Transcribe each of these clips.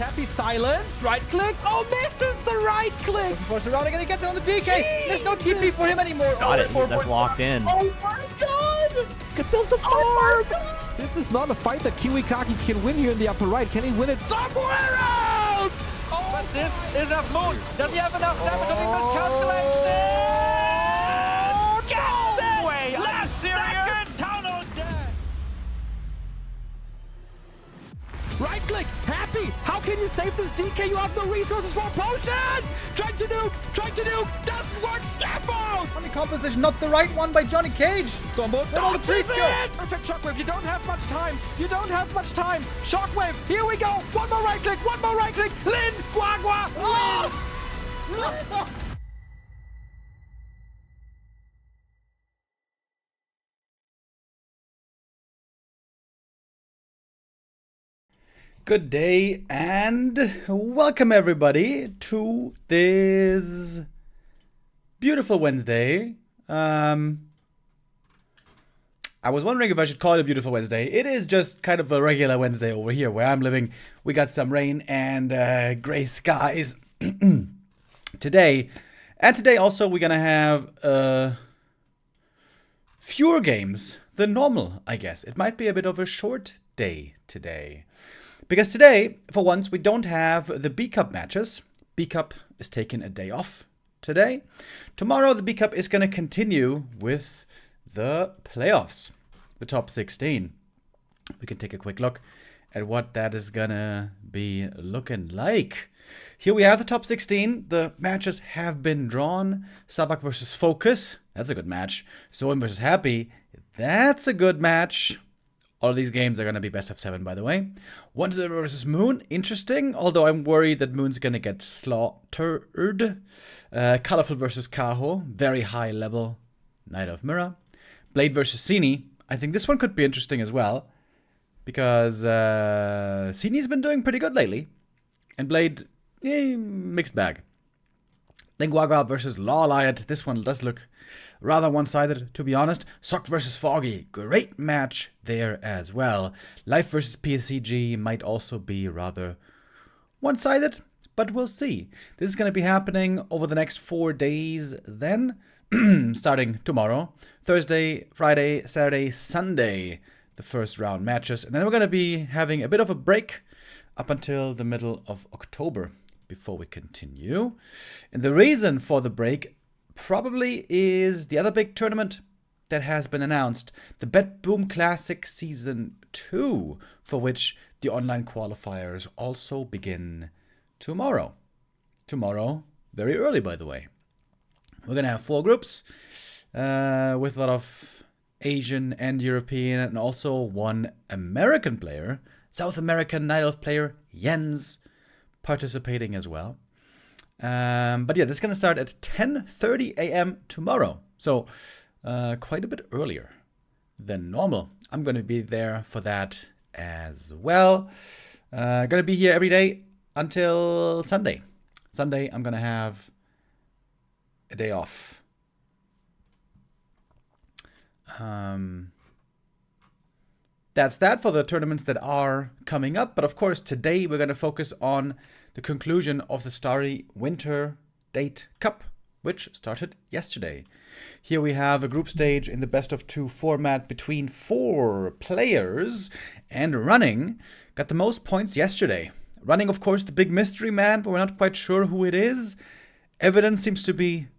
Happy silence. Right click. Oh, misses the right click. Looking for surrounding and he gets it on the DK. There's no TP for him anymore. Got it. That's locked in. Oh my god. Get those apart. This is not a fight that Kiwikaki can win here in the upper right. Can he win it somewhere else? Oh, but this is a moon. Does he have enough damage to miscalculate this? No way. Last serious. Tunnel dead. Right click, happy. How can you save this DK? You have no resources for a potion. Trying to nuke, doesn't work. Step out. Funny composition, not the right one by Johnny Cage. Stormbolt, Where all the priests go? Perfect shockwave. You don't have much time. Shockwave. Here we go. One more right click. Lin, Guagua. Oh! Good day and welcome everybody to this beautiful Wednesday. I was wondering if I should call it a beautiful Wednesday. It is just kind of a regular Wednesday over here where I'm living. We got some rain and gray skies today. And today also we're gonna have fewer games than normal, I guess. It might be a bit of a short day today. Because today, for once, we don't have the B-Cup matches. B-Cup is taking a day off today. Tomorrow, the B-Cup is going to continue with the playoffs, the top 16. We can take a quick look at what that is going to be looking like. Here we have the top 16. The matches have been drawn. Savak versus FoCuS. That's a good match. Zoan versus Happy. That's a good match. All of these games are going to be best of 7, by the way. Onezerogame versus Moon, interesting. Although I'm worried that Moon's going to get slaughtered. Colorful versus Kaho, very high level. Knight of Mirror. Blade versus Sini. I think this one could be interesting as well. Because Sini's been doing pretty good lately. And Blade, mixed bag. Linguaga versus Lawliot. This one does look rather one-sided, to be honest. Sock versus Foggy. Great match there as well. Life versus PSCG might also be rather one-sided, but we'll see. This is going to be happening over the next 4 days then, starting tomorrow. Thursday, Friday, Saturday, Sunday, the first round matches. And then we're going to be having a bit of a break up until the middle of October before we continue. And the reason for the break probably is the other big tournament that has been announced, the Bet Boom Classic Season 2, for which the online qualifiers also begin tomorrow. Tomorrow, very early, by the way. We're going to have 4 groups with a lot of Asian and European and also 1 American player, South American Night Elf player Jens, participating as well. But yeah, this is going to start at 10:30 a.m. tomorrow. So quite a bit earlier than normal. I'm going to be there for that as well. Going to be here every day until Sunday. Sunday, I'm going to have a day off. That's that for the tournaments that are coming up. But of course, today we're going to focus on the conclusion of the Starry Winter Date Cup, which started yesterday. Here we have a group stage in the best of 2 format between 4 players, and Running got the most points yesterday. Running, of course, the big mystery man, but we're not quite sure who it is. Evidence seems to be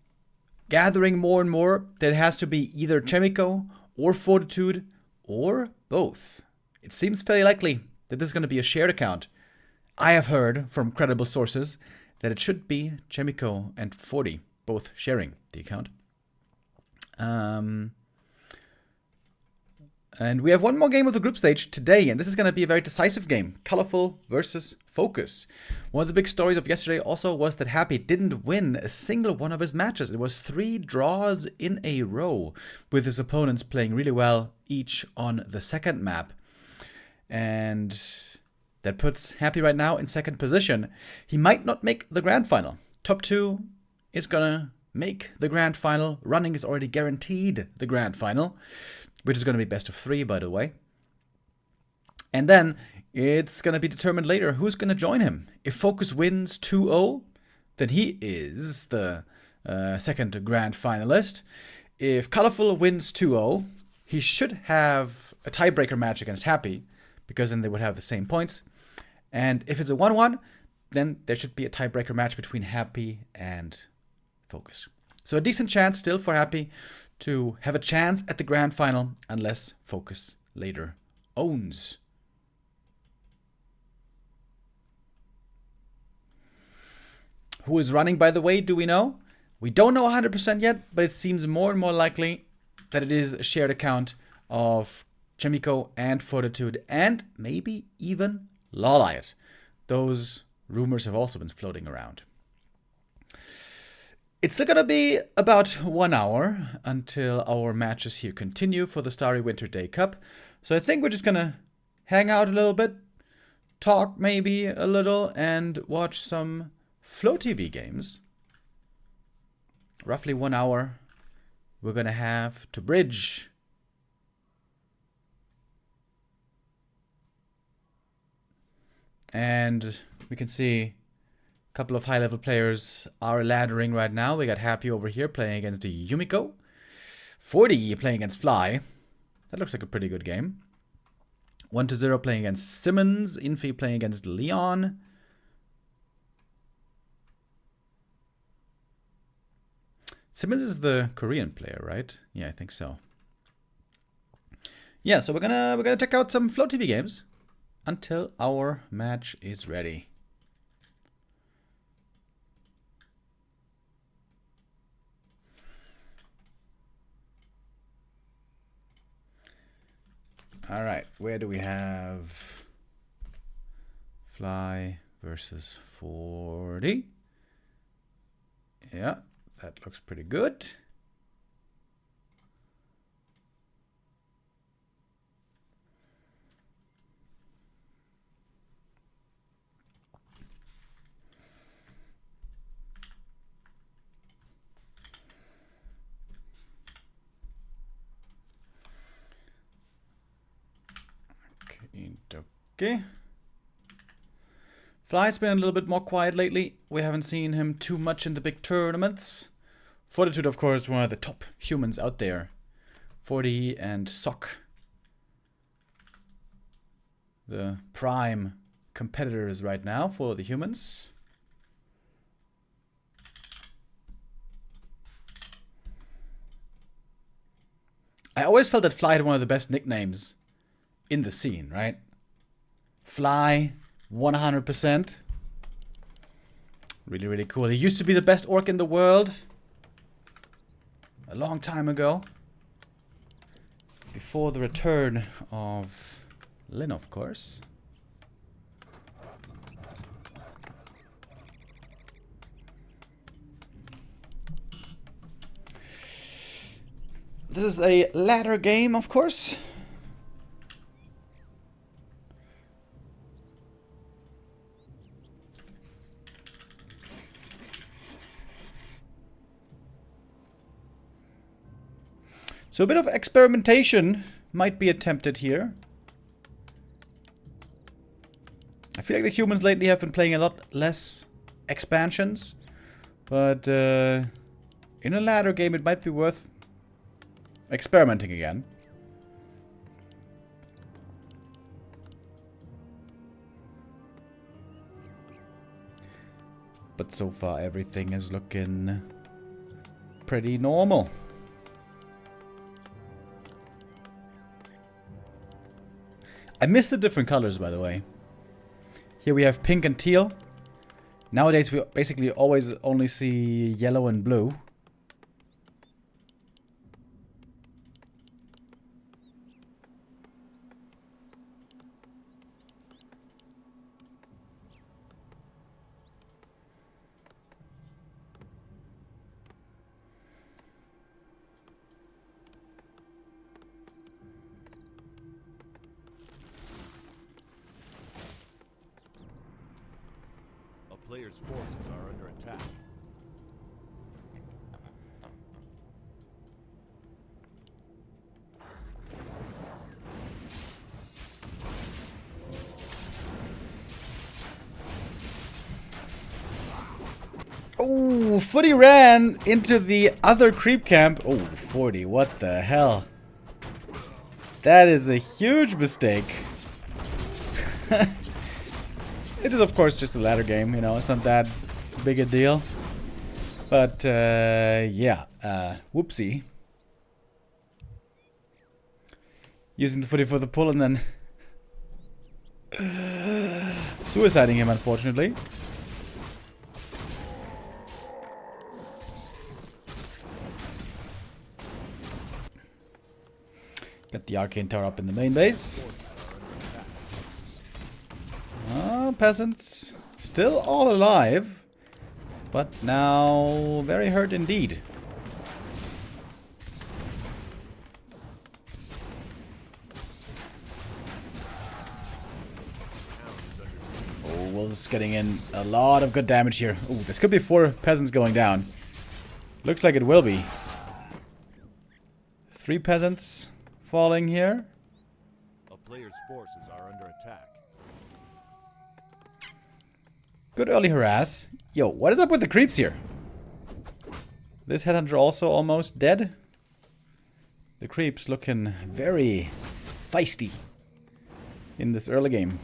gathering more and more that it has to be either Chemico or Fortitude or both. It seems fairly likely that this is going to be a shared account. I have heard from credible sources that it should be Chemico and 40, both sharing the account. And we have one more game of the group stage today, and this is going to be a very decisive game. Colorful versus FoCuS. One of the big stories of yesterday also was that Happy didn't win a single one of his matches. It was 3 draws in a row, with his opponents playing really well, each on the second map. And that puts Happy right now in second position. He might not make the grand final. Top 2 is gonna make the grand final. Running is already guaranteed the grand final, which is going to be best of 3, by the way. And then It's going to be determined later who's going to join him. If FoCuS wins 2-0, then he is the second grand finalist. If Colorful wins 2-0, he should have a tiebreaker match against Happy, because then they would have the same points. And if it's a 1-1, then there should be a tiebreaker match between Happy and FoCuS. So a decent chance still for Happy to have a chance at the grand final, unless FoCuS later owns. Who is running, by the way, do we know? We don't know 100% yet, but it seems more and more likely that it is a shared account of Chemico and Fortitude, and maybe even Lawlight. Those rumors have also been floating around. It's still gonna be about 1 hour until our matches here continue for the Starry Winter Day Cup. So I think we're just gonna hang out a little bit, talk maybe a little, and watch some FloTV games. Roughly 1 hour we're gonna have to bridge. And we can see a couple of high-level players are laddering right now. We got Happy over here playing against the Yumiko. 40 playing against Fly. That looks like a pretty good game. 1-0 playing against Simmons. Infy playing against Leon. Simmons is the Korean player, right? Yeah, I think so. Yeah, so we're gonna check out some FloTV games until our match is ready. All right, where do we have Fly versus 40? Yeah, that looks pretty good. Okay. Fly's been a little bit more quiet lately. We haven't seen him too much in the big tournaments. Fortitude, of course, one of the top humans out there. 40 and Sock. The prime competitors right now for the humans. I always felt that Fly had one of the best nicknames in the scene, right? Fly, 100%. Really, really cool. He used to be the best orc in the world a long time ago. Before the return of Lynn, of course. This is a ladder game, of course. So a bit of experimentation might be attempted here. I feel like the humans lately have been playing a lot less expansions. But in a ladder game it might be worth experimenting again. But so far everything is looking pretty normal. I miss the different colors, by the way. Here we have pink and teal. Nowadays we basically always only see yellow and blue. Players' forces are under attack. Oh, Footy ran into the other creep camp. Oh, 40, what the hell? That is a huge mistake. It is, of course, just a ladder game, you know, it's not that big a deal. But, yeah, whoopsie. Using the Footy for the pull and then suiciding him, unfortunately. Got the Arcane Tower up in the main base. Peasants still all alive, but now very hurt indeed. Oh, Wolves getting in a lot of good damage here. Oh, this could be 4 peasants going down. Looks like it will be. 3 peasants falling here. A player's forces are under attack. Good early harass. Yo, what is up with the creeps here? This headhunter also almost dead. The creeps looking very feisty in this early game.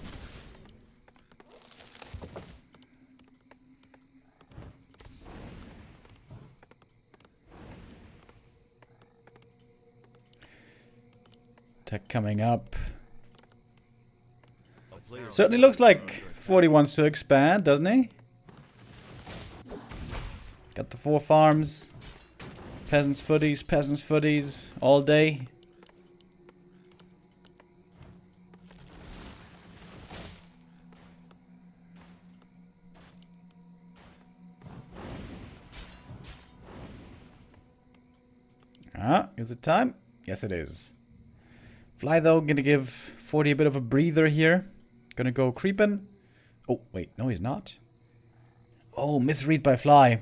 Tech coming up. Certainly looks like 40 wants to expand, doesn't he? Got the 4 farms. Peasants' footies all day. Is it time? Yes, it is. Fly, though, gonna give 40 a bit of a breather here. Gonna go creeping. Oh, wait, no, he's not. Oh, misread by Fly.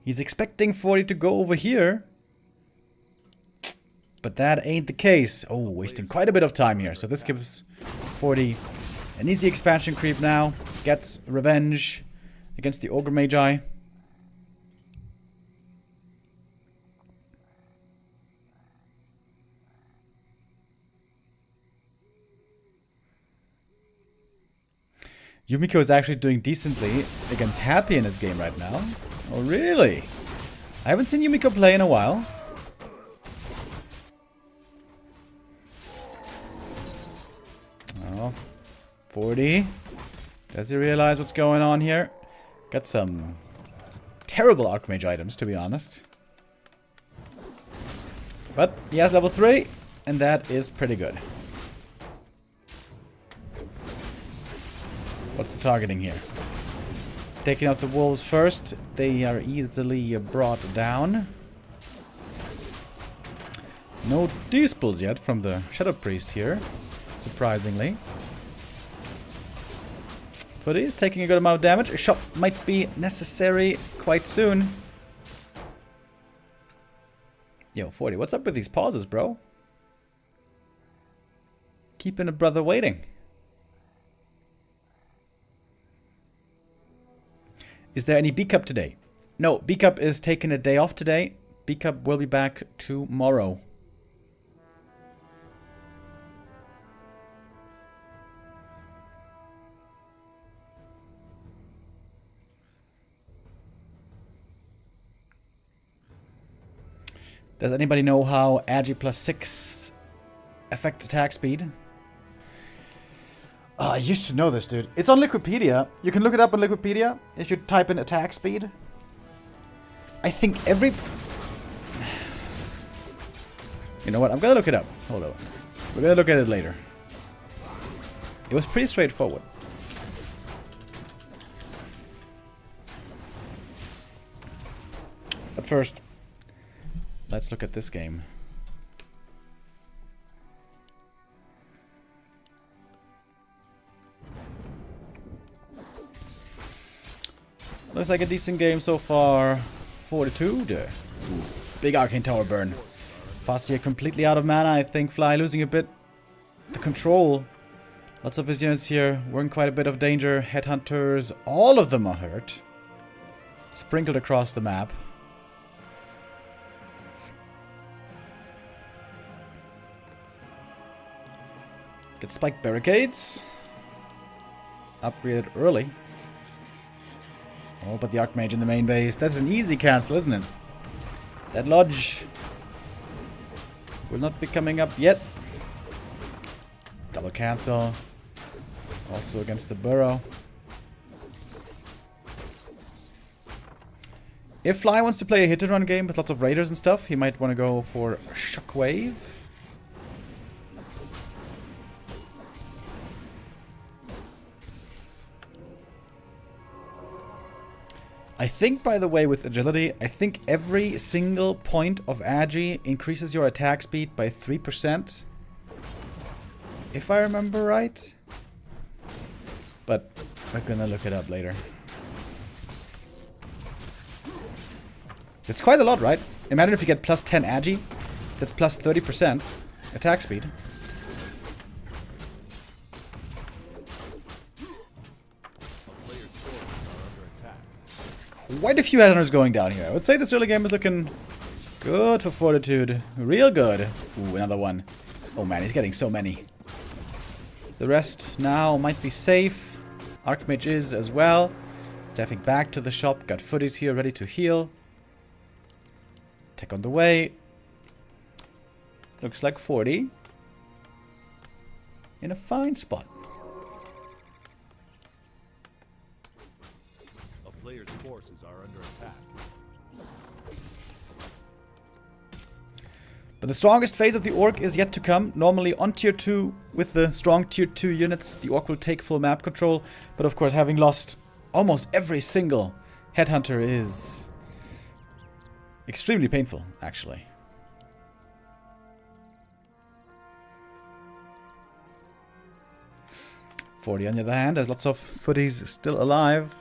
He's expecting 40 to go over here. But that ain't the case. Oh, wasting quite a bit of time here. So this gives 40 an easy expansion creep now. Gets revenge against the Ogre Magi. Yumiko is actually doing decently against Happy in his game right now. Oh, really? I haven't seen Yumiko play in a while. Oh, 40. Does he realize what's going on here? Got some terrible Archmage items, to be honest. But he has level 3, and that is pretty good. What's the targeting here? Taking out the wolves first. They are easily brought down. No dispels yet from the Shadow Priest here, surprisingly. But he is taking a good amount of damage. A shot might be necessary quite soon. Yo, 40, what's up with these pauses, bro? Keeping a brother waiting. Is there any B-Cup today? No, B-Cup is taking a day off today. B-Cup will be back tomorrow. Does anybody know how Agi +6 affects attack speed? I used to know this, dude. It's on Wikipedia. You can look it up on Wikipedia if you type in attack speed. I think every... You know what? I'm gonna look it up. Hold on. We're gonna look at it later. It was pretty straightforward. But first, let's look at this game. Looks like a decent game so far. Fortitude. Ooh, big Arcane Tower burn. Fastia completely out of mana. I think Fly losing a bit the control. Lots of his units here. We're in quite a bit of danger. Headhunters, all of them are hurt. sprinkled across the map. Get spiked barricades. Upgraded early. Oh, but the Archmage in the main base. That's an easy cancel, isn't it? That Lodge will not be coming up yet. Double cancel. Also against the Burrow. If Fly wants to play a hit-and-run game with lots of raiders and stuff, he might want to go for Shockwave. I think, by the way, with agility, I think every single point of agi increases your attack speed by 3%. If I remember right. But we're gonna look it up later. It's quite a lot, right? Imagine if you get plus 10 agi. That's plus 30% attack speed. Quite a few headhunters going down here. I would say this early game is looking good for Fortitude. Real good. Ooh, another one. Oh man, he's getting so many. The rest now might be safe. Archmage is as well. Stepping back to the shop. Got footies here ready to heal. Tech on the way. Looks like 40. In a fine spot. A player's forces are under attack. But the strongest phase of the Orc is yet to come. Normally on tier 2, with the strong tier 2 units, the Orc will take full map control. But of course, having lost almost every single headhunter is extremely painful, actually. Forty, on the other hand, has lots of footies still alive.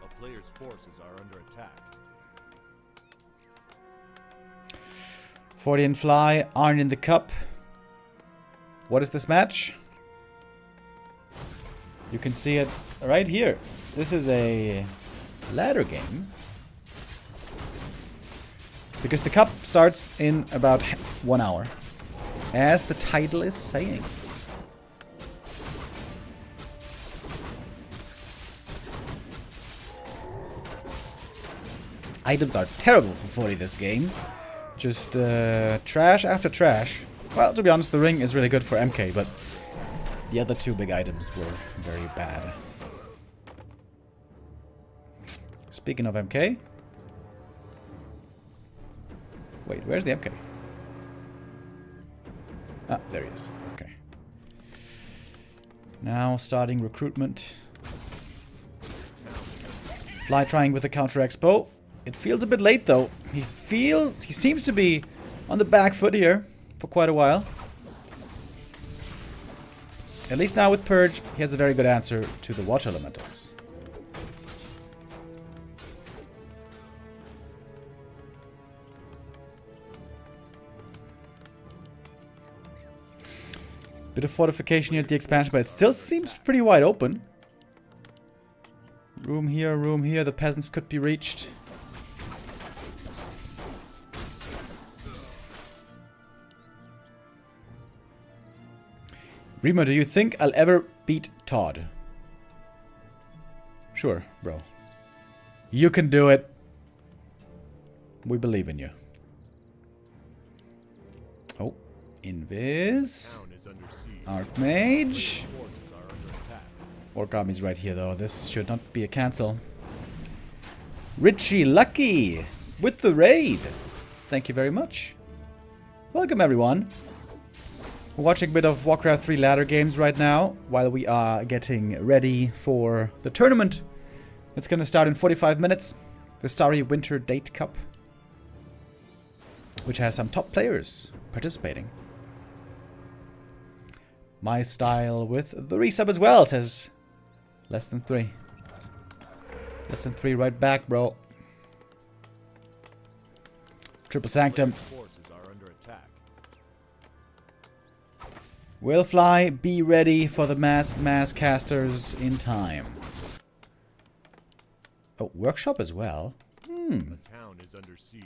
A player's forces are under attack. 40 and Fly aren't in the cup. What is this match? You can see it right here. This is a ladder game. Because the cup starts in about 1 hour. As the title is saying. Items are terrible for 40 this game. Just trash after trash. Well, to be honest, the ring is really good for MK, but the other two big items were very bad. Speaking of MK. Wait, where's the MK? Ah, there he is. Okay. Now starting recruitment. Fly trying with the counter expo. It feels a bit late though. He seems to be on the back foot here for quite a while. At least now with Purge, he has a very good answer to the water elementals. Bit of fortification here at the expansion, but it still seems pretty wide open. Room here, the peasants could be reached. Remo, do you think I'll ever beat Todd? Sure, bro. You can do it. We believe in you. Oh, Invis. Archmage. Orc Army's right here, though. This should not be a cancel. Richie Lucky with the raid. Thank you very much. Welcome, everyone. We're watching a bit of Warcraft 3 ladder games right now while we are getting ready for the tournament. It's going to start in 45 minutes. The Starry Winter Date Cup, which has some top players participating. My style with the resub as well says less than 3. Less than 3 right back, bro. Triple Sanctum. Will Fly be ready for the mass casters in time? Oh, workshop as well. The town is under siege.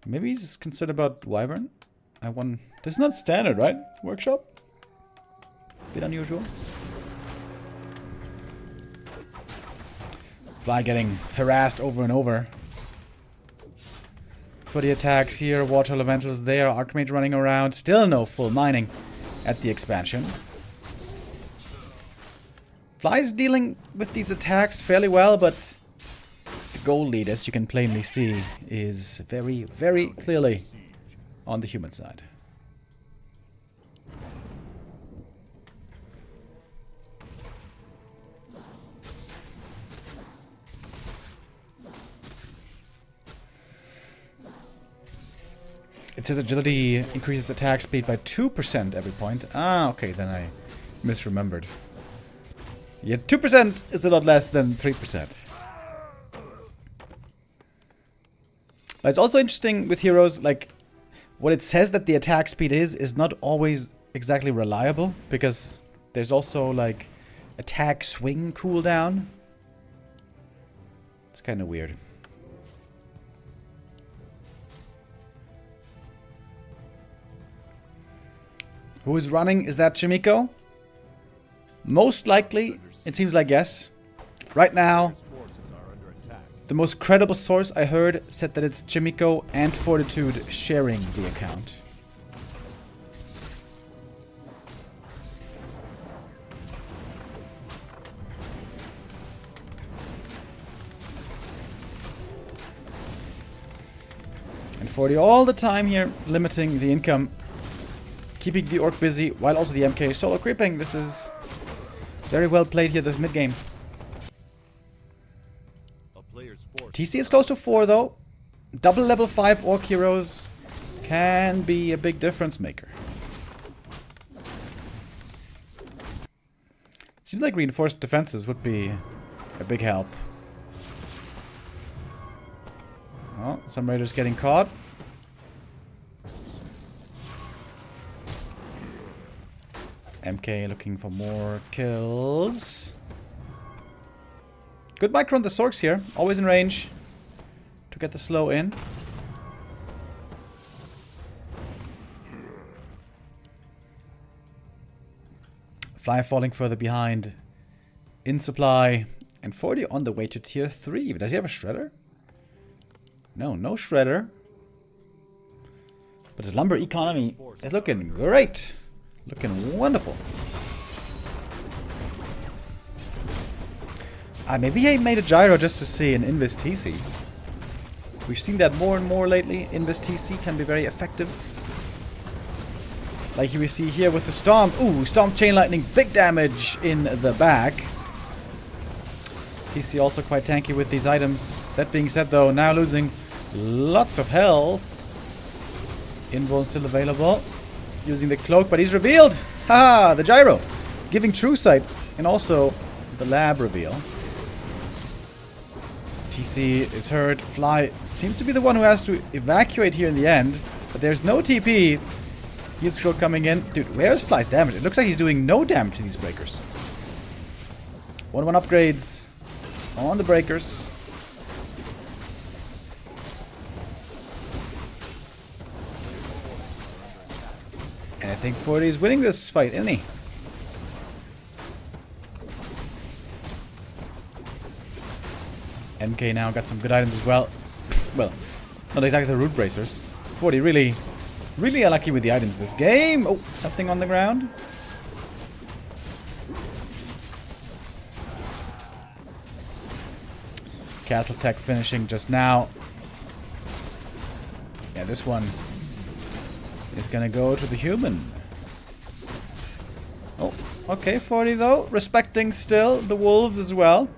Maybe he's concerned about Wyvern. This is not standard, right? Workshop? Bit unusual. Fly getting harassed over and over. For the attacks here, water elementals there, Archmage running around. Still no full mining at the expansion. Fly's dealing with these attacks fairly well, but the goal lead, as you can plainly see, is very, very clearly on the human side. It says agility increases attack speed by 2% every point. Ah, okay, then I misremembered. Yeah, 2% is a lot less than 3%. But it's also interesting with heroes, like, what it says that the attack speed is not always exactly reliable, because there's also, like, attack swing cooldown. It's kind of weird. Who is running? Is that Chimiko? Most likely, it seems like yes. Right now, Forces are under attack. the most credible source I heard said that it's Chimiko and Fortitude sharing the account. And 40 all the time here, limiting the income. Keeping the Orc busy, while also the MK solo creeping. This is very well played here, this mid-game. A player's force TC is close to 4, though. Double level 5 Orc heroes can be a big difference maker. Seems like reinforced defenses would be a big help. Oh, some raiders getting caught. MK looking for more kills. Good micro on the Sorks here. Always in range to get the slow in. Fly falling further behind in supply. And 40 on the way to tier 3. Does he have a shredder? No, no shredder. But his lumber economy is looking great. Looking wonderful. Maybe I made a gyro just to see an Invis TC. We've seen that more and more lately. Invis TC can be very effective. Like we see here with the Stomp. Ooh, Stomp Chain Lightning. Big damage in the back. TC also quite tanky with these items. That being said though, now losing lots of health. Invuln still available. Using the cloak, but he's revealed! Haha, the gyro! Giving true sight, and also the lab reveal. TC is hurt. Fly seems to be the one who has to evacuate here in the end, but there's no TP. Heal scroll coming in. Dude, where's Fly's damage? It looks like he's doing no damage to these breakers. 1-1 upgrades on the breakers. And I think 40 is winning this fight, isn't he? MK now got some good items as well. Well, not exactly the root bracers. 40 really unlucky with the items this game. Oh, something on the ground. Castle Tech finishing just now. Yeah, this one is gonna go to the human. Oh, okay, 40 though. Respecting still the wolves as well.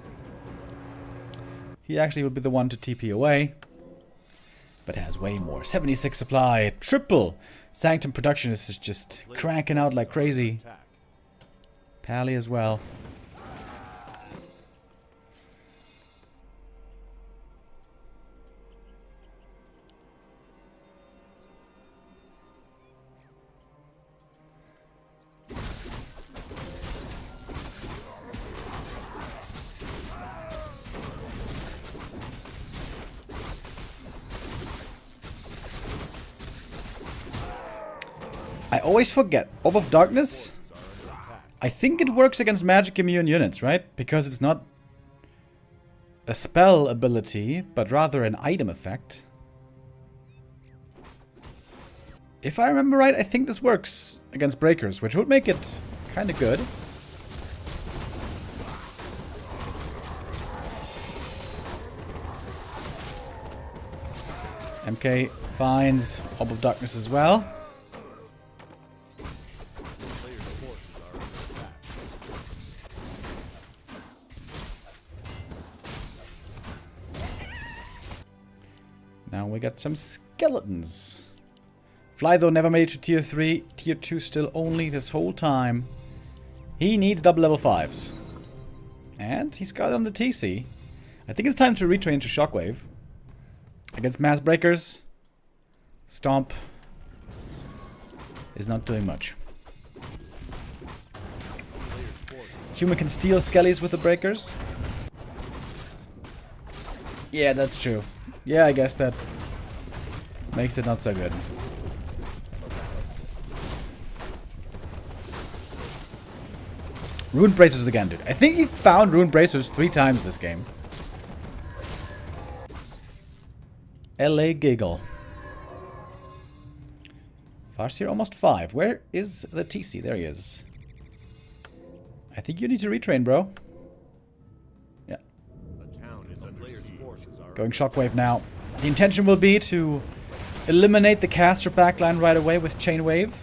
He actually will be the one to TP away. But has way more. 76 supply. Triple. Sanctum production is just cranking out like crazy. Pally as well. I always forget. Orb of Darkness? I think it works against magic immune units, right? Because it's not a spell ability, but rather an item effect. If I remember right, I think this works against breakers, which would make it kind of good. MK finds Orb of Darkness as well. Now we got some skeletons. Fly, though, never made it to tier 3. Tier 2 still only this whole time. He needs double level 5s. And he's got it on the TC. I think it's time to retrain to Shockwave. Against Mass Breakers, Stomp is not doing much. Human can steal Skellies with the Breakers. Yeah, that's true. Yeah, I guess that makes it not so good. Rune Bracers again, dude. I think he found Rune Bracers 3 times this game. LA Giggle. Farseer almost 5. Where is the TC? There he is. I think you need to retrain, bro. Yeah. Going Shockwave now. The intention will be to eliminate the caster backline right away with Chainwave.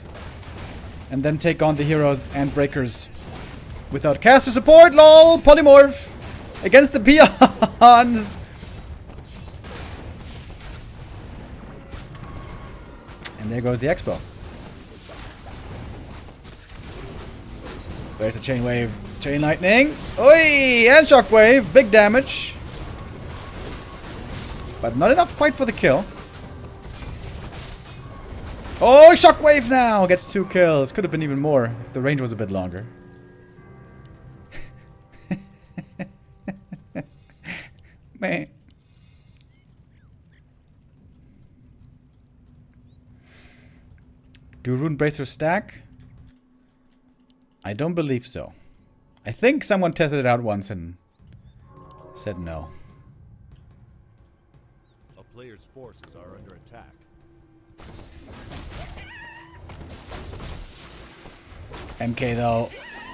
And then take on the heroes and breakers without caster support. LOL! Polymorph! Against the peons! And there goes the Expo. There's the Chain Wave. Chain Lightning. Oi! And Shockwave. Big damage. But not enough quite for the kill. Oh, Shockwave now! Gets 2 kills. Could have been even more if the range was a bit longer. Man. Do Rune Bracer stack? I don't believe so. I think someone tested it out once and said no. A player's forces are under attack. MK though,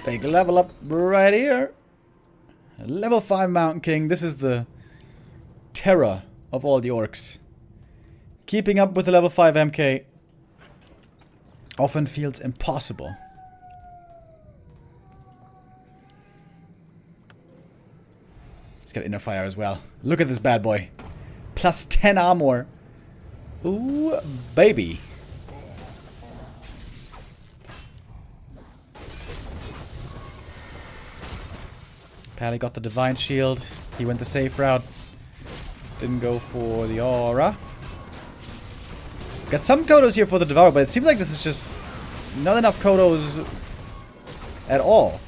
big level up right here. Level 5 Mountain King. This is the terror of all the orcs. Keeping up with the level 5 MK often feels impossible. Let's get Inner Fire as well. Look at this bad boy. Plus 10 armor. Ooh, baby. Pally got the Divine Shield. He went the safe route. Didn't go for the Aura. Got some Kodos here for the Devour, but it seems like this is just not enough Kodos at all.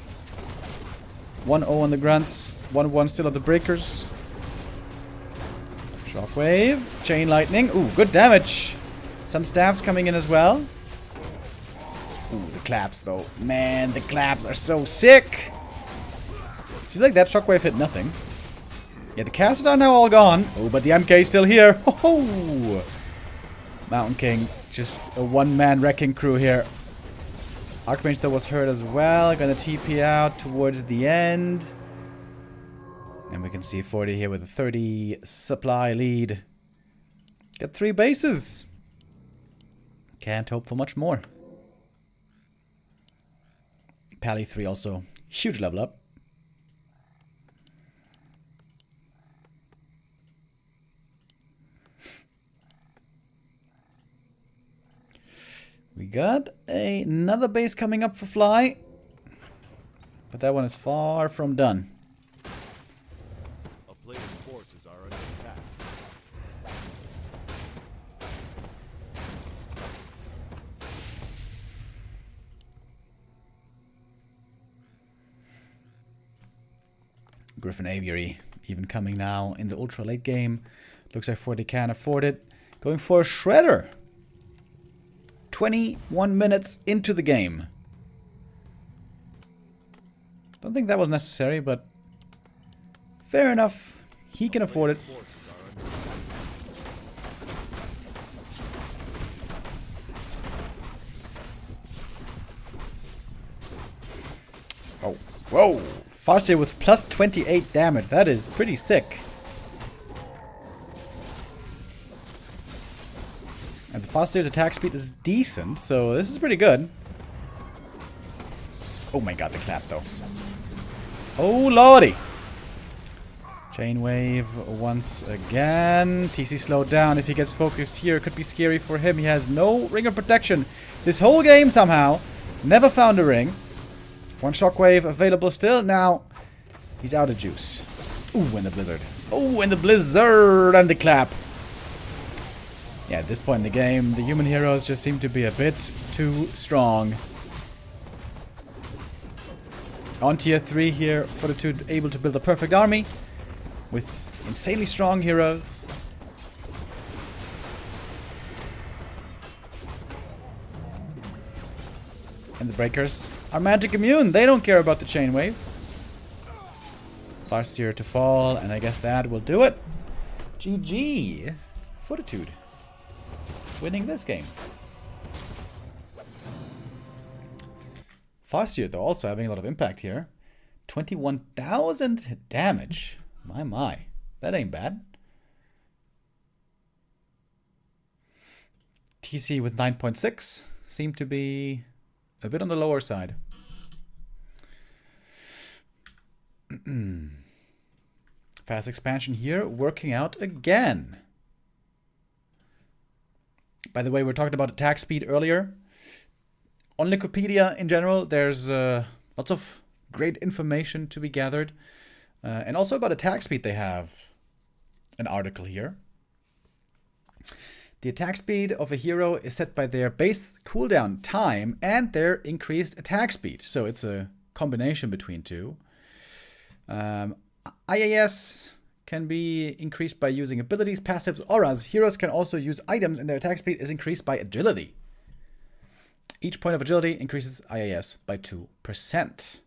1-0 on the Grunts. 1-1 still on the Breakers. Shockwave. Chain Lightning. Ooh, good damage. Some staffs coming in as well. Ooh, the claps though. Man, the claps are so sick. Seems like that Shockwave hit nothing. Yeah, the casters are now all gone. Oh, but the MK is still here. Ho ho! Mountain King, just a one-man wrecking crew here. Archmage though was hurt as well. Gonna TP out towards the end. And we can see 40 here with a 30 supply lead. Got 3 bases. Can't hope for much more. Pally 3 also. Huge level up. We got another base coming up for Fly. But that one is far from done. A player's forces are under attack. Griffin Aviary even coming now in the ultra late game. Looks like 40 can afford it. Going for a Shredder. 21 minutes into the game. Don't think that was necessary, but fair enough. He can afford it. Oh, whoa! Farseer with plus 28 damage. That is pretty sick. And the Farseer's attack speed is decent, so this is pretty good. Oh my god, the clap though. Oh lordy! Chain wave once again. TC slowed down. If he gets focused here, it could be scary for him. He has no ring of protection. This whole game somehow. Never found a ring. One shockwave available still. Now, he's out of juice. Ooh, and the blizzard. Oh, and the blizzard and the clap. Yeah, at this point in the game, the human heroes just seem to be a bit too strong. On tier 3 here, Fortitude able to build a perfect army with insanely strong heroes. And the breakers are magic immune. They don't care about the chain wave. Farseer to fall, and I guess that will do it. GG. Fortitude winning this game. Farseer, though, also having a lot of impact here. 21,000 damage. My. That ain't bad. TC with 9.6 seemed to be a bit on the lower side. Fast expansion here, working out again. By the way, we were talking about attack speed earlier. On Wikipedia in general, there's lots of great information to be gathered. And also about attack speed, they have an article here. The attack speed of a hero is set by their base cooldown time and their increased attack speed. So it's a combination between two. IAS can be increased by using abilities, passives, auras. Heroes can also use items, and their attack speed is increased by agility. Each point of agility increases IAS by 2%.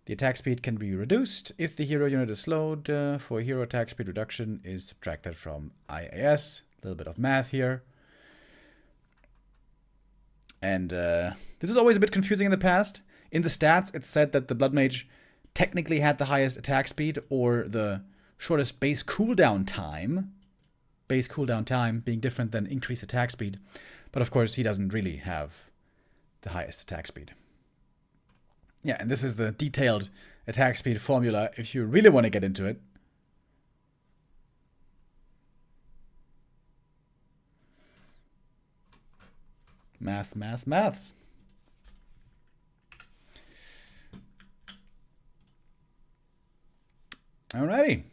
The attack speed can be reduced if the hero unit is slowed. For hero attack speed reduction is subtracted from IAS. A little bit of math here. And this is always a bit confusing in the past. In the stats, it said that the Blood Mage technically had the highest attack speed or the shortest base cooldown time. Base cooldown time being different than increased attack speed. But of course, he doesn't really have the highest attack speed. Yeah, and this is the detailed attack speed formula if you really want to get into it. Maths. Alrighty.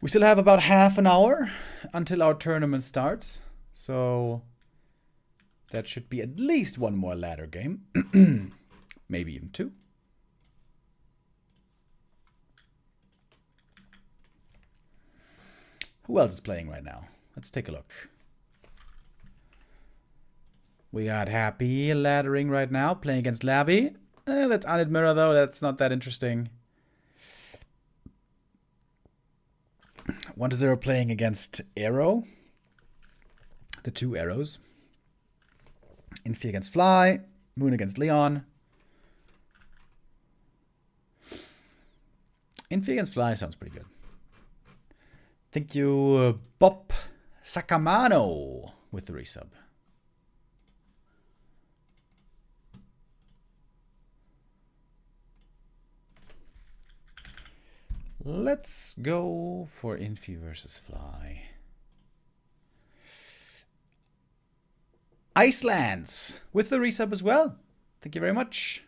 We still have about half an hour until our tournament starts. So that should be at least one more ladder game. Maybe even two. Who else is playing right now? Let's take a look. We got Happy laddering right now, playing against Labby. That's Onezerogame though, that's not that interesting. 1-0 playing against Arrow. The two arrows. Infy against Fly. Moon against Leon. Infy against Fly sounds pretty good. Thank you, Bob Sacamano, with the resub. Let's go for Infy versus Fly. Icelands with the resub as well. Thank you very much.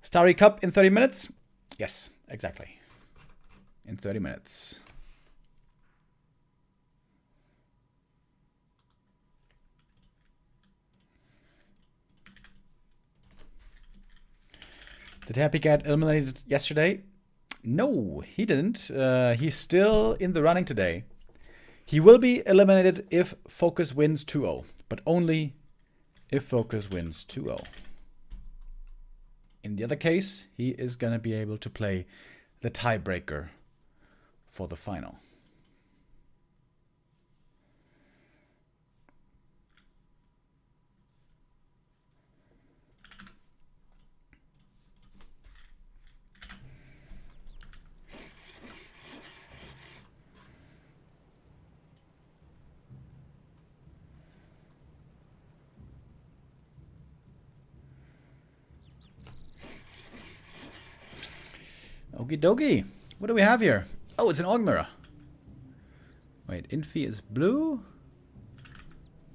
Starry Cup in 30 minutes? Yes, exactly. In 30 minutes. Did Happy get eliminated yesterday? No, he didn't. He's still in the running today. He will be eliminated if FoCuS wins 2-0, but only if FoCuS wins 2-0. In the other case, he is going to be able to play the tiebreaker for the final. Okie dokie. What do we have here? Oh, it's an Aug mirror. Wait, Infy is blue.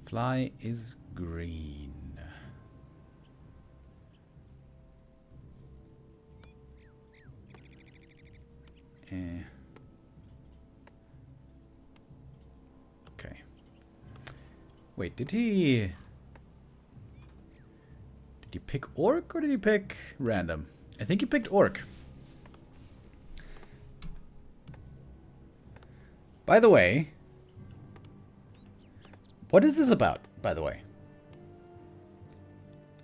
Fly is green. Okay. Wait, did he pick Orc or did he pick random? I think he picked Orc. By the way, what is this about, by the way?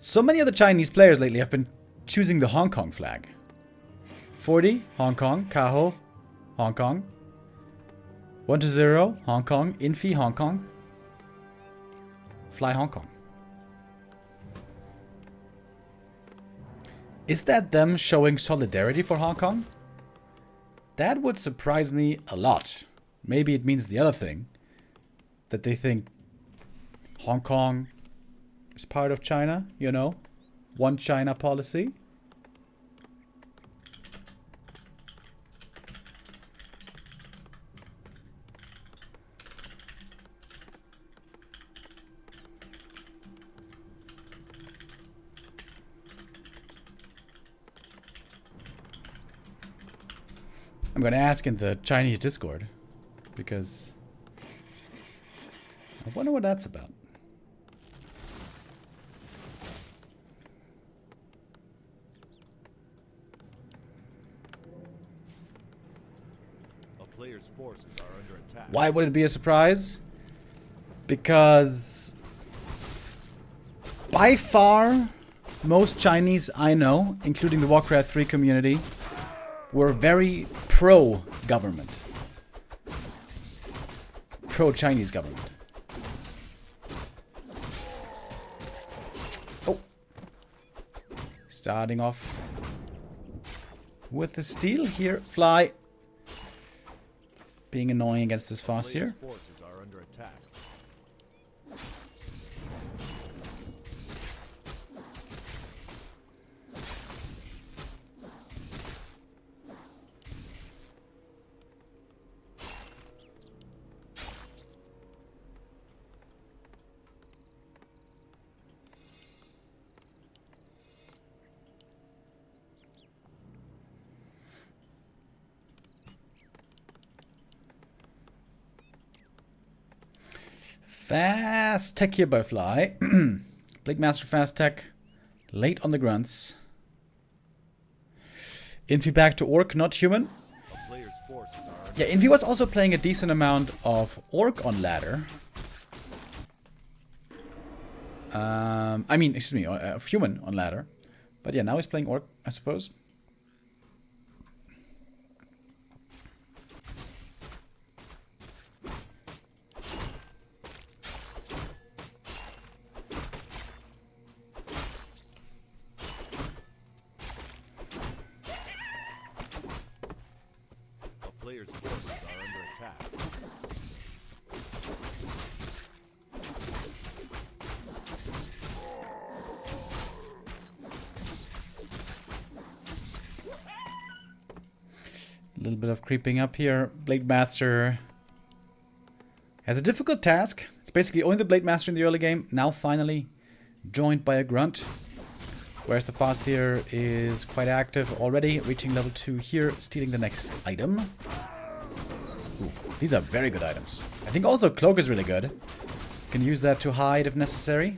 So many of the Chinese players lately have been choosing the Hong Kong flag. 40, Hong Kong, Kaho, Hong Kong. 1-0, Hong Kong, Infy, Hong Kong. Fly Hong Kong. Is that them showing solidarity for Hong Kong? That would surprise me a lot. Maybe it means the other thing. That they think Hong Kong is part of China, you know? One China policy. I'm going to ask in the Chinese Discord. Because I wonder what that's about. A player's forces are under attack. Why would it be a surprise? Because by far most Chinese I know, including the Warcraft 3 community, were very pro-government. Pro-Chinese government. Oh. Starting off with the steal here. Fly. Being annoying against this fast here. Forces are under attack. Fast tech here by Fly. Blink Master fast tech. Late on the grunts. Infy back to Orc, not human. A player's forces are under Yeah, Infy was also playing a decent amount of Orc on ladder. I mean, excuse me, of human on ladder. But yeah, now he's playing Orc, I suppose. player's forces are under attack. A little bit of creeping up here. Blade Master has a difficult task. It's basically only the Blade Master in the early game. Now finally joined by a Grunt. Whereas the Fast here is quite active already, reaching level 2 here, stealing the next item. Ooh, these are very good items. I think also Cloak is really good. You can use that to hide if necessary.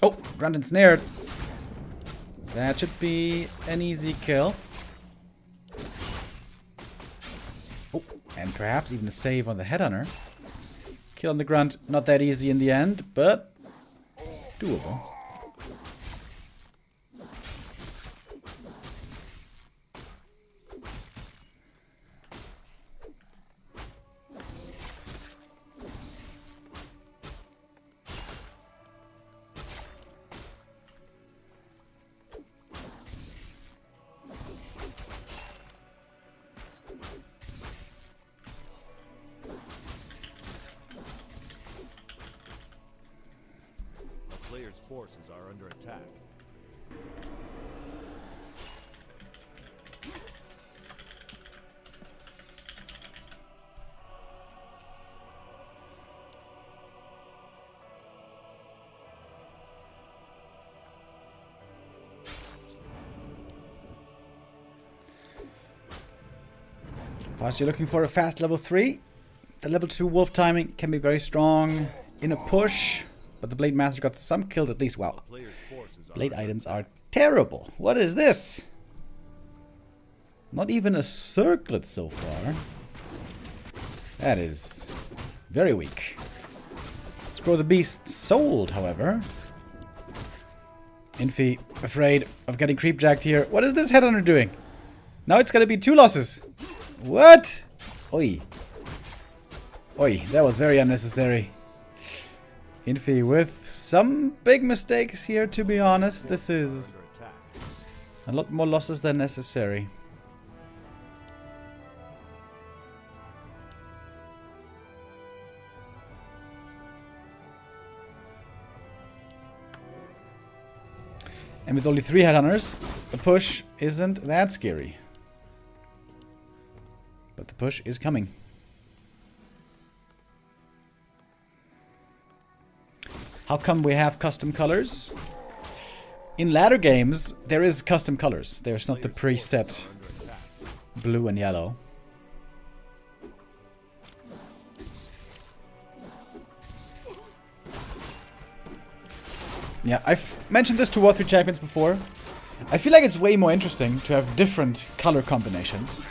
Oh, Grunt ensnared. That should be an easy kill. Oh, and perhaps even a save on the headhunter. Kill on the grunt, not that easy in the end, but doable. Players' forces are under attack. Plus, you're looking for a fast level 3. The level 2 wolf timing can be very strong in a push, but the Blade Master got some kills at least. Wow. Players' forces are Blade under items are terrible. What is this? Not even a circlet so far. That is very weak. Scroll the Beast sold, however. Infy, afraid of getting creepjacked here. What is this headhunter doing? Now it's gonna be 2 losses. What? Oi. Oi, that was very unnecessary. Infy with some big mistakes here, to be honest. This is under attack. a lot more losses than necessary. And with only 3 headhunters, the push isn't that scary. But the push is coming. How come we have custom colors? In ladder games, there is custom colors. There's not the preset blue and yellow. Yeah, I've mentioned this to War 3 Champions before. I feel like it's way more interesting to have different color combinations.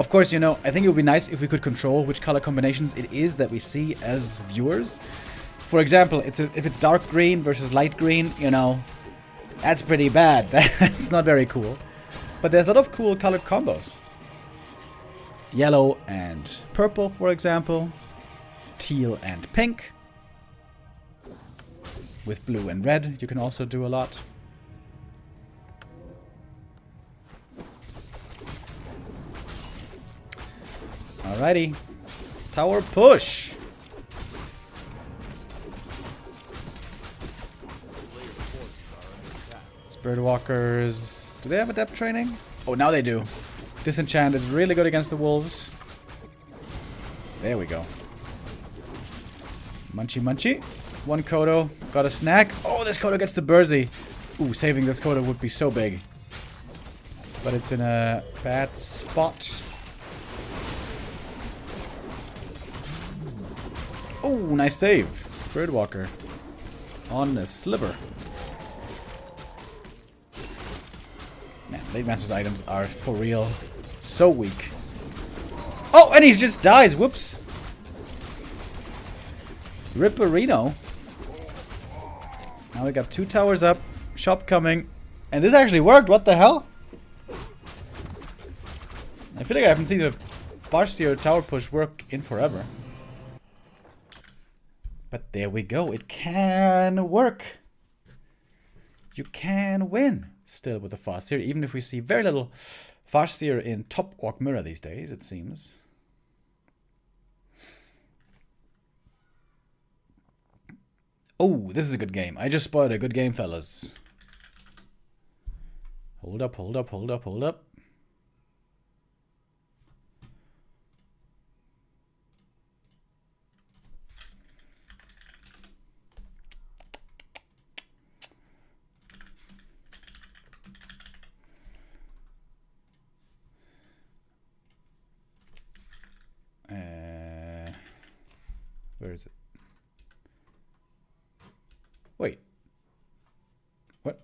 Of course, you know, I think it would be nice if we could control which color combinations it is that we see as viewers. For example, if it's dark green versus light green, you know, that's pretty bad. That's not very cool. But there's a lot of cool colored combos. Yellow and purple, for example. Teal and pink. With blue and red, you can also do a lot. Alrighty. Tower push. Spirit Walkers. Do they have adept training? Oh, now they do. Disenchant is really good against the wolves. There we go. Munchy munchy. 1 Kodo. Got a snack. Oh, this Kodo gets the Bursey. Ooh, saving this Kodo would be so big. But it's in a bad spot. Oh, nice save. Spirit Walker. On a sliver. Man, Blade Master's items are, for real, so weak. Oh, and he just dies. Whoops. Ripperino. Now we got 2 towers up. Shop coming. And this actually worked. What the hell? I feel like I haven't seen a Farseer tower push work in forever. But there we go. It can work. You can win still with the Farseer, even if we see very little Farseer in top Orc Mirror these days, it seems. Oh, this is a good game. I just spotted a good game, fellas. Hold up, hold up, hold up, hold up. Where is it? Wait. What?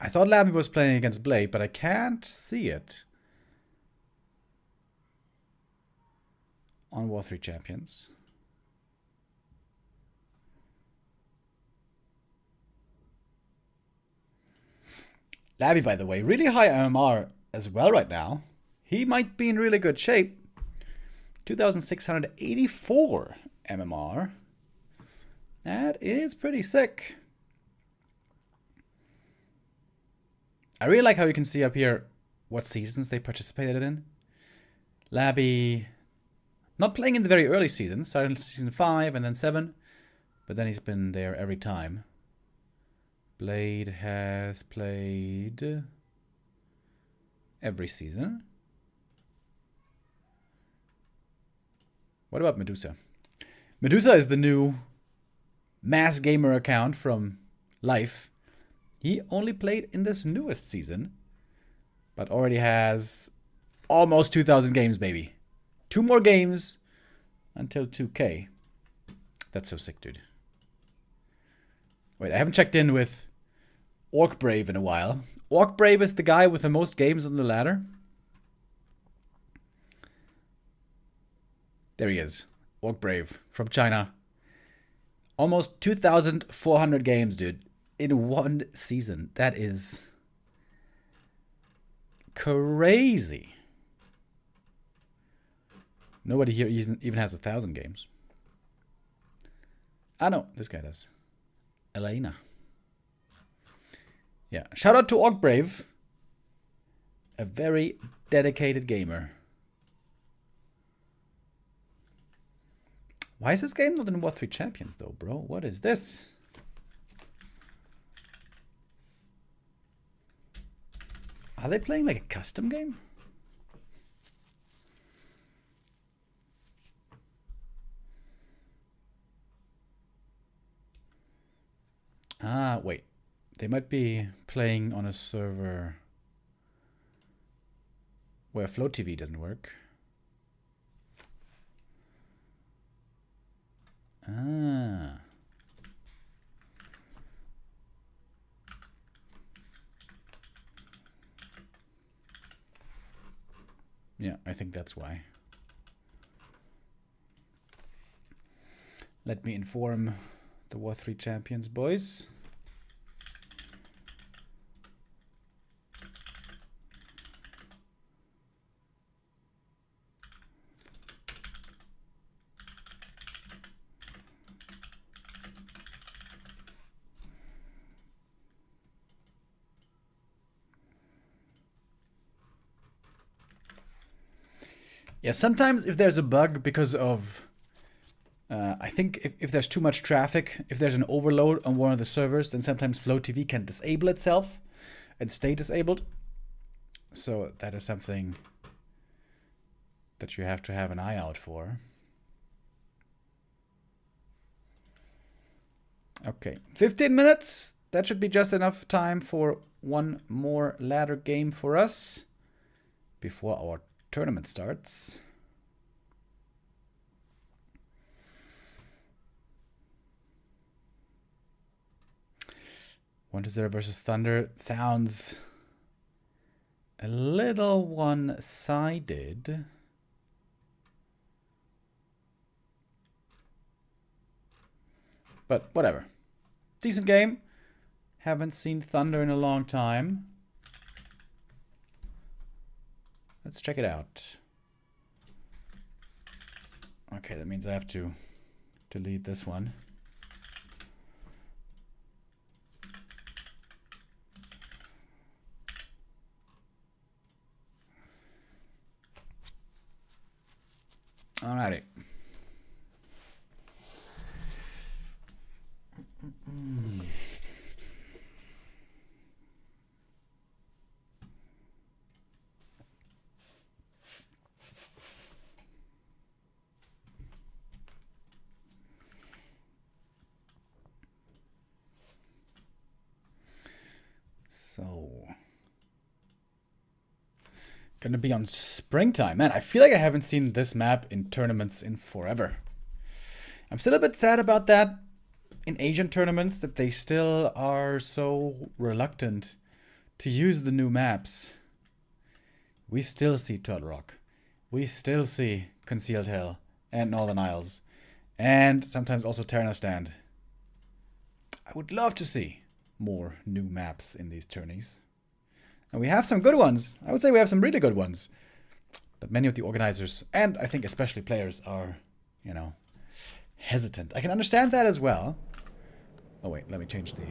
I thought Labby was playing against Blade, but I can't see it on War 3 Champions. Labby, by the way, really high MMR as well right now. He might be in really good shape. 2,684 MMR. That is pretty sick. I really like how you can see up here what seasons they participated in. Labby, not playing in the very early seasons, started in season 5 and then 7, but then he's been there every time. Blade has played every season. What about Medusa? Medusa is the new mass gamer account from Life. He only played in this newest season, but already has almost 2,000 games, baby. 2 more games until 2K. That's so sick, dude. Wait, I haven't checked in with Orc Brave in a while. Orc Brave is the guy with the most games on the ladder. There he is. Orc Brave from China. Almost 2,400 games, dude. In one season. That is crazy. Nobody here even has 1,000 games. Ah, no, this guy does. Elena. Yeah, shout out to Orc Brave. A very dedicated gamer. Why is this game not in War 3 Champions though, bro? What is this? Are they playing like a custom game? Ah, wait. They might be playing on a server where Flow TV doesn't work. Ah. Yeah, I think that's why. Let me inform the War 3 champions, boys. Yeah, sometimes if there's a bug because of, I think if there's too much traffic, if there's an overload on one of the servers, then sometimes Flow TV can disable itself and stay disabled. So that is something that you have to have an eye out for. Okay, 15 minutes. That should be just enough time for one more ladder game for us before our tournament starts. Onezerogame versus Thunder sounds a little one-sided. But whatever. Decent game. Haven't seen Thunder in a long time. Let's check it out. Okay, that means I have to delete this one. Alrighty. gonna be on springtime. Man, I feel like I haven't seen this map in tournaments in forever. I'm still a bit sad about that in Asian tournaments, that they still are so reluctant to use the new maps. We still see Turtle Rock. We still see Concealed Hill and Northern Isles. And sometimes also Terraner Stand. I would love to see more new maps in these tourneys. And we have some good ones. I would say we have some really good ones. But many of the organizers, and I think especially players, are, you know, hesitant. I can understand that as well. Oh wait, let me change the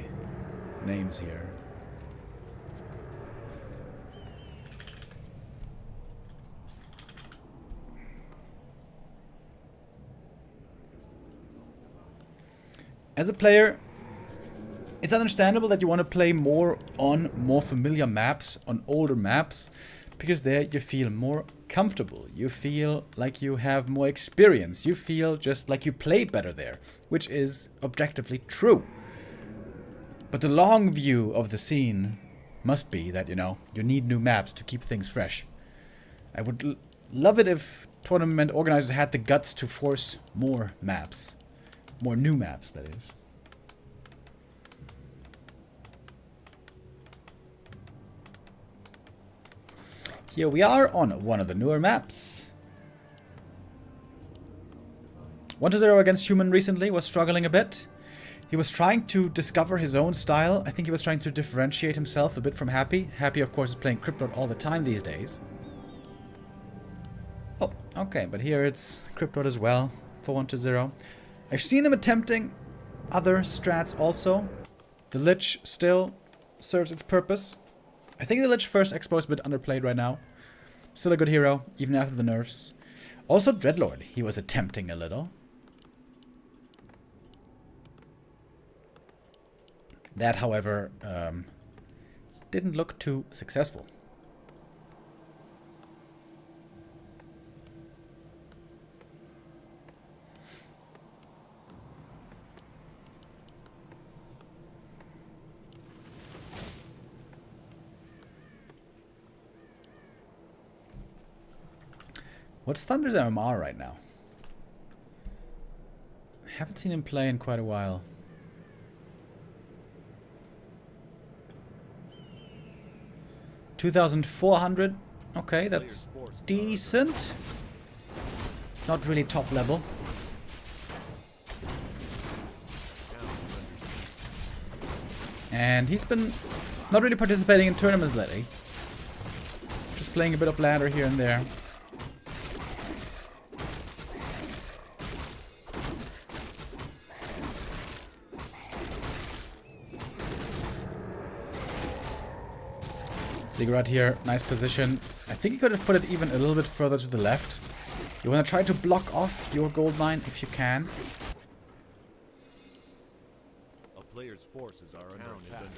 names here. As a player, it's understandable that you want to play more on more familiar maps, on older maps, because there you feel more comfortable. You feel like you have more experience. You feel just like you play better there, which is objectively true. But the long view of the scene must be that, you know, you need new maps to keep things fresh. I would love it if tournament organizers had the guts to force more maps. More new maps, that is. Here we are on one of the newer maps. 1-0 against Human recently was struggling a bit. He was trying to discover his own style. I think he was trying to differentiate himself a bit from Happy. Happy, of course, is playing Cryptod all the time these days. Oh, okay, but here it's Cryptod as well for 1-0. I've seen him attempting other strats also. The Lich still serves its purpose. I think the Lich first expo is a bit underplayed right now. Still a good hero, even after the nerfs. Also Dreadlord, he was attempting a little. That, however, didn't look too successful. What's Thunder's MMR right now? Haven't seen him play in quite a while. $2,400. Okay, that's decent. Not really top level. And he's been not really participating in tournaments lately. Just playing a bit of ladder here and there. Ziggurat here, nice position. I think you could have put it even a little bit further to the left. You want to try to block off your gold mine if you can. A player's forces are under attack.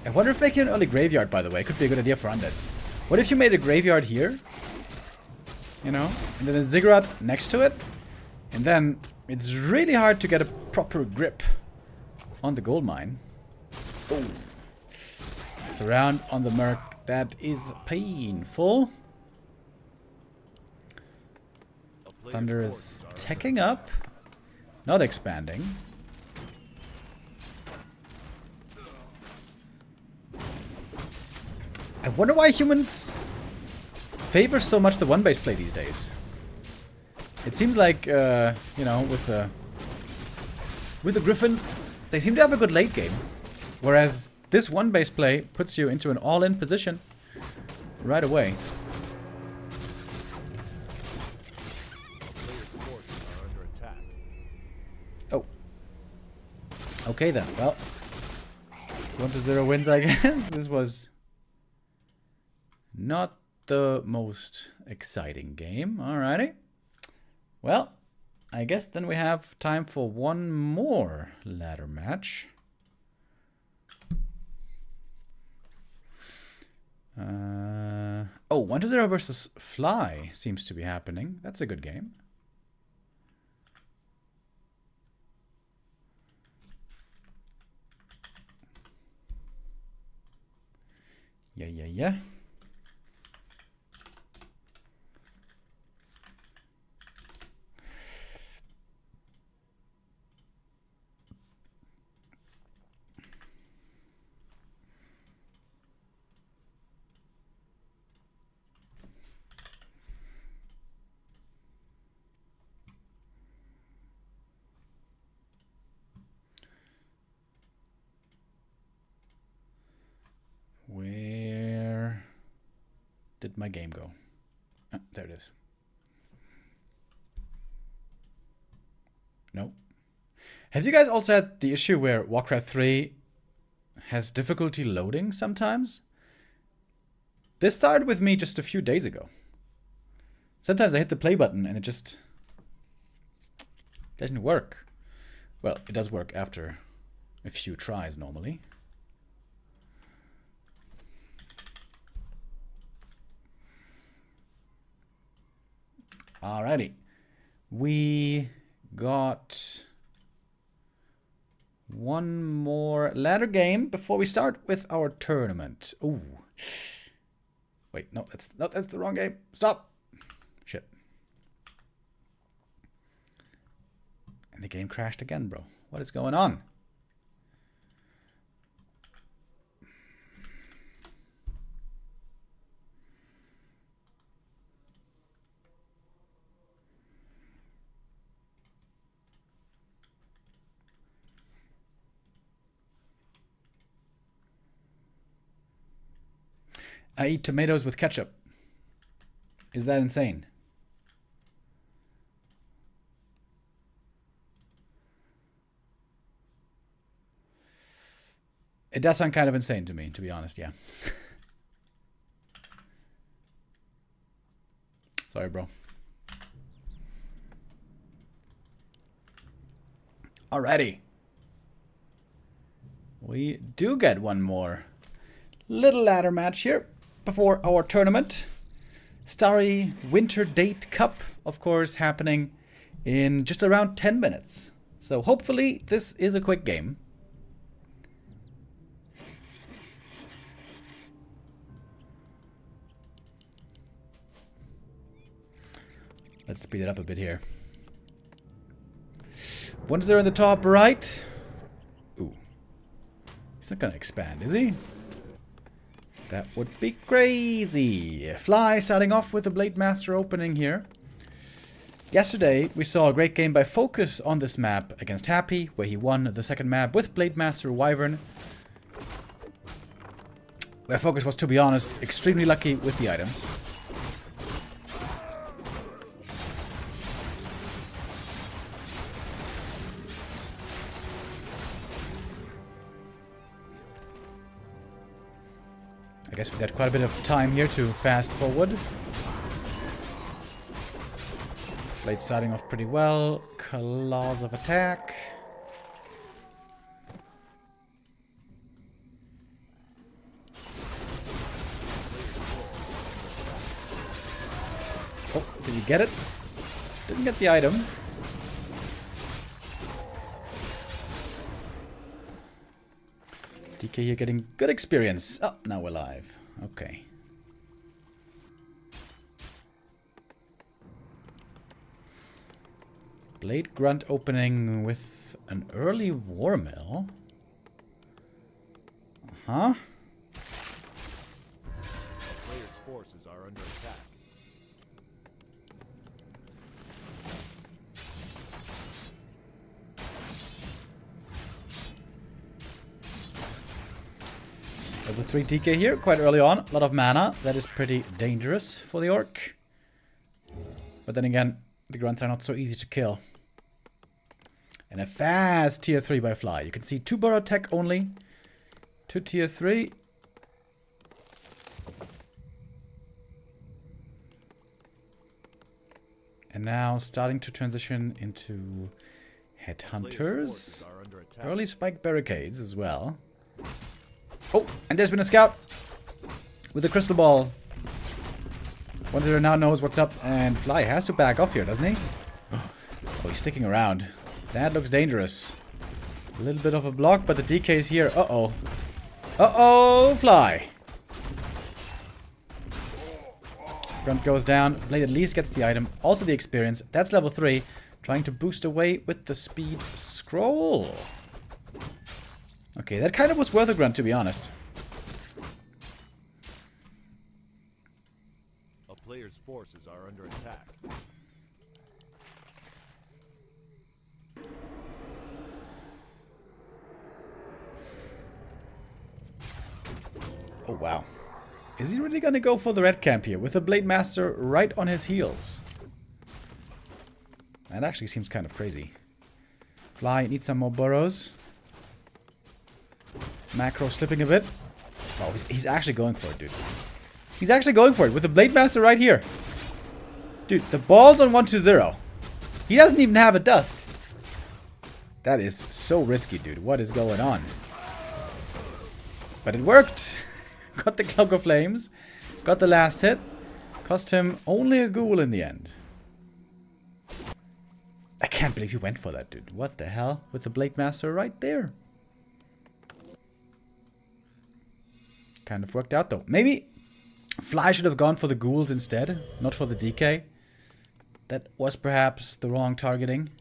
I wonder if making an early graveyard, by the way, could be a good idea for undeads. What if you made a graveyard here? You know, and then a ziggurat next to it, and then it's really hard to get a proper grip on the gold mine. Oh, surround on the merc. That is painful. Thunder is teching up, not expanding. I wonder why humans favor so much the one-base play these days. It seems like, you know, with the Griffins, they seem to have a good late game. Whereas this one-base play puts you into an all-in position right away. Oh. Okay then, well. 1-0 wins, I guess. This was not the most exciting game. Alrighty. Well, I guess then we have time for one more ladder match. Oh, 1-0 versus Fly seems to be happening. That's a good game. Yeah. Where did my game go? Ah, there it is. Nope. Have you guys also had the issue where Warcraft 3 has difficulty loading sometimes? This started with me just a few days ago. Sometimes I hit the play button and it just doesn't work. Well, it does work after a few tries normally. Alrighty. We got one more ladder game before we start with our tournament. Ooh. Wait, no, that's the wrong game. Stop. Shit. And the game crashed again, bro. What is going on? I eat tomatoes with ketchup. Is that insane? It does sound kind of insane to me, to be honest, yeah. Sorry, bro. Alrighty. We do get one more little ladder match here before our tournament. Starry Winter Date Cup, of course, happening in just around 10 minutes. So hopefully this is a quick game. Let's speed it up a bit here. Onez in the top right. Ooh. He's not gonna expand, is he? That would be crazy. Fly starting off with the Blade Master opening here. Yesterday, we saw a great game by FoCuS on this map against Happy, where he won the second map with Blade Master Wyvern. Where FoCuS was, to be honest, extremely lucky with the items. I guess we got quite a bit of time here to fast forward. Blade starting off pretty well. Claws of attack. Oh, did you get it? Didn't get the item. DK here getting good experience. Oh, now we're live. Okay. Blade Grunt opening with an early War Mill. Uh-huh. Player's forces are under attack. Level 3 DK here, quite early on. A lot of mana. That is pretty dangerous for the Orc. But then again, the Grunts are not so easy to kill. And a fast tier 3 by Fly. You can see 2 borrow tech only. 2 tier 3. And now starting to transition into Headhunters. Early spike barricades as well. Oh, and there's been a scout with a crystal ball. Onezero now knows what's up, and Fly has to back off here, doesn't he? Oh, he's sticking around. That looks dangerous. A little bit of a block, but the DK's here. Uh-oh. Uh-oh, Fly. Grunt goes down. Blade at least gets the item. Also the experience. That's level 3. Trying to boost away with the speed scroll. Okay, that kind of was worth a Grunt, to be honest. A player's forces are under attack. Oh, wow. Is he really gonna go for the red camp here with the Blade Master right on his heels? That actually seems kind of crazy. Fly, need some more burrows. Macro slipping a bit. Oh, he's actually going for it, dude. He's actually going for it with the Blade Master right here. Dude, the ball's on 1-0. He doesn't even have a dust. That is so risky, dude. What is going on? But it worked. Got the Cloak of Flames. Got the last hit. Cost him only a ghoul in the end. I can't believe you went for that, dude. What the hell? With the Blade Master right there. Kind of worked out, though. Maybe Fly should have gone for the ghouls instead. Not for the DK. That was perhaps the wrong targeting.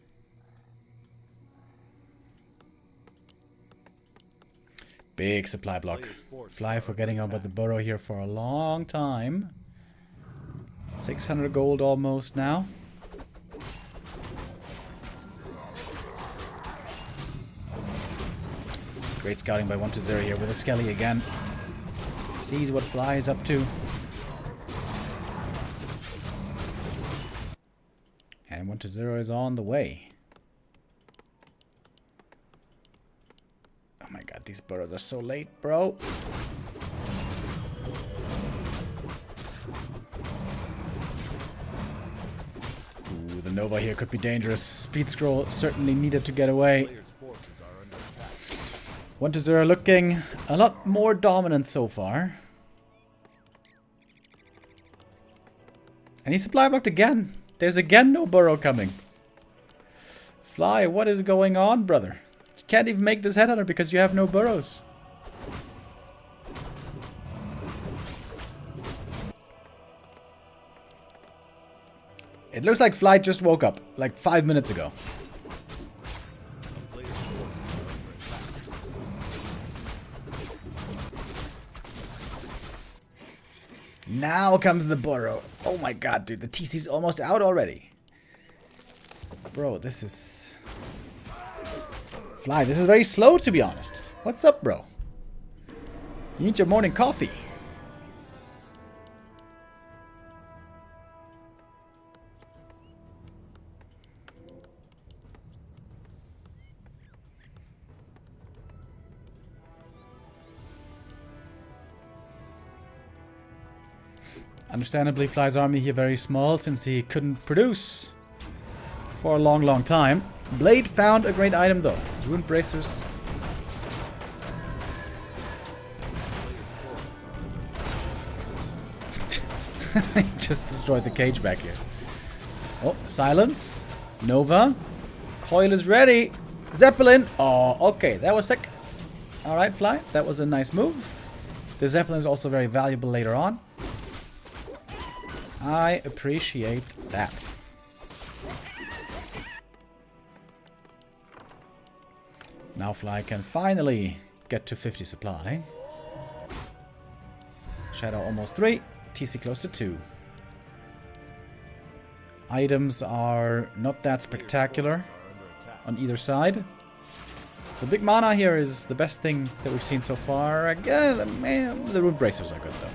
Big supply block. Fly forgetting about the burrow here for a long time. 600 gold almost now. Great scouting by 1-0 here with a Skelly again. Sees what Fly is up to. And 1-0 is on the way. Oh my god, these burrows are so late, bro. Ooh, the Nova here could be dangerous. Speed scroll certainly needed to get away. 1-0 looking a lot more dominant so far. And he supply blocked again. There's again no burrow coming. Fly, what is going on, brother? You can't even make this headhunter because you have no burrows. It looks like Fly just woke up, like 5 minutes ago. Now comes the burrow. Oh my god, dude. The TC's almost out already. Bro, this is... Fly, this is very slow, to be honest. What's up, bro? You need your morning coffee. Understandably, Fly's army here very small since he couldn't produce for a long, long time. Blade found a great item though. Ruined bracers. He just destroyed the cage back here. Oh, silence. Nova. Coil is ready. Zeppelin. Oh, okay. That was sick. Alright, Fly. That was a nice move. The Zeppelin is also very valuable later on. I appreciate that. Now Fly can finally get to 50 supply. Shadow almost 3. TC close to 2. Items are not that spectacular on either side. The big mana here is the best thing that we've seen so far. Again, man, the Ruined Bracers are good though.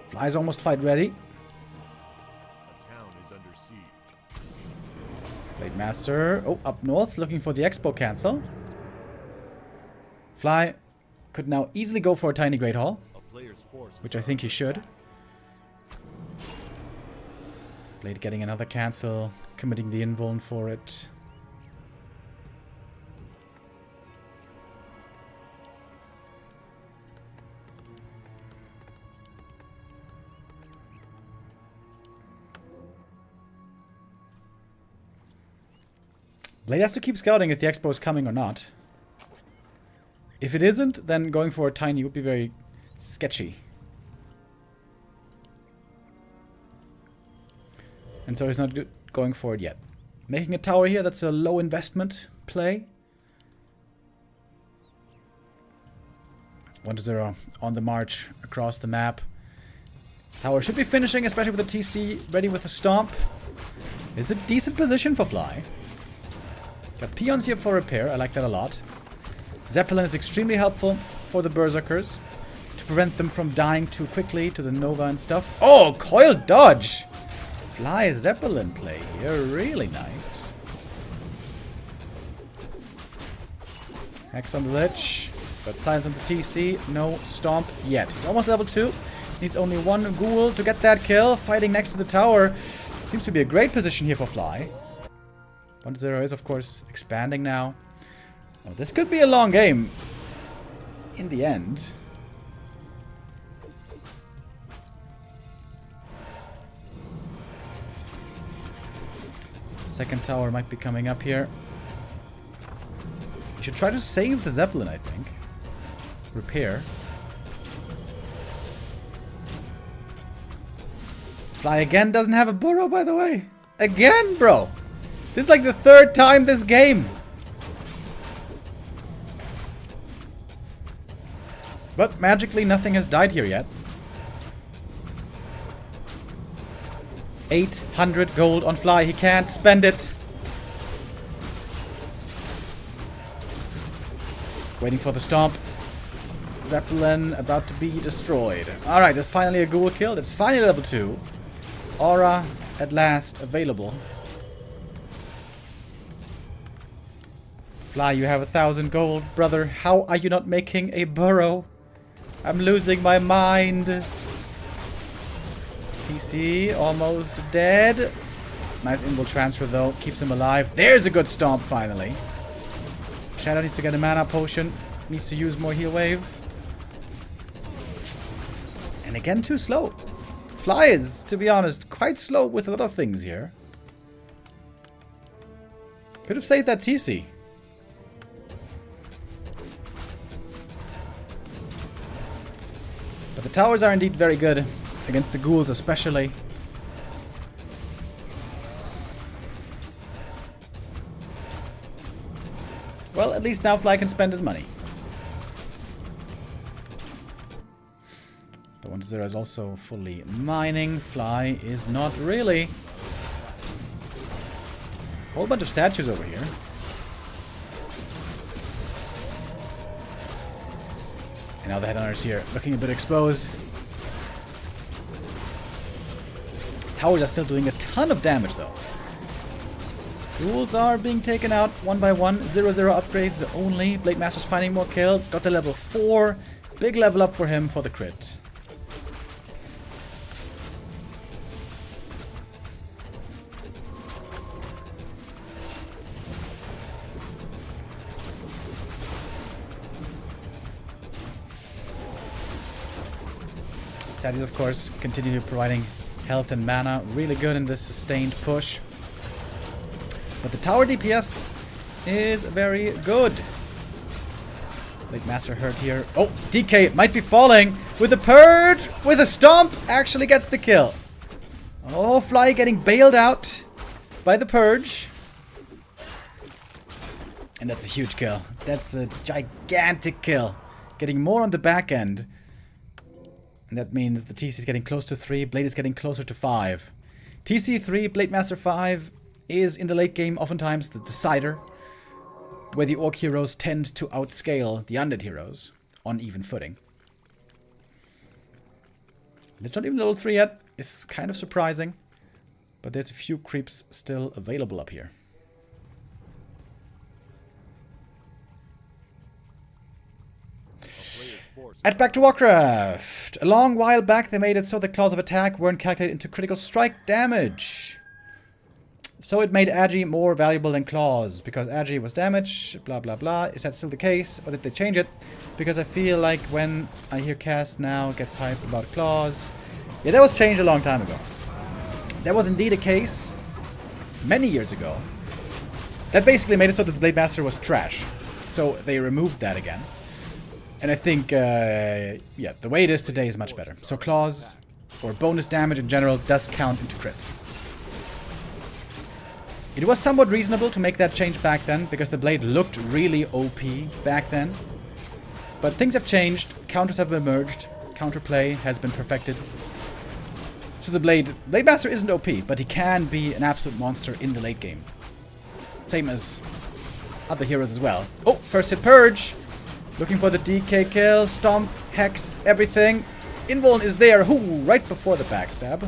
Fly's almost fight ready. A town is under siege. Blade Master. Oh, up north, looking for the Expo cancel. Fly could now easily go for a tiny Great Hall, which I think he should. Blade getting another cancel, committing the invuln for it. Blade has to keep scouting if the expo is coming or not. If it isn't, then going for a tiny would be very sketchy. And so he's not going for it yet. Making a tower here, that's a low investment play. 1-0 on the march across the map. Tower should be finishing, especially with the TC ready with a stomp. Is a decent position for Fly. Got peons here for repair, I like that a lot. Zeppelin is extremely helpful for the Berserkers to prevent them from dying too quickly to the Nova and stuff. Oh, coil dodge! Fly Zeppelin play here, really nice. Hex on the lich, but silence on the TC, no stomp yet. He's almost level 2, needs only one ghoul to get that kill, fighting next to the tower. Seems to be a great position here for Fly. 1-0 is of course expanding now. Oh, this could be a long game in the end. Second tower might be coming up here. You should try to save the Zeppelin, I think. Repair. Fly again doesn't have a burrow, by the way. Again, bro. This is like the third time this game. But magically nothing has died here yet. 800 gold on Fly. He can't spend it. Waiting for the stomp. Zeppelin about to be destroyed. Alright, there's finally a ghoul killed. It's finally level 2. Aura at last available. Fly, you have 1,000 gold, brother. How are you not making a burrow? I'm losing my mind. TC almost dead. Nice invul transfer though. Keeps him alive. There's a good stomp finally. Shadow needs to get a mana potion. Needs to use more heal wave. And again too slow. Fly is, to be honest, quite slow with a lot of things here. Could have saved that TC. But the towers are indeed very good. Against the ghouls especially. Well, at least now Fly can spend his money. The 1-0 is also fully mining. Fly is not really. Whole bunch of statues over here. And now the headhunters here, looking a bit exposed. Towers are still doing a ton of damage though. Ghouls are being taken out one by one. 0-0 upgrades only. Blade Master's finding more kills. Got the level 4. Big level up for him for the crit. Statues, of course, continue providing health and mana. Really good in this sustained push. But the tower DPS is very good. Blade Master hurt here. Oh, DK might be falling with a purge. With a stomp. Actually gets the kill. Oh, Fly getting bailed out by the purge. And that's a huge kill. That's a gigantic kill. Getting more on the back end. And that means the TC is getting close to 3. Blade is getting closer to 5. TC 3, Blade Master 5 is in the late game oftentimes the decider. Where the Orc heroes tend to outscale the Undead heroes on even footing. It's not even level 3 yet. It's kind of surprising. But there's a few creeps still available up here. At Back to Warcraft. A long while back they made it so the claws of attack weren't calculated into critical strike damage. So it made Agi more valuable than claws. Because Agi was damage, blah blah blah. Is that still the case? Or did they change it? Because I feel like when I hear Cass now gets hyped about claws. Yeah, that was changed a long time ago. That was indeed a case many years ago. That basically made it so that the Blade Master was trash. So they removed that again. And I think, yeah, the way it is today is much better. So claws, or bonus damage in general, does count into crits. It was somewhat reasonable to make that change back then, because the blade looked really OP back then. But things have changed, counters have emerged, counterplay has been perfected. So the Blade Master isn't OP, but he can be an absolute monster in the late game. Same as other heroes as well. Oh, first hit Purge! Looking for the DK kill, Stomp, Hex, everything. Invuln is there, whoo, right before the backstab.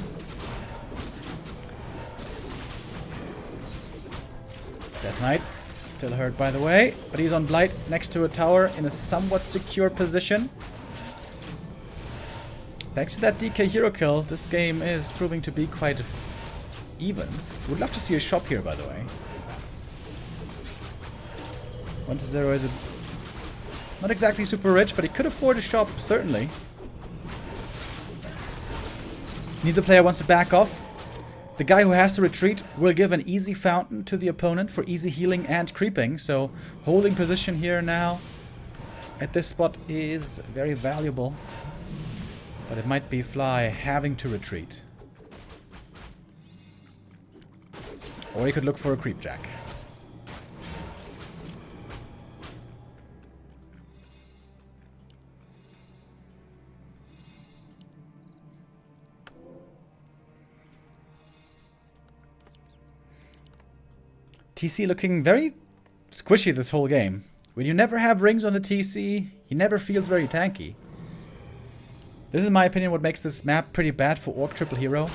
Death Knight, still hurt by the way, but he's on Blight next to a tower in a somewhat secure position. Thanks to that DK hero kill, this game is proving to be quite even. Would love to see a shop here, by the way. 1-0 is not exactly super rich, but he could afford a shop, certainly. Neither player wants to back off. The guy who has to retreat will give an easy fountain to the opponent for easy healing and creeping, so holding position here now at this spot is very valuable. But it might be Fly having to retreat. Or he could look for a creep jack. TC looking very squishy this whole game. When you never have rings on the TC, he never feels very tanky. This is, in my opinion, what makes this map pretty bad for Orc Triple Hero.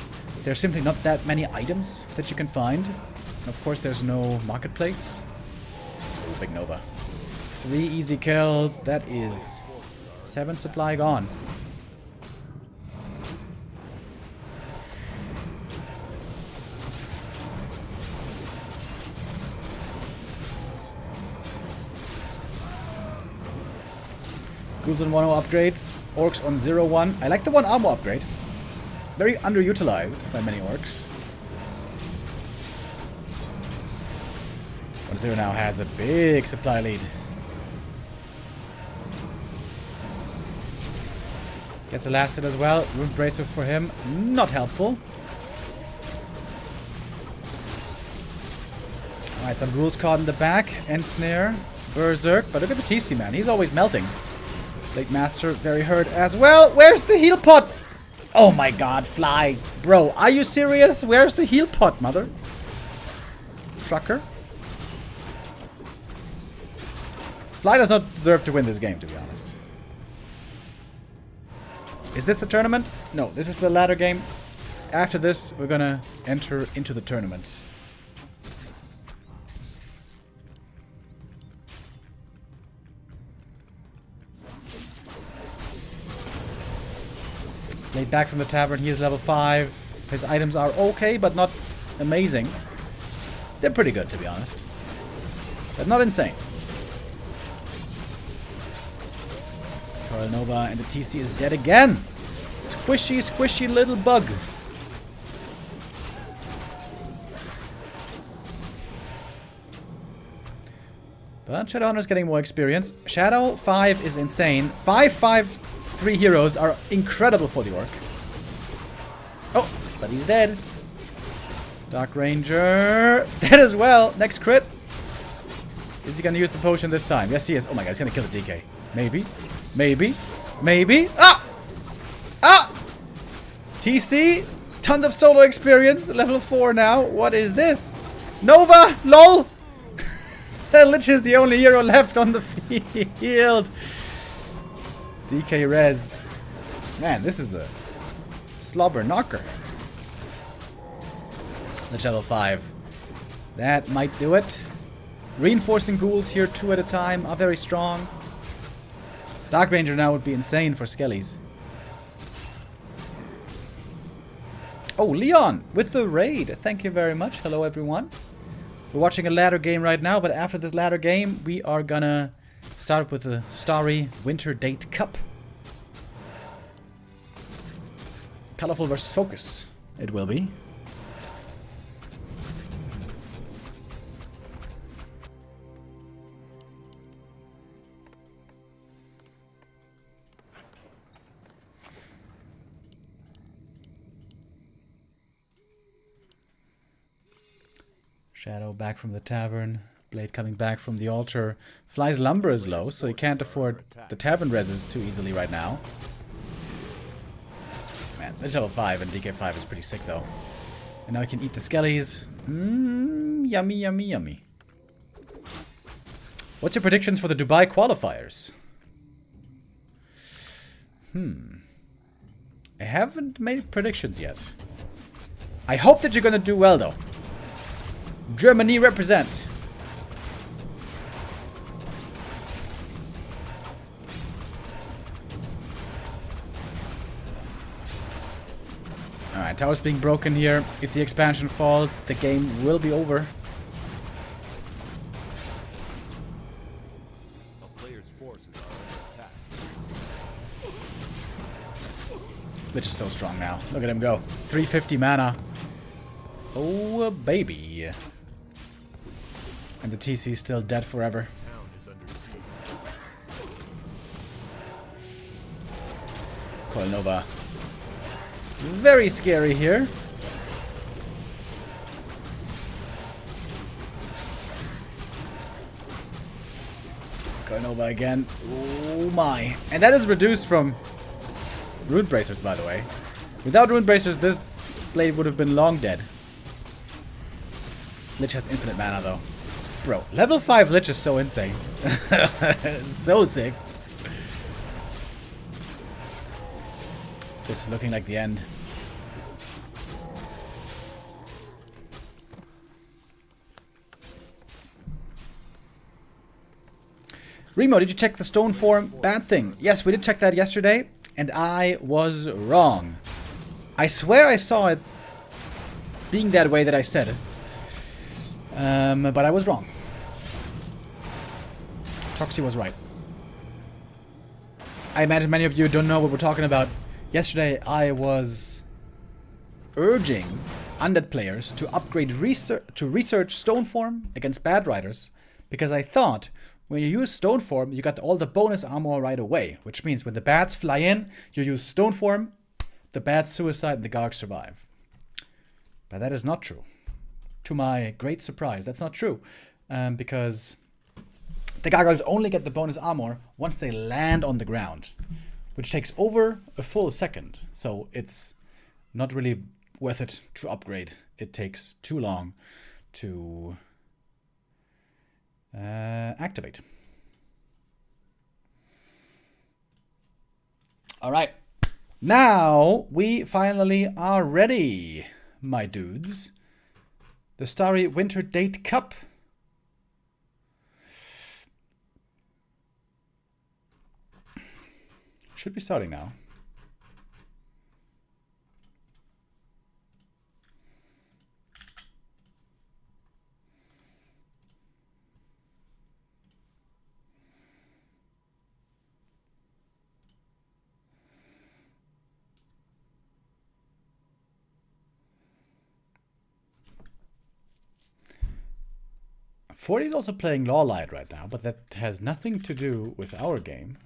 There's simply not that many items that you can find. And of course, there's no marketplace. Oh, Big Nova. 3 easy kills. That is 7 supply gone. Ghouls on 1-0 upgrades, Orcs on 0-1. I like the 1 armor upgrade. It's very underutilized by many Orcs. 1-0 now has a big supply lead. Gets a last hit as well. Rune Bracer for him. Not helpful. Alright, some Ghouls caught in the back. Ensnare. Berserk. But look at the TC, man. He's always melting. Blade Master, very hurt as well. Where's the heal pot? Oh my god, Fly. Bro, are you serious? Where's the heal pot, mother? Trucker. Fly does not deserve to win this game, to be honest. Is this the tournament? No, this is the ladder game. After this, we're gonna enter into the tournament. Laid back from the tavern, he is level 5. His items are okay, but not amazing. They're pretty good, to be honest. But not insane. Coral Nova and the TC is dead again. Squishy, squishy little bug. But Shadowhunter's getting more experience. Shadow 5 is insane. 5/5/3 heroes are incredible for the Orc. Oh, but he's dead. Dark Ranger dead as well. Next crit. Is he gonna use the potion this time? Yes, he is. Oh my god, he's gonna kill the DK. Maybe. Maybe. Maybe. Ah! Ah! TC. Tons of solo experience. Level 4 now. What is this? Nova! LOL! Lich is the only hero left on the field. DK res. Man, this is a slobber knocker. Lich level 5. That might do it. Reinforcing ghouls here 2 at a time are very strong. Dark Ranger now would be insane for skellies. Oh, Leon with the raid. Thank you very much. Hello, everyone. We're watching a ladder game right now, but after this ladder game, we are gonna start with the Starry Winter Date Cup. Colorful versus FoCuS, it will be. Shadow back from the tavern. Blade coming back from the altar. Fly's lumber is low, so he can't afford the tavern reses too easily right now. Man, Lich level 5 and DK5 is pretty sick though. And now he can eat the skellies. Yummy, yummy, yummy. What's your predictions for the Dubai qualifiers? I haven't made predictions yet. I hope that you're gonna do well though. Germany represent. Alright, tower's being broken here. If the expansion falls, the game will be over. A player's forces are under attack. Lich is so strong now. Look at him go. 350 mana. Oh, baby. And the TC is still dead forever. Town is under siege. Coil Nova. Very scary here. Coil Nova again. Oh my. And that is reduced from Rune Bracers, by the way. Without Rune Bracers, this blade would have been long dead. Lich has infinite mana, though. Bro, level 5 Lich is so insane. So sick. This is looking like the end. Remo, did you check the stone form? Bad thing. Yes, we did check that yesterday, and I was wrong. I swear I saw it being that way that I said it. But I was wrong. Toxie was right. I imagine many of you don't know what we're talking about. Yesterday, I was urging undead players to upgrade research stone form against bad riders, because I thought when you use stone form, you got all the bonus armor right away, which means when the bats fly in, you use stone form, the bats suicide, and the Garg survive. But that is not true. To my great surprise, that's not true, because the Gargoyles only get the bonus armor once they land on the ground, which takes over a full second. So it's not really worth it to upgrade. It takes too long to activate. All right. Now we finally are ready, my dudes. The Starry Winter Date Cup. Should be starting now. Forty is also playing Lawlight right now, but that has nothing to do with our game.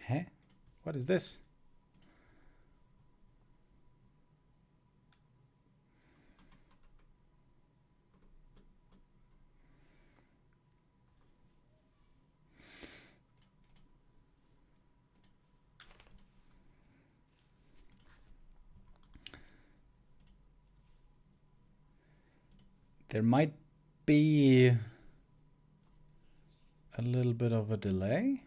Huh? What is this? There might be a little bit of a delay.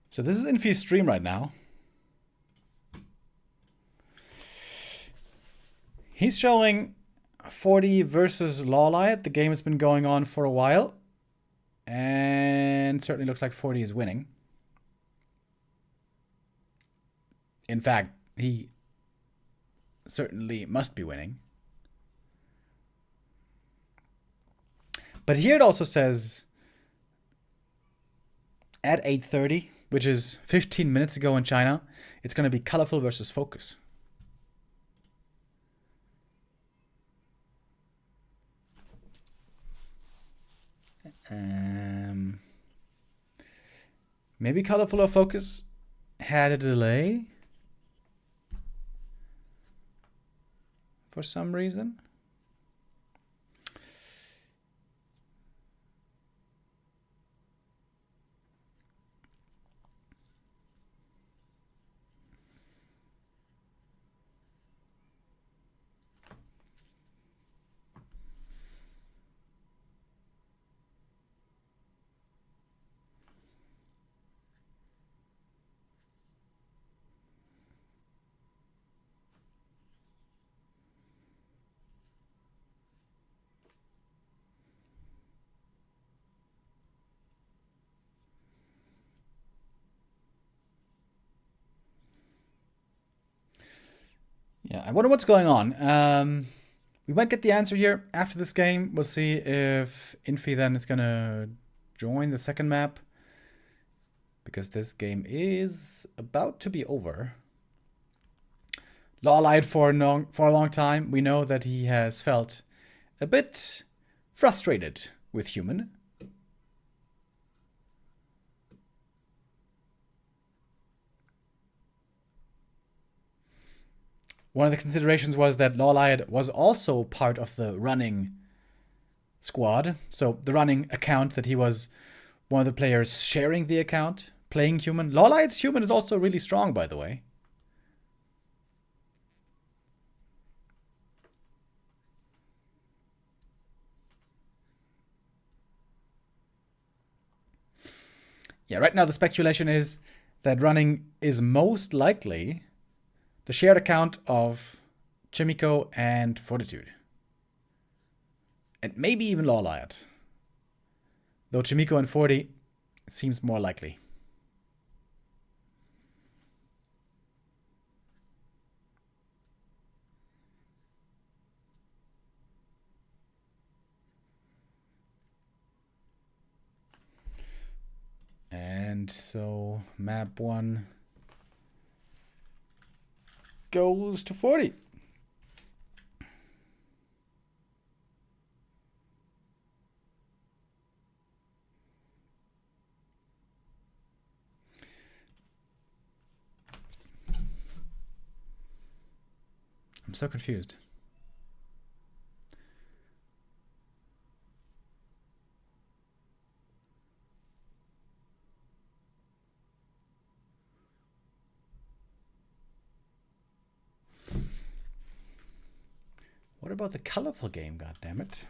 So this is Infy's stream right now. He's showing 40 versus Lawlight. The game has been going on for a while. And certainly looks like 40 is winning. In fact, he certainly must be winning. But here it also says at 8:30, which is 15 minutes ago in China, it's going to be Colorful versus FoCuS. Maybe Colorful or FoCuS had a delay for some reason. Yeah, I wonder what's going on. We might get the answer here after this game. We'll see if Infy then is gonna join the second map, because this game is about to be over. Law lied for a long time. We know that he has felt a bit frustrated with Human. One of the considerations was that Lawliad was also part of the running squad. So the running account, that he was one of the players sharing the account, playing Human. Lawliad's Human is also really strong, by the way. Yeah, right now the speculation is that running is most likely the shared account of Chimico and Fortitude. And maybe even Lawliad. Though Chimico and Forty seems more likely. And so map 1 goes to 40. I'm so confused. What about the colorful game, goddammit?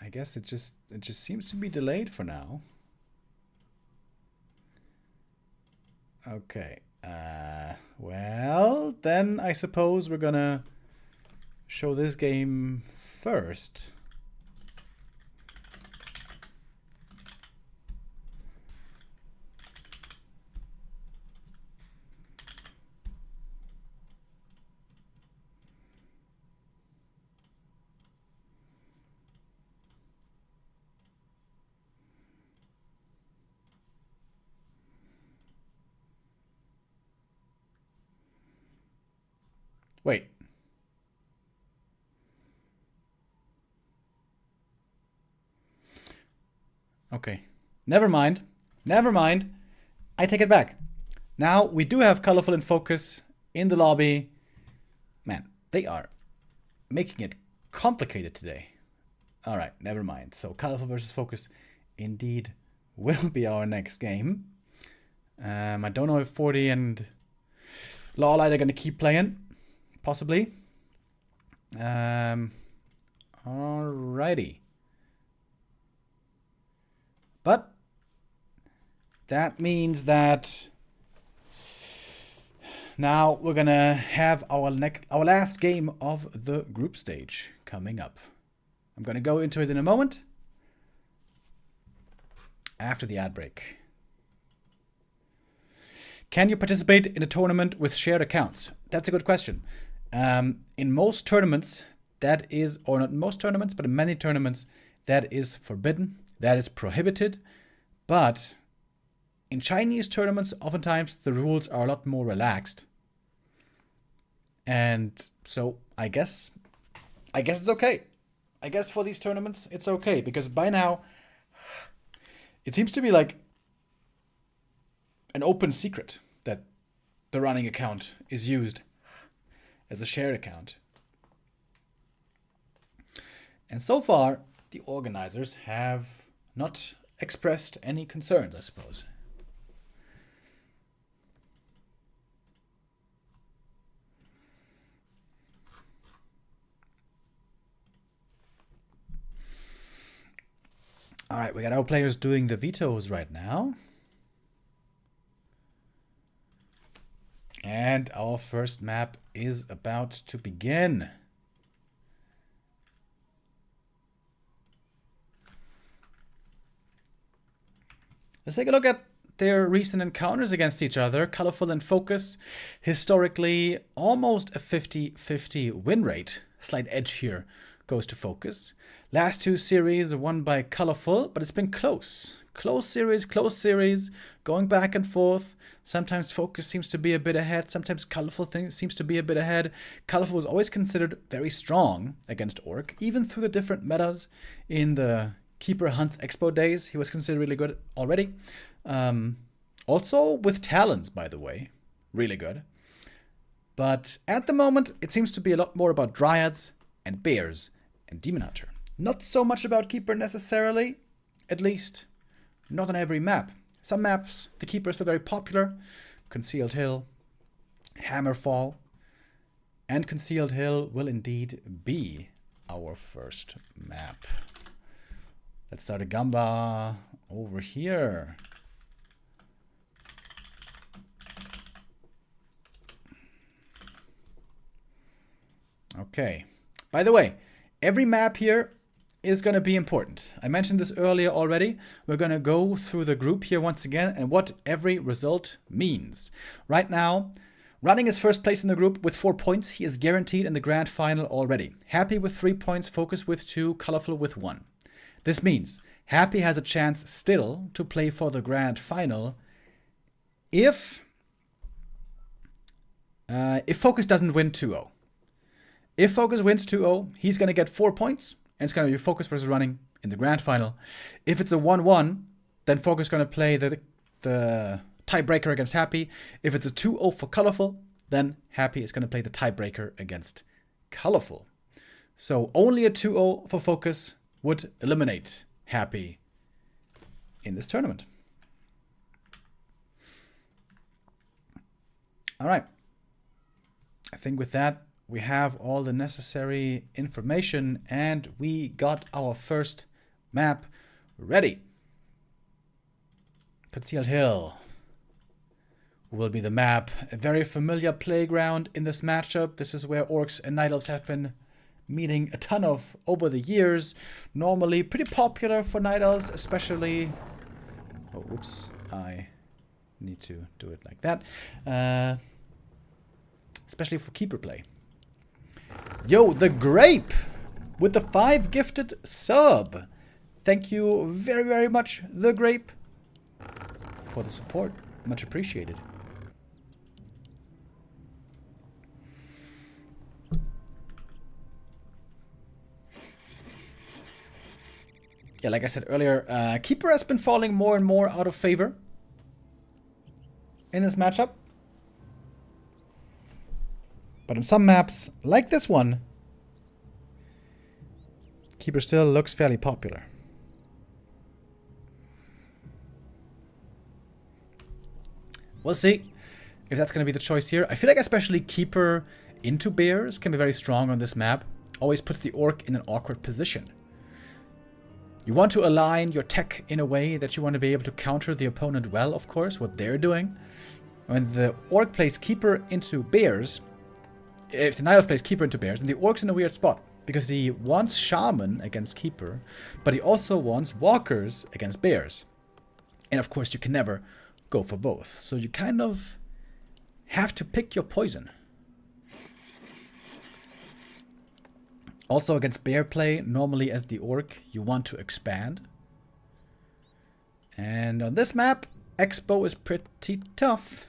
I guess it just seems to be delayed for now. Okay. Well, then I suppose we're gonna show this game first. Wait. Okay. Never mind. Never mind. I take it back. Now we do have Colorful and FoCuS in the lobby. Man, they are making it complicated today. All right, never mind. So Colorful versus FoCuS indeed will be our next game. I don't know if 40 and Lawlight are going to keep playing. Possibly. Alrighty. But that means that now we're gonna have our last game of the group stage coming up. I'm gonna go into it in a moment after the ad break. Can you participate in a tournament with shared accounts? That's a good question. In most tournaments, that is, or not in most tournaments, but in many tournaments, that is forbidden, that is prohibited. But in Chinese tournaments, oftentimes the rules are a lot more relaxed. And so I guess it's okay. I guess for these tournaments, it's okay, because by now, it seems to be like an open secret that the running account is used as a shared account. And so far, the organizers have not expressed any concerns, I suppose. All right, we got our players doing the vetoes right now. And our first map is about to begin. Let's take a look at their recent encounters against each other. Colorful and FoCuS, historically almost a 50-50 win rate. Slight edge here goes to FoCuS. Last two series won by Colorful, but it's been close. Close series, going back and forth. Sometimes FoCuS seems to be a bit ahead. Sometimes Colorful seems to be a bit ahead. Colorful was always considered very strong against Orc, even through the different metas in the Keeper Hunts Expo days. He was considered really good already. Also with talents, by the way. Really good. But at the moment, it seems to be a lot more about Dryads and Bears and Demon Hunter. Not so much about Keeper necessarily, at least not on every map. Some maps, the Keepers are very popular. Concealed Hill, Hammerfall, and Concealed Hill will indeed be our first map. Let's start a Gamba over here. Okay. By the way, every map here is going to be important. I mentioned this earlier already. We're going to go through the group here once again and what every result means. Right now, Running is first place in the group with 4 points. He is guaranteed in the grand final already. Happy with 3 points, FoCuS with 2, Colorful with 1. This means Happy has a chance still to play for the grand final if FoCuS doesn't win 2-0. If FoCuS wins 2-0, he's going to get 4 points, and it's going to be FoCuS versus Running in the grand final. If it's a 1-1, then FoCuS is going to play the tiebreaker against Happy. If it's a 2-0 for Colorful, then Happy is going to play the tiebreaker against Colorful. So only a 2-0 for FoCuS would eliminate Happy in this tournament. All right. I think with that, we have all the necessary information, and we got our first map ready. Concealed Hill will be the map. A very familiar playground in this matchup. This is where Orcs and Night Elves have been meeting a ton of over the years. Normally pretty popular for Night Elves, especially... Oh, oops. I need to do it like that. Especially for keeper play. Yo, the Grape with the 5 gifted sub. Thank you very, very much, the Grape, for the support. Much appreciated. Yeah, like I said earlier, Keeper has been falling more and more out of favor in this matchup. But on some maps, like this one, Keeper still looks fairly popular. We'll see if that's going to be the choice here. I feel like especially Keeper into Bears can be very strong on this map. Always puts the Orc in an awkward position. You want to align your tech in a way that you want to be able to counter the opponent well, of course, what they're doing. When the Orc plays Keeper into Bears, if the Night Elf plays Keeper into Bears, then the Orc's in a weird spot. Because he wants Shaman against Keeper, but he also wants Walkers against Bears. And of course, you can never go for both. So you kind of have to pick your poison. Also against bear play, normally as the orc, you want to expand. And on this map, Expo is pretty tough.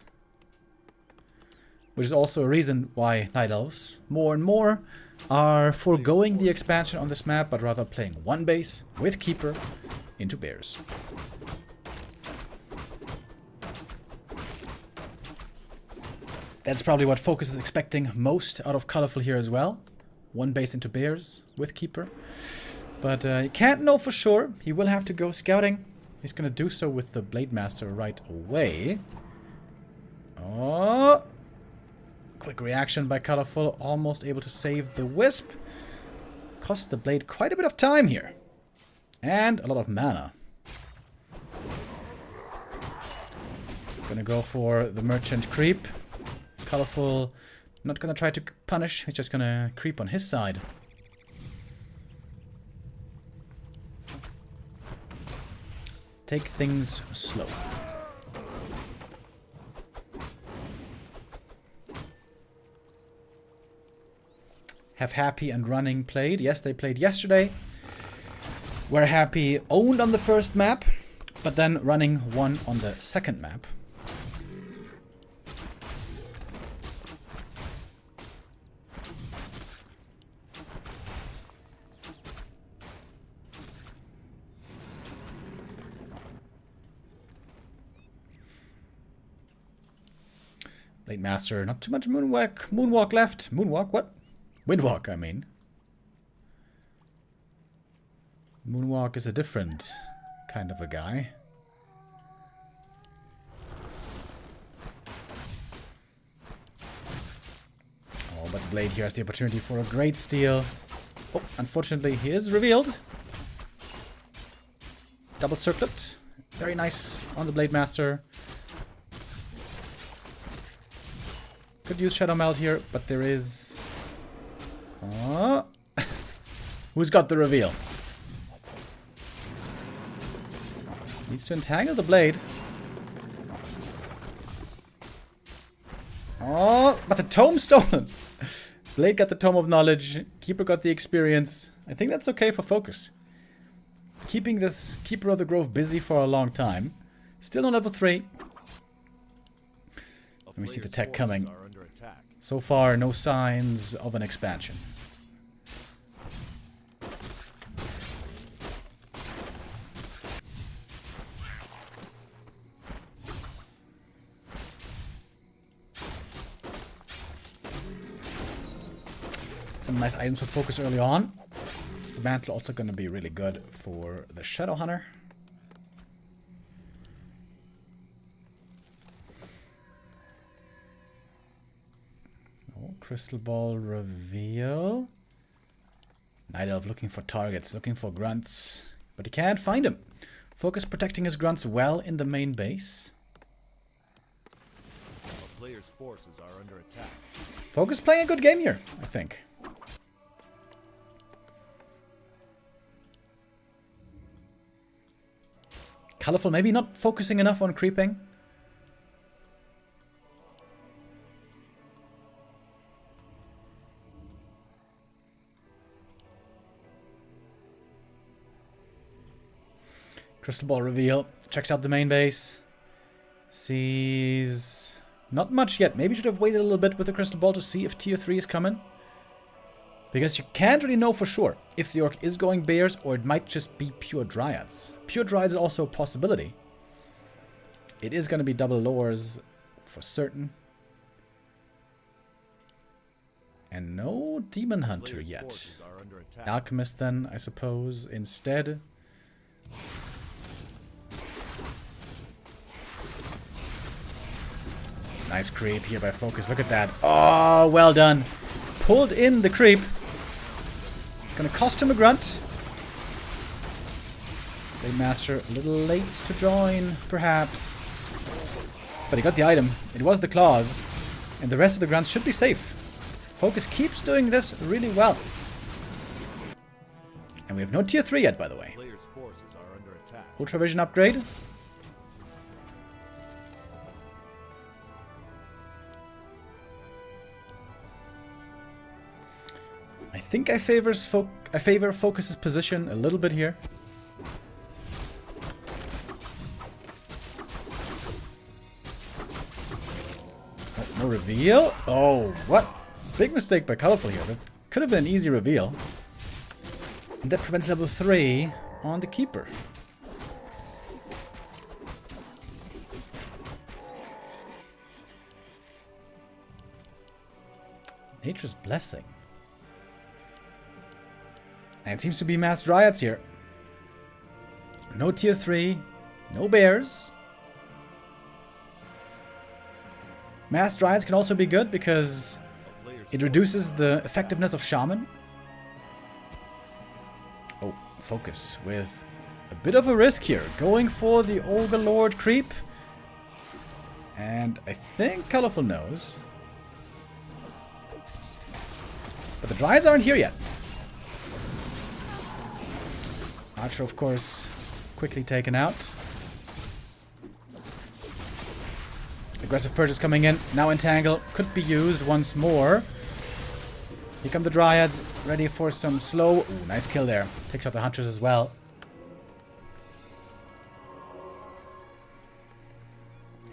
Which is also a reason why Night Elves, more and more, are foregoing the expansion on this map, but rather playing one base with Keeper into bears. That's probably what FoCuS is expecting most out of Colorful here as well. One base into bears with Keeper. But you can't know for sure. He will have to go scouting. He's going to do so with the Blade Master right away. Oh! Quick reaction by Colorful. Almost able to save the Wisp. Cost the Blade quite a bit of time here. And a lot of mana. Gonna go for the Merchant Creep. Colorful not gonna try to punish. He's just gonna creep on his side. Take things slow. Have Happy and Running played? Yes, they played yesterday. Where Happy owned on the first map, but then Running won on the second map. Blade Master, not too much moonwalk left. Moonwalk, what? Windwalk, I mean. Moonwalk is a different kind of a guy. Oh, but Blade here has the opportunity for a great steal. Oh, unfortunately, he is revealed. Double circlet. Very nice on the Blade Master. Could use Shadow Meld here, but there is... Oh. Who's got the reveal? Needs to entangle the Blade. Oh, but the Tome stolen. Blade got the Tome of Knowledge. Keeper got the experience. I think that's okay for FoCuS. Keeping this Keeper of the Grove busy for a long time. Still on level 3. Let me see the tech coming. So far, no signs of an expansion. Some nice items for FoCuS early on. The mantle also going to be really good for the Shadow Hunter. Crystal Ball reveal. Night Elf looking for targets, looking for grunts. But he can't find him. FoCuS protecting his grunts well in the main base. A player's forces are under attack. FoCuS playing a good game here, I think. Colorful maybe not focusing enough on creeping. Crystal Ball reveal. Checks out the main base. Sees... Not much yet. Maybe should have waited a little bit with the Crystal Ball to see if tier 3 is coming. Because you can't really know for sure if the Orc is going Bears or it might just be pure Dryads. Pure Dryads is also a possibility. It is going to be double lores for certain. And no Demon Hunter yet. Alchemist then, I suppose, instead. Nice creep here by FoCuS. Look at that. Oh, well done. Pulled in the creep. It's going to cost him a grunt. Blade Master a little late to join, perhaps. But he got the item. It was the claws. And the rest of the grunts should be safe. FoCuS keeps doing this really well. And we have no tier 3 yet, by the way. Ultra Vision upgrade. think I favor FoCuS's position a little bit here. Oh, no reveal. Oh, what? Big mistake by Colorful here. That could have been an easy reveal. And that prevents level 3 on the Keeper. Nature's Blessing. And it seems to be Mass Dryads here. No tier 3. No bears. Mass Dryads can also be good because it reduces the effectiveness of Shaman. Oh, FoCuS with a bit of a risk here. Going for the Ogre Lord creep. And I think Colorful knows. But the Dryads aren't here yet. Archer, of course, quickly taken out. Aggressive purchase coming in. Now Entangle could be used once more. Here come the Dryads, ready for some slow. Ooh, nice kill there. Takes out the Hunters as well.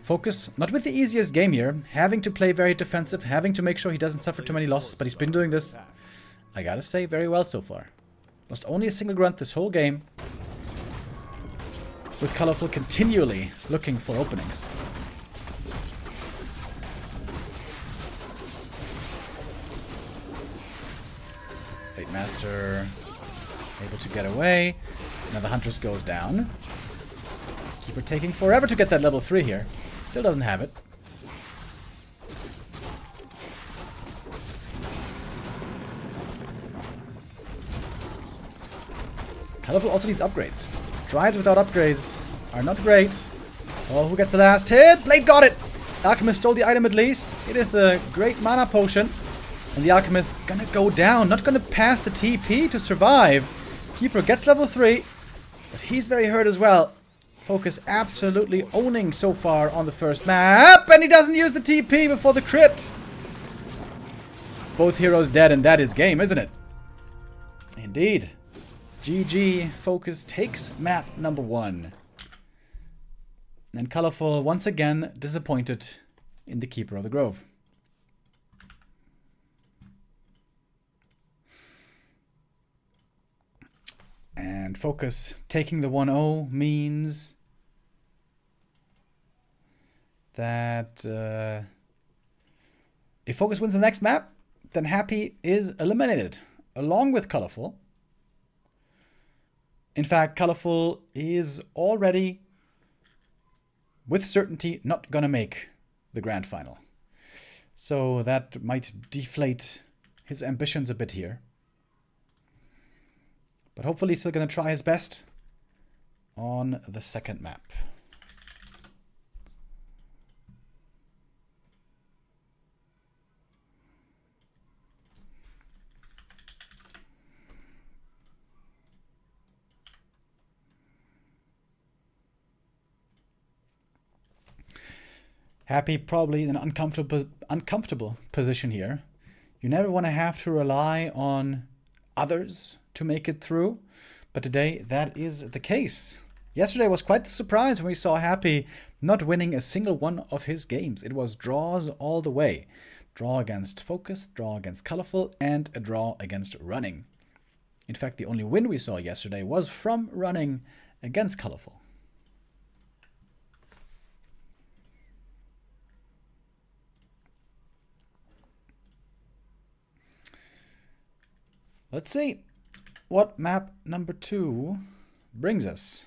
FoCuS, not with the easiest game here. Having to play very defensive, having to make sure he doesn't suffer too many losses, but he's been doing this, I gotta say, very well so far. Lost only a single grunt this whole game. With Colorful continually looking for openings. Late Master able to get away. Now the Huntress goes down. Keeper taking forever to get that level 3 here. Still doesn't have it. Colorful also needs upgrades. Dryads without upgrades are not great. Oh, who gets the last hit? Blade got it! Alchemist stole the item at least. It is the great mana potion. And the Alchemist gonna go down. Not gonna pass the TP to survive. Keeper gets level 3. But he's very hurt as well. FoCuS absolutely owning so far on the first map. And he doesn't use the TP before the crit. Both heroes dead, and that is game, isn't it? Indeed. GG. FoCuS takes map number 1. And Colorful once again disappointed in the Keeper of the Grove. And FoCuS taking the 1-0 means that if FoCuS wins the next map, then Happy is eliminated, along with Colorful. In fact, Colorful is already, with certainty, not gonna make the grand final. So that might deflate his ambitions a bit here. But hopefully he's still going to try his best on the second map. Happy probably in an uncomfortable position here. You never want to have to rely on others to make it through, but today that is the case. Yesterday was quite the surprise when we saw Happy not winning a single one of his games. It was draws all the way. Draw against FoCuS, draw against Colorful, and a draw against Running. In fact, the only win we saw yesterday was from Running against Colorful. Let's see what map number 2 brings us.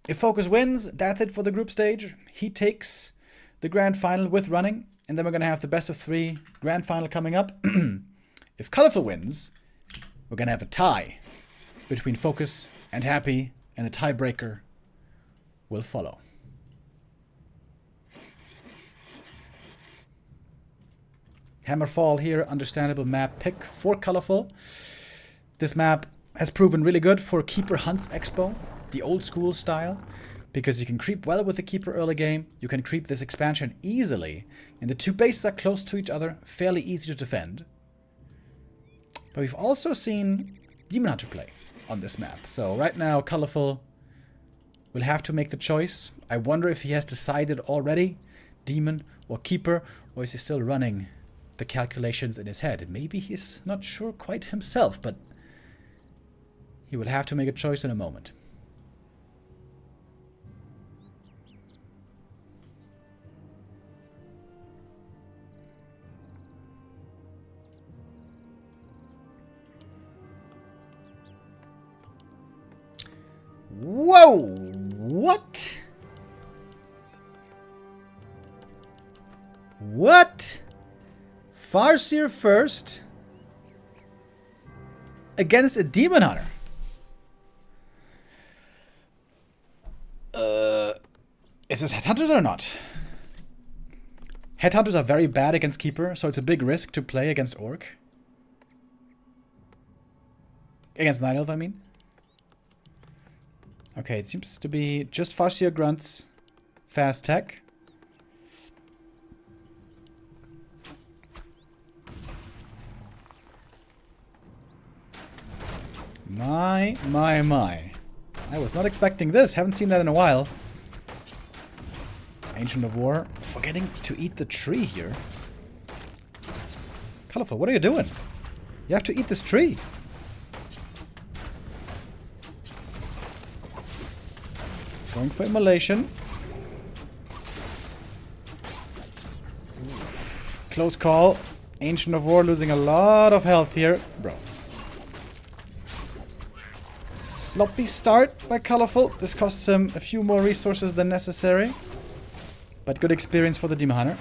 If FoCuS wins, that's it for the group stage. He takes the grand final with Running, and then we're going to have the best of 3 grand final coming up. If Colorful wins, we're going to have a tie between FoCuS and Happy, and the tiebreaker will follow. Hammerfall here, understandable map pick for Colorful. This map has proven really good for Keeper Hunts Expo, the old school style, because you can creep well with the Keeper early game, you can creep this expansion easily, and the 2 bases are close to each other, fairly easy to defend. But we've also seen Demon Hunter play on this map. So right now, Colorful will have to make the choice. I wonder if he has decided already, Demon or Keeper, or is he still running the calculations in his head? And maybe he's not sure quite himself, but he will have to make a choice in a moment. Whoa! What? What? Farseer first against a Demon Hunter. Is this Headhunters or not? Headhunters are very bad against Keeper, so it's a big risk to play against Orc. Against Night Elf, I mean. Okay, it seems to be just Farseer Grunts, fast tech. My. I was not expecting this. Haven't seen that in a while. Ancient of War. Forgetting to eat the tree here. Colorful, what are you doing? You have to eat this tree. Going for immolation. Close call. Ancient of War losing a lot of health here. Bro. Sloppy start by Colorful. This costs him a few more resources than necessary. But good experience for the Demon Hunter.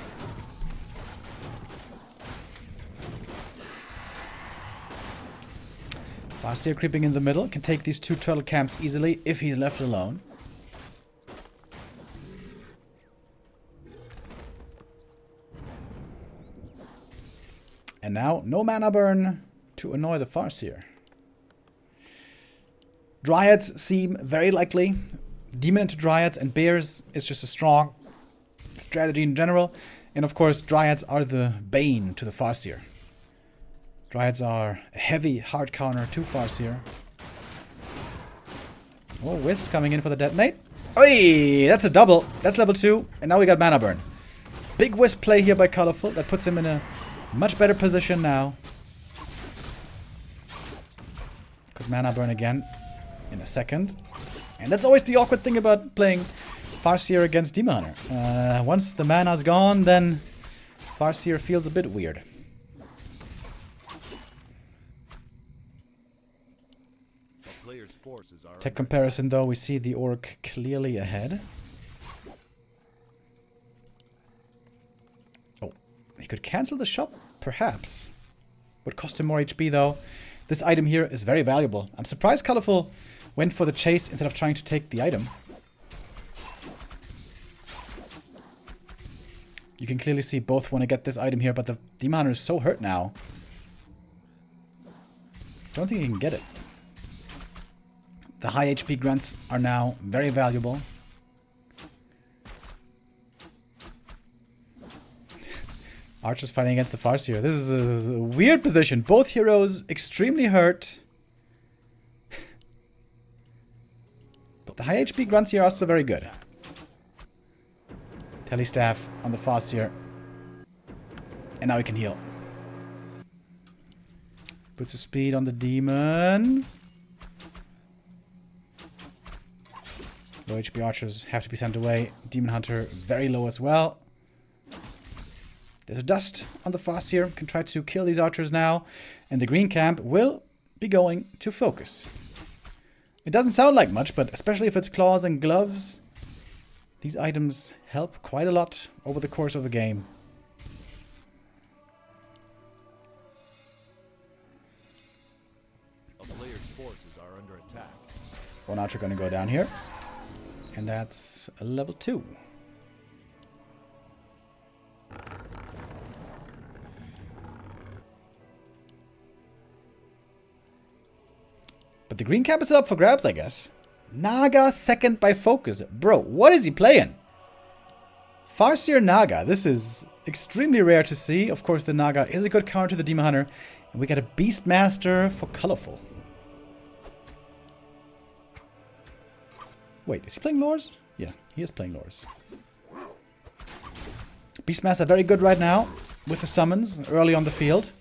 Farseer creeping in the middle. Can take these two turtle camps easily if he's left alone. And now, no mana burn to annoy the Farseer. Dryads seem very likely. Demon into Dryads and Bears is just a strong strategy in general. And of course, Dryads are the bane to the Farseer. Dryads are a heavy hard counter to Farseer. Oh, Wisp coming in for the detonate. Oi, that's a double. That's level 2. And now we got mana burn. Big Wisp play here by Colorful. That puts him in a much better position now. Could mana burn again in a second. And that's always the awkward thing about playing Farseer against Demon Hunter. Once the mana's gone, then Farseer feels a bit weird. Tech comparison though, we see the Orc clearly ahead. Oh, he could cancel the shop, perhaps. Would cost him more HP though. This item here is very valuable. I'm surprised Colorful went for the chase instead of trying to take the item. You can clearly see both want to get this item here, but the Demon Hunter is so hurt now. Don't think he can get it. The high HP grunts are now very valuable. Archer's fighting against the Farseer. This is a weird position. Both heroes extremely hurt. But the high HP grunts here are also very good. Telestaff on the Farseer. And now he can heal. Puts a speed on the demon. Low HP archers have to be sent away. Demon Hunter very low as well. There's a dust on the Farseer. Can try to kill these archers now. And the green camp will be going to FoCuS. It doesn't sound like much, but especially if it's claws and gloves, these items help quite a lot over the course of the game. A player's forces are under attack. One archer gonna go down here. And that's a level 2. But the green cap is up for grabs, I guess. Naga second by FoCuS. Bro, what is he playing? Farseer Naga. This is extremely rare to see. Of course, the Naga is a good counter to the Demon Hunter. And we got a Beastmaster for colorful. Wait, is he playing Lores? Yeah, he is playing Lores. Beastmaster very good right now with the summons early on the field.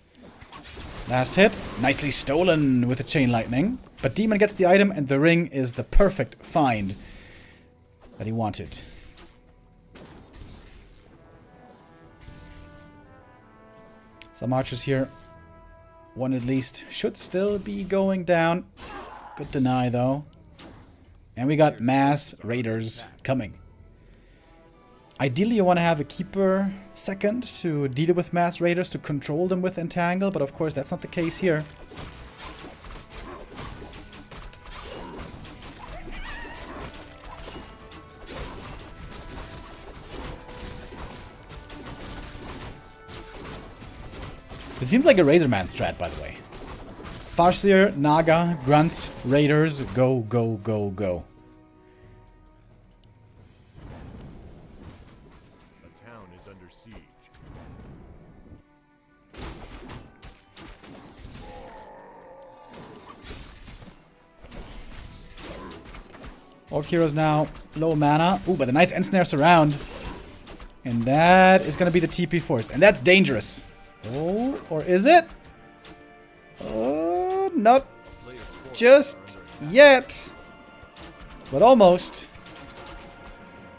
Last hit, nicely stolen with the Chain Lightning. But Demon gets the item and the ring is the perfect find that he wanted. Some archers here. One at least should still be going down. Good deny though. And we got mass raiders coming. Ideally you want to have a keeper second to deal with mass raiders, to control them with entangle, but of course that's not the case here. It seems like a Razorman strat, by the way. Farseer, Naga, Grunts, Raiders, go, go, go, go. The town is under siege. Orc heroes now low mana. Ooh, but a nice ensnare surround. And that is going to be the TP force. And that's dangerous. Oh, or is it? Oh, not just yet. But almost.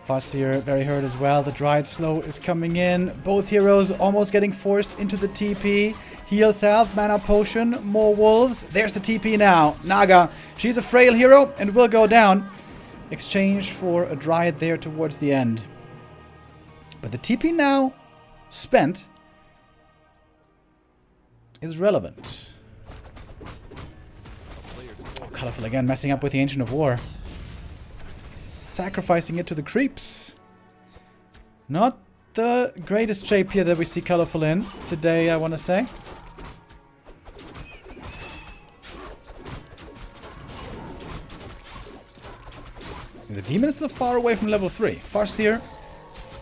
Farseer very hurt as well. The Dryad Slow is coming in. Both heroes almost getting forced into the TP. Heal self, mana potion, more wolves. There's the TP now. Naga, she's a frail hero and will go down. Exchanged for a Dryad there towards the end. But the TP now spent is relevant. Oh, colorful again, messing up with the Ancient of War. Sacrificing it to the creeps. Not the greatest shape here that we see colorful in today, I want to say. The demon is still far away from level 3. Farseer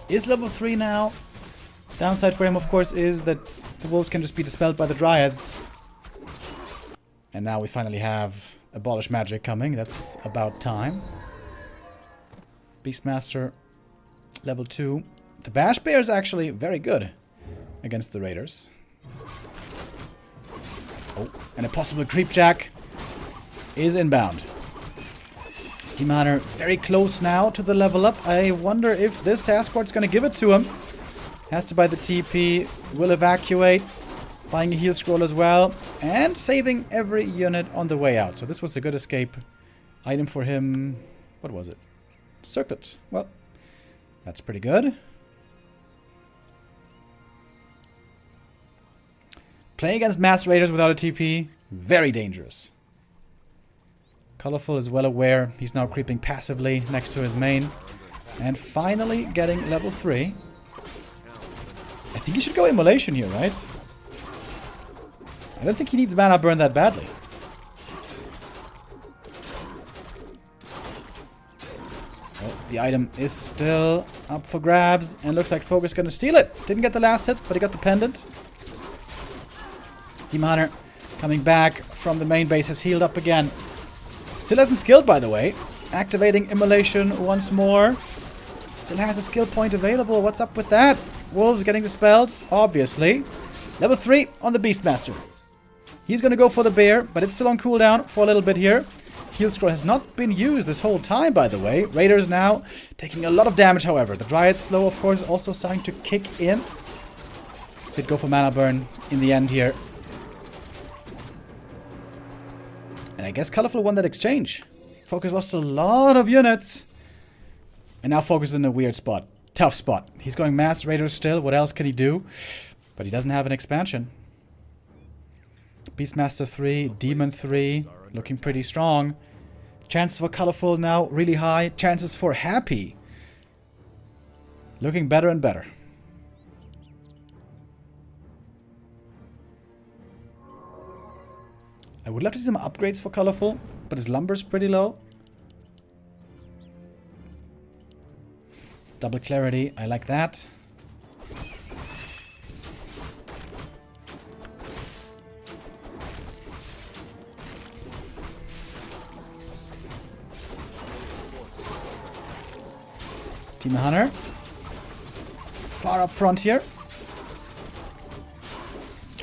is level 3 now. Downside for him, of course, is that the wolves can just be dispelled by the dryads. And now we finally have Abolish Magic coming. That's about time. Beastmaster, level 2. The Bash Bear is actually very good against the Raiders. Oh, and a possible Creepjack is inbound. Demon Hunter very close now to the level up. I wonder if this Sasquatch's going to give it to him. Has to buy the TP, will evacuate, buying a heal scroll as well, and saving every unit on the way out. So this was a good escape item for him. What was it? Circlet. Well, that's pretty good. Playing against Mass Raiders without a TP, very dangerous. Colorful is well aware. He's now creeping passively next to his main. And finally getting level 3. I think he should go Immolation here, right? I don't think he needs mana burn that badly. Oh, the item is still up for grabs. And looks like FoCuS gonna steal it. Didn't get the last hit, but he got the pendant. Demon Hunter coming back from the main base has healed up again. Still hasn't skilled, by the way. Activating Immolation once more. Still has a skill point available. What's up with that? Wolves getting dispelled, obviously. Level 3 on the Beastmaster. He's going to go for the bear, but it's still on cooldown for a little bit here. Heal scroll has not been used this whole time, by the way. Raiders now taking a lot of damage, however. The Dryad Slow, of course, also starting to kick in. Did go for mana burn in the end here. And I guess Colorful won that exchange. FoCuS lost a lot of units. And now FoCuS is in a weird spot. Tough spot. He's going Mass Raiders still. What else can he do? But he doesn't have an expansion. Beastmaster 3, Demon 3. Looking pretty strong. Chances for Colorful now really high. Chances for Happy looking better and better. I would love to see some upgrades for Colorful, but his lumber's pretty low. Double clarity, I like that. Team Hunter. Far up front here.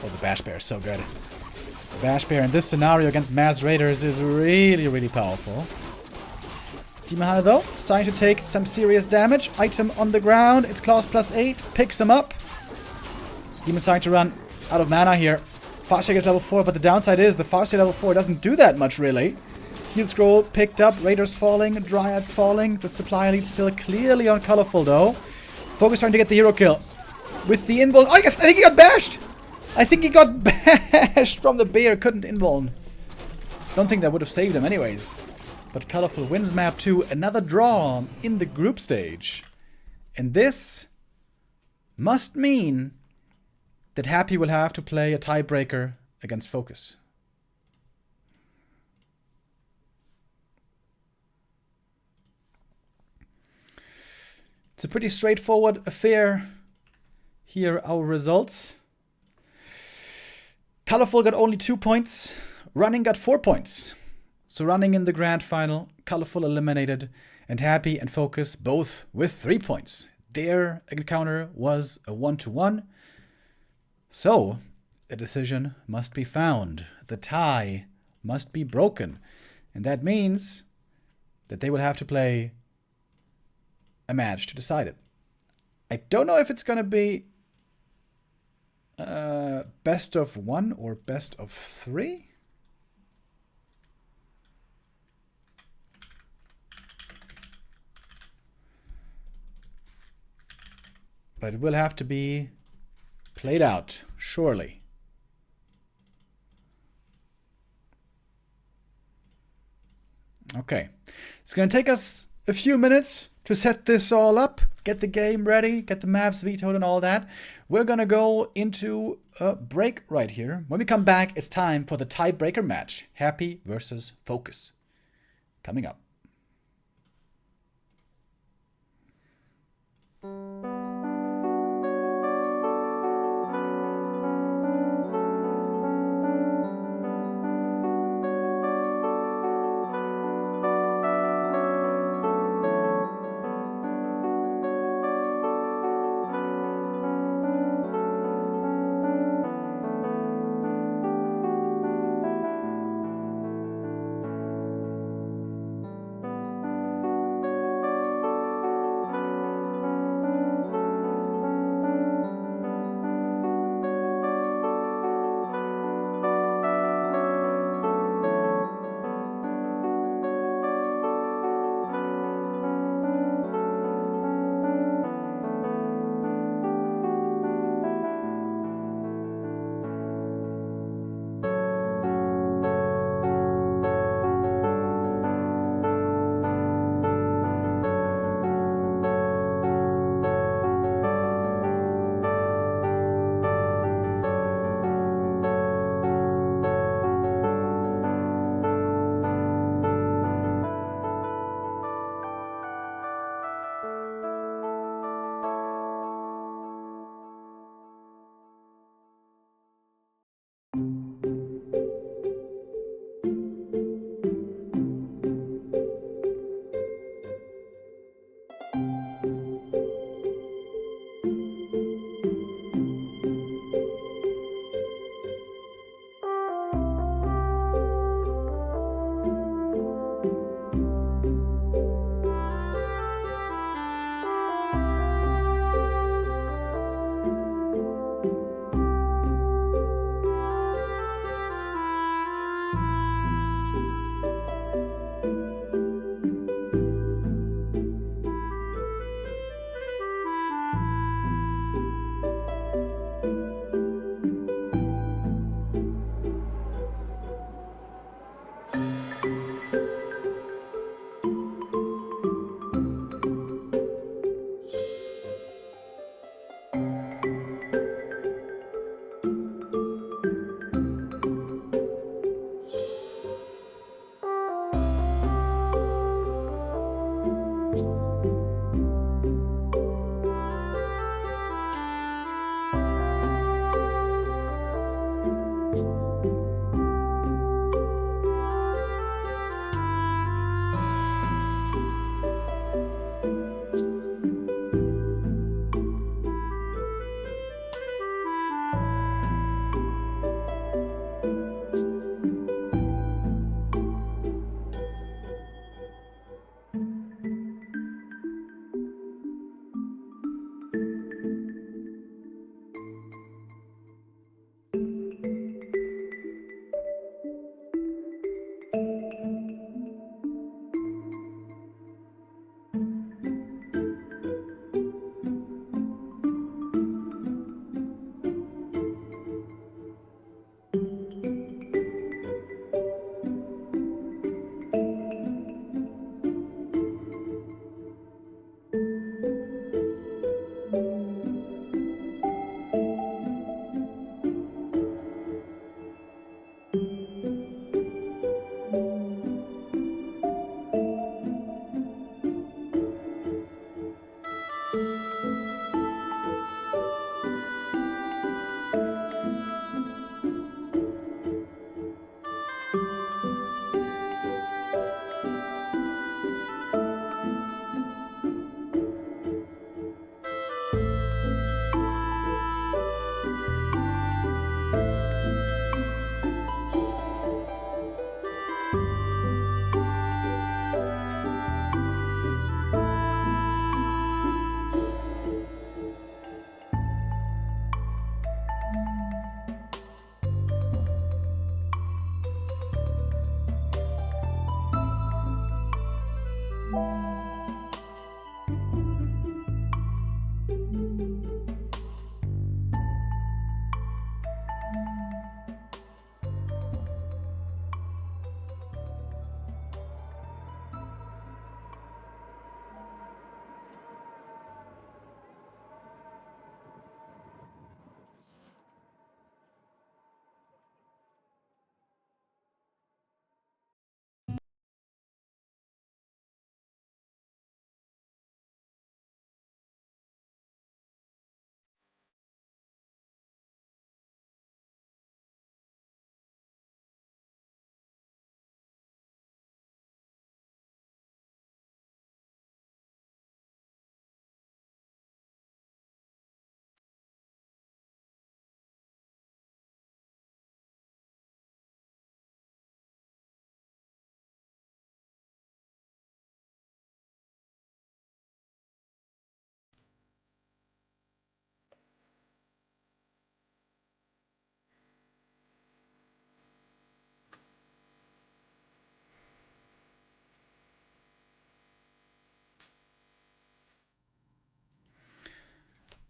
Oh, the Bash Bear is so good. The Bash Bear in this scenario against Mass Raiders is really, really powerful. Demon Hunter, though, starting to take some serious damage. Item on the ground. It's Claws +8. Picks him up. Demon starting to run out of mana here. Farsight is level 4, but the downside is the Farsight level 4 doesn't do that much, really. Heal Scroll picked up. Raiders falling. Dryads falling. The supply elite still clearly on colorful, though. FoCuS trying to get the hero kill. With the invuln. Oh, I think he got bashed! I think he got bashed from the bear. Couldn't invuln. Don't think that would have saved him anyways. But colorful wins map 2. Another draw in the group stage. And this must mean that Happy will have to play a tiebreaker against FoCuS. It's a pretty straightforward affair. Here are our results. Colorful got only 2 points. Running got 4 points. So running in the grand final, Colorful eliminated, and Happy and FoCuS both with 3 points. Their encounter was a 1-1. So a decision must be found. The tie must be broken. And that means that they will have to play a match to decide it. I don't know if it's going to be best of 1 or best of 3. But it will have to be played out, surely. Okay. It's going to take us a few minutes to set this all up, get the game ready, get the maps vetoed and all that. We're going to go into a break right here. When we come back, it's time for the tiebreaker match. Happy versus FoCuS. Coming up.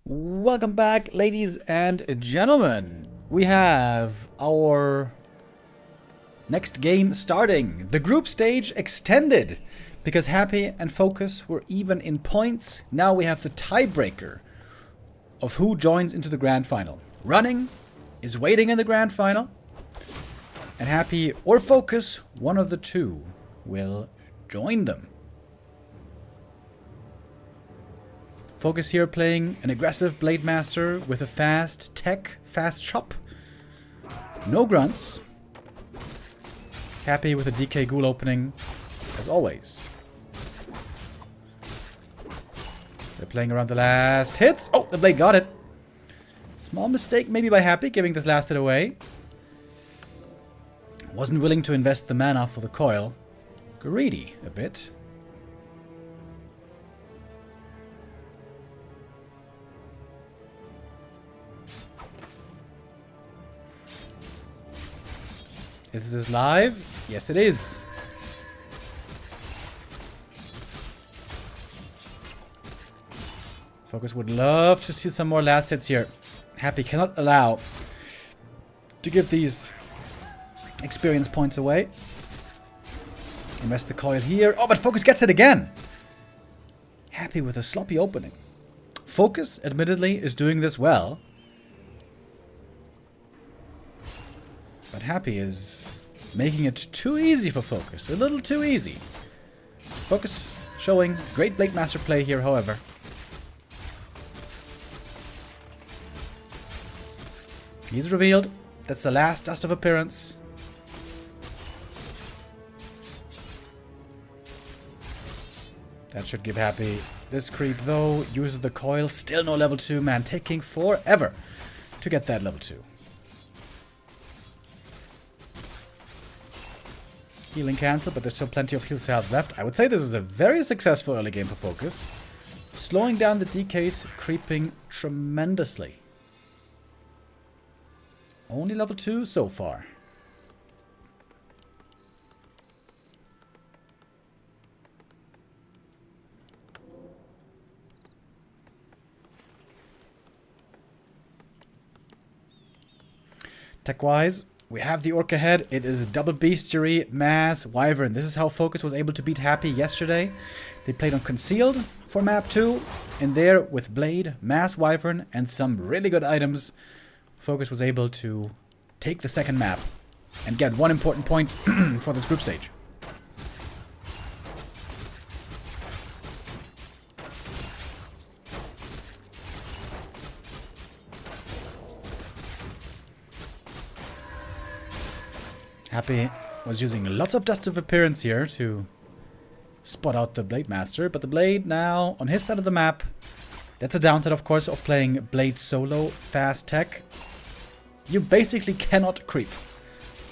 Welcome back, ladies and gentlemen. We have our next game starting. The group stage extended because Happy and FoCuS were even in points. Now we have the tiebreaker of who joins into the grand final. Running is waiting in the grand final, and Happy or FoCuS, one of the two, will join them. FoCuS here playing an aggressive Blade Master with a fast tech, fast chop. No grunts. Happy with a DK Ghoul opening, as always. They're playing around the last hits. Oh, the Blade got it. Small mistake maybe by Happy, giving this last hit away. Wasn't willing to invest the mana for the coil. Greedy a bit. Is this live? Yes, it is. FoCuS would love to see some more last hits here. Happy cannot allow to give these experience points away. Invest the coil here. Oh, but FoCuS gets it again. Happy with a sloppy opening. FoCuS, admittedly, is doing this well. But Happy is making it too easy for FoCuS. A little too easy. FoCuS showing great Blade Master play here, however. He's revealed. That's the last Dust of Appearance. That should give Happy this creep, though. Uses the coil. Still no level 2. Man, taking forever to get that level 2. Healing cancel, but there's still plenty of heal salves left. I would say this is a very successful early game for FoCuS. Slowing down the DKs, creeping tremendously. Only level 2 so far. Tech-wise, we have the Orc ahead. It is double Bestiary, Mass, Wyvern. This is how FoCuS was able to beat Happy yesterday. They played on Concealed for map 2. And there, with Blade, Mass, Wyvern, and some really good items, FoCuS was able to take the second map and get one important point for this group stage. Happy was using lots of Dust of Appearance here to spot out the Blade Master, but the Blade now on his side of the map. That's a downside, of course, of playing Blade solo, fast tech. You basically cannot creep.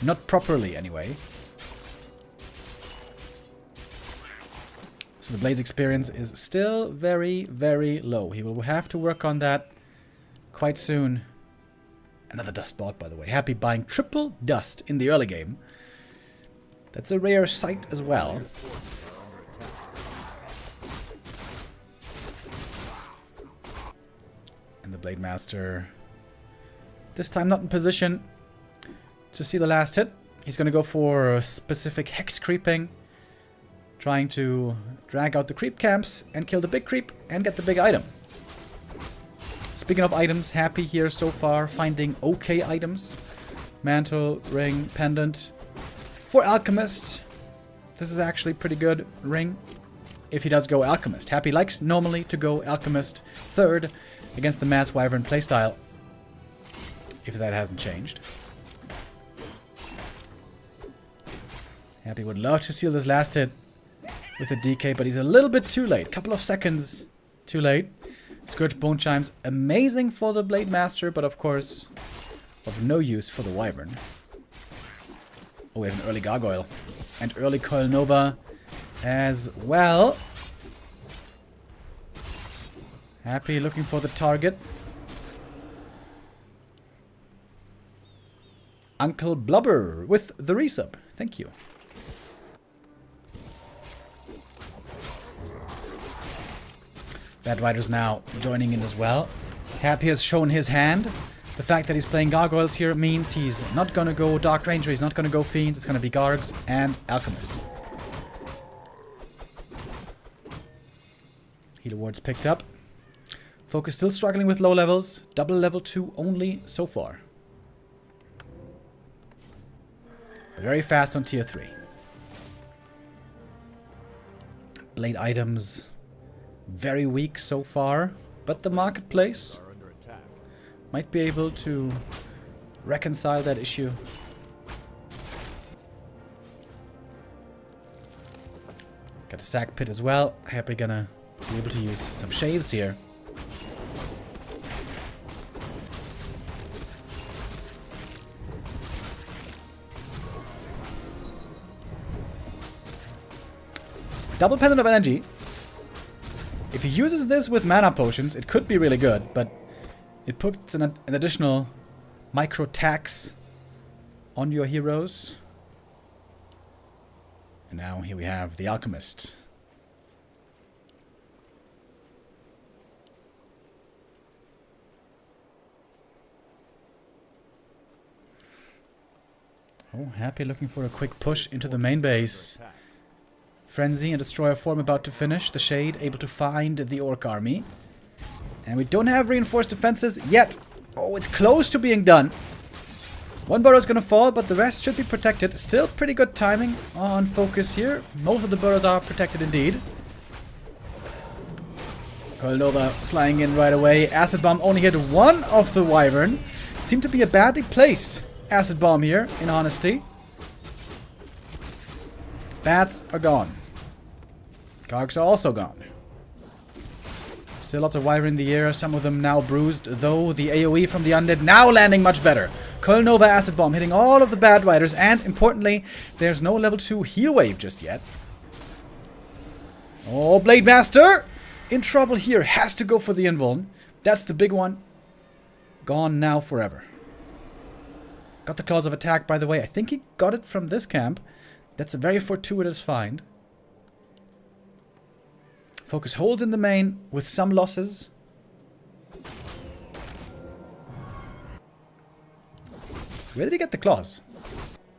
Not properly, anyway. So the Blade's experience is still very, very low. He will have to work on that quite soon. Another dust bot, by the way. Happy buying triple dust in the early game. That's a rare sight as well. And the Blade Master, this time not in position to see the last hit. He's going to go for specific hex creeping. Trying to drag out the creep camps and kill the big creep and get the big item. Speaking of items, Happy here so far finding okay items. Mantle, ring, pendant. For Alchemist, this is actually pretty good ring if he does go Alchemist. Happy likes normally to go Alchemist third against the Mass Wyvern playstyle, if that hasn't changed. Happy would love to seal this last hit with a DK, but he's a little bit too late. Couple of seconds too late. Scourge Bone Chimes, amazing for the Blade Master, but of course of no use for the Wyvern. Oh, we have an early Gargoyle. And early Coil Nova as well. Happy looking for the target. Uncle Blubber with the resub. Thank you. Bad Riders now joining in as well. Happy has shown his hand. The fact that he's playing Gargoyles here means he's not going to go Dark Ranger, he's not going to go Fiends, it's going to be Gargs and Alchemist. Healer wards picked up. FoCuS still struggling with low levels. Double level 2 only so far. Very fast on tier 3. Blade items very weak so far, but the marketplace Are under attack. might be able to reconcile that issue. Got a sack pit as well. Happy gonna be able to use some shades here. Double Pendant of Energy. If he uses this with mana potions, it could be really good, but it puts an additional micro tax on your heroes. And now here we have the Alchemist. Oh, Happy looking for a quick push into the main base. Frenzy and Destroyer form about to finish. The Shade able to find the Orc army. And we don't have reinforced defenses yet. Oh, it's close to being done. One burrow's gonna fall, but the rest should be protected. Still pretty good timing on FoCuS here. Most of the burrows are protected indeed. Nova flying in right away. Acid Bomb only hit one of the Wyvern. Seemed to be a badly placed Acid Bomb here, in honesty. Bats are gone. Gargs are also gone. Still lots of Wyvern in the air, some of them now bruised, though the AoE from the Undead now landing much better. Nova Acid Bomb hitting all of the bad riders, and importantly, there's no level 2 heal wave just yet. Oh, Blade Master! In trouble here, has to go for the invuln. That's the big one. Gone now forever. Got the Claws of Attack, by the way. I think he got it from this camp. That's a very fortuitous find. FoCuS holds in the main with some losses. Where did he get the claws?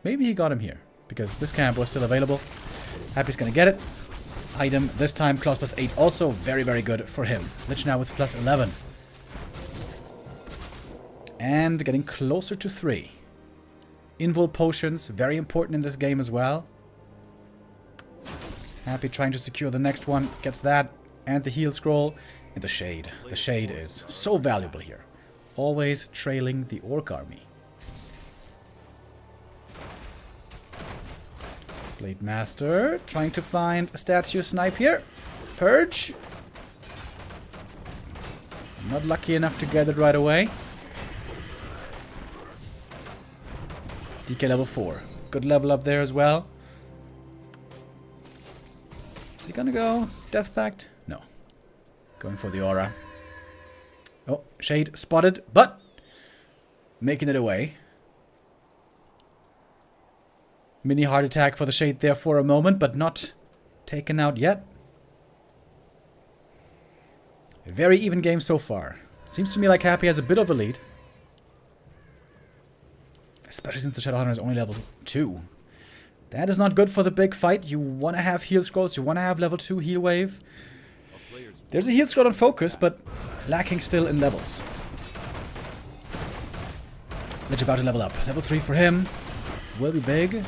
Maybe he got him here, because this camp was still available. Happy's gonna get it. Item, this time claws plus 8, also very, very good for him. Lich now with plus 11. And getting closer to 3. Invul potions, very important in this game as well. Happy trying to secure the next one. Gets that. And the heal scroll. And the Shade. The Shade is so valuable here. Always trailing the Orc army. Blade Master trying to find a statue snipe here. Purge. Not lucky enough to get it right away. DK level 4. Good level up there as well. Is he gonna go Death Pact? No. Going for the aura. Oh, Shade spotted, but making it away. Mini heart attack for the Shade there for a moment, but not taken out yet. A very even game so far. Seems to me like Happy has a bit of a lead. Especially since the Shadowhunter is only level 2. That is not good for the big fight. You want to have heal scrolls. You want to have level 2 heal wave. There's a heal scroll on FoCuS, but lacking still in levels. Lich about to level up. Level 3 for him. Will be big.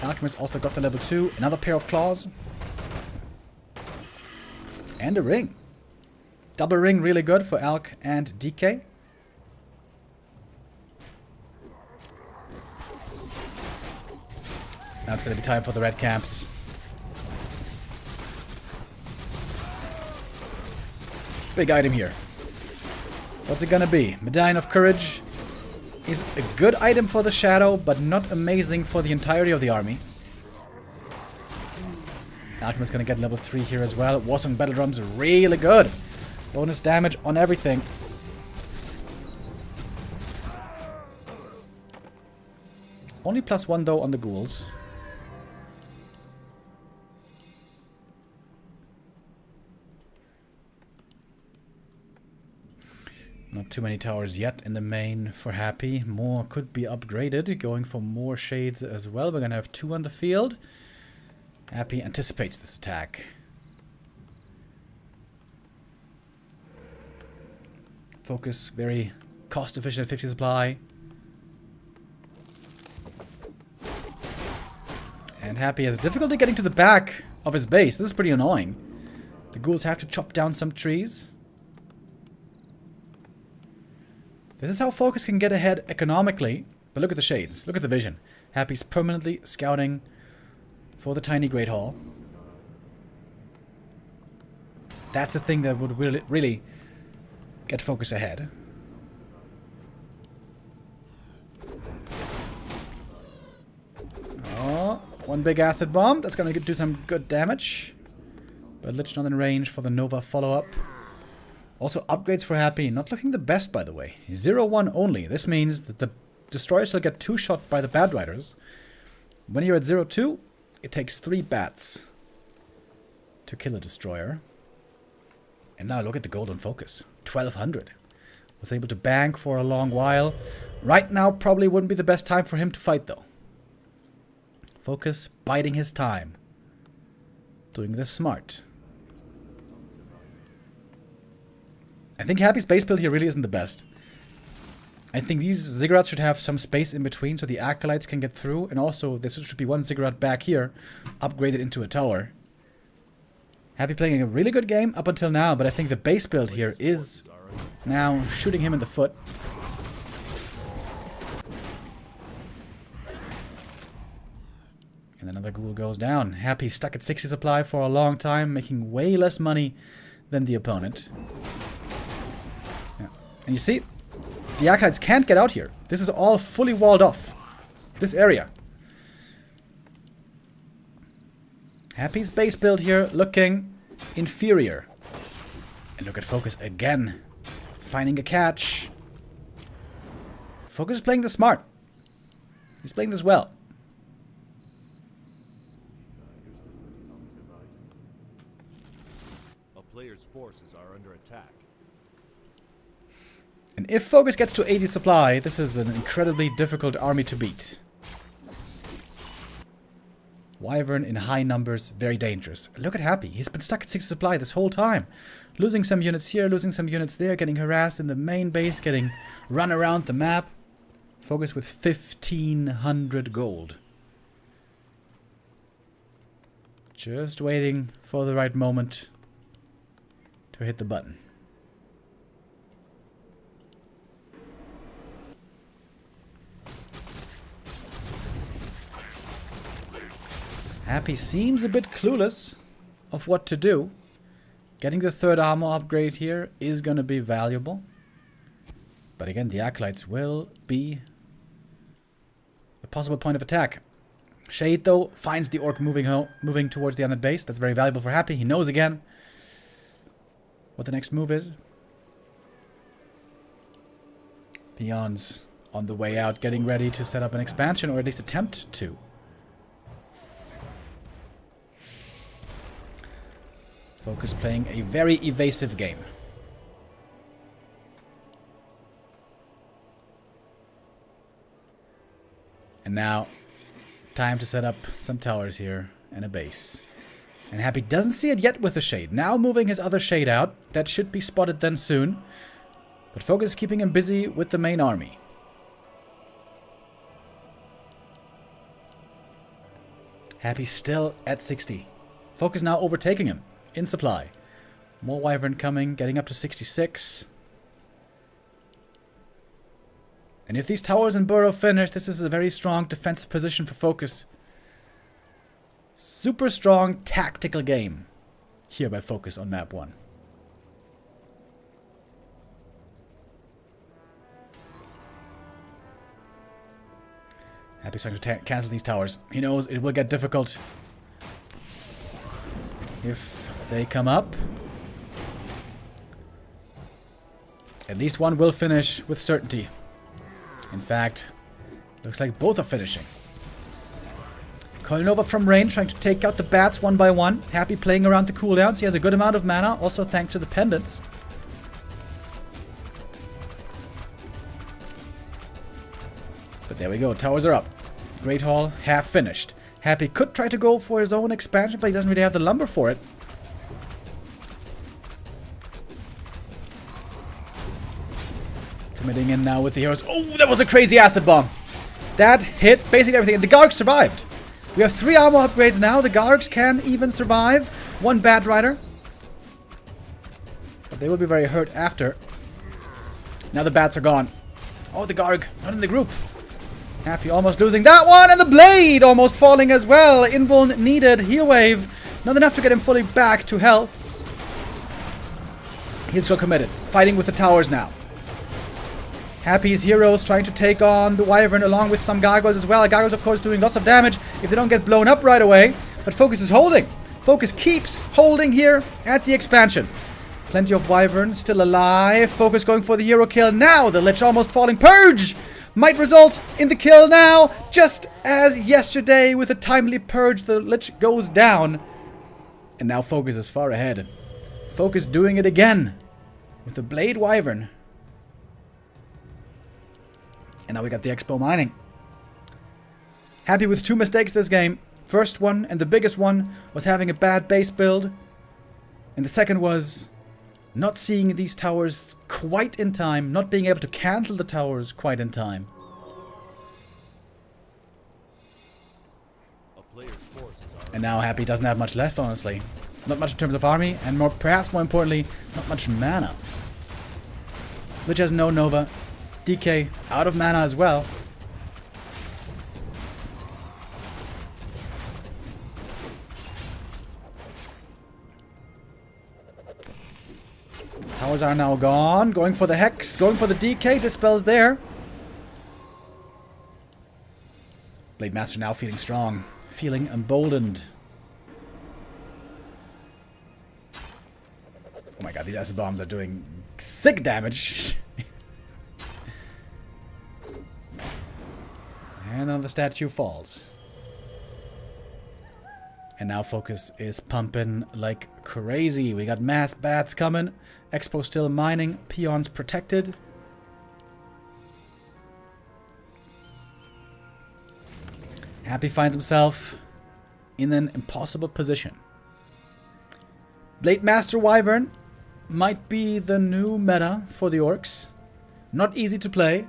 Alchemist also got the level 2. Another pair of claws. And a ring. Double ring really good for Alk and DK. Now it's going to be time for the red camps. Big item here. What's it going to be? Medallion of Courage is a good item for the Shadow, but not amazing for the entirety of the army. Alchemist going to get level 3 here as well. Warsong Battle Drums are really good. Bonus damage on everything. Only +1 though on the ghouls. Not too many towers yet in the main for Happy. More could be upgraded, going for more shades as well. We're gonna have 2 on the field. Happy anticipates this attack. FoCuS, very cost efficient at 50 supply. And Happy has difficulty getting to the back of his base. This is pretty annoying. The ghouls have to chop down some trees. This is how FoCuS can get ahead economically. But look at the shades. Look at the vision. Happy's permanently scouting for the tiny Great Hall. That's a thing that would really get FoCuS ahead. Oh, one big acid bomb. That's going to do some good damage. But Lich not in range for the Nova follow-up. Also, upgrades for Happy. Not looking the best, by the way. 0-1 only. This means that the destroyers will get 2 shot by the Bad Riders. When you're at 0-2, it takes 3 bats to kill a destroyer. And now look at the gold on FoCuS. 1200. Was able to bank for a long while. Right now probably wouldn't be the best time for him to fight though. FoCuS biding his time. Doing this smart. I think Happy's base build here really isn't the best. I think these ziggurats should have some space in between so the acolytes can get through. And also there should be one ziggurat back here upgraded into a tower. Happy playing a really good game up until now, but I think the base build here is now shooting him in the foot. And another ghoul goes down. Happy stuck at 60 supply for a long time, making way less money than the opponent. Yeah. And you see, the acolytes can't get out here. This is all fully walled off. This area. Happy's base build here looking inferior. And look at FoCuS again. Finding a catch. FoCuS is playing this smart. He's playing this well. A player's forces are under attack. And if FoCuS gets to 80 supply, this is an incredibly difficult army to beat. Wyvern in high numbers, very dangerous. Look at Happy. He's been stuck at 60 supply this whole time. Losing some units here, losing some units there, getting harassed in the main base, getting run around the map. FoCuS with 1500 gold. Just waiting for the right moment to hit the button. Happy seems a bit clueless of what to do. Getting the 3rd armor upgrade here is going to be valuable. But again, the acolytes will be a possible point of attack. Shade, though, finds the orc moving towards the undead base. That's very valuable for Happy. He knows again what the next move is. Peons on the way out, getting ready to set up an expansion, or at least attempt to. FoCuS playing a very evasive game. And now, time to set up some towers here and a base. And Happy doesn't see it yet with the shade. Now moving his other shade out. That should be spotted then soon. But FoCuS is keeping him busy with the main army. Happy still at 60. FoCuS now overtaking him in supply. More Wyvern coming, getting up to 66. And if these towers and burrow finish, this is a very strong defensive position for FoCuS. Super strong tactical game here by FoCuS on map 1. Happy's trying to cancel these towers. He knows it will get difficult if they come up. At least one will finish with certainty. In fact, looks like both are finishing. Nova from range trying to take out the bats one by one. Happy playing around the cooldowns. He has a good amount of mana, also thanks to the pendants. But there we go. Towers are up. Great Hall, half finished. Happy could try to go for his own expansion, but he doesn't really have the lumber for it. Committing in now with the heroes. Oh, that was a crazy acid bomb. That hit basically everything. And the Gargs survived. We have 3 armor upgrades now. The Gargs can even survive. 1 Bad Rider. But they will be very hurt after. Now the bats are gone. Oh, the Garg. Not in the group. Happy almost losing that one. And the Blade almost falling as well. Invuln needed. Heal Wave. Not enough to get him fully back to health. He's still committed. Fighting with the towers now. Happy's heroes trying to take on the Wyvern along with some Gargoyles as well. Gargoyles, of course, doing lots of damage if they don't get blown up right away. But FoCuS is holding. FoCuS keeps holding here at the expansion. Plenty of Wyvern still alive. FoCuS going for the hero kill now. The Lich almost falling. Purge might result in the kill now. Just as yesterday with a timely Purge, the Lich goes down. And now FoCuS is far ahead. FoCuS doing it again with the Blade Wyvern. And now we got the Expo mining. Happy with 2 mistakes this game. First one, and the biggest one, was having a bad base build. And the second was not seeing these towers quite in time. Not being able to cancel the towers quite in time. And now Happy doesn't have much left, honestly. Not much in terms of army, and perhaps more importantly, not much mana. Lich has no Nova. DK out of mana as well. Towers are now gone. Going for the Hex. Going for the DK. Dispels there. Blade Master now feeling strong. Feeling emboldened. Oh my god, these acid bombs are doing sick damage. And then the statue falls. And now FoCuS is pumping like crazy. We got mass bats coming. Expo still mining. Peons protected. Happy finds himself in an impossible position. Blade Master Wyvern might be the new meta for the orcs. Not easy to play.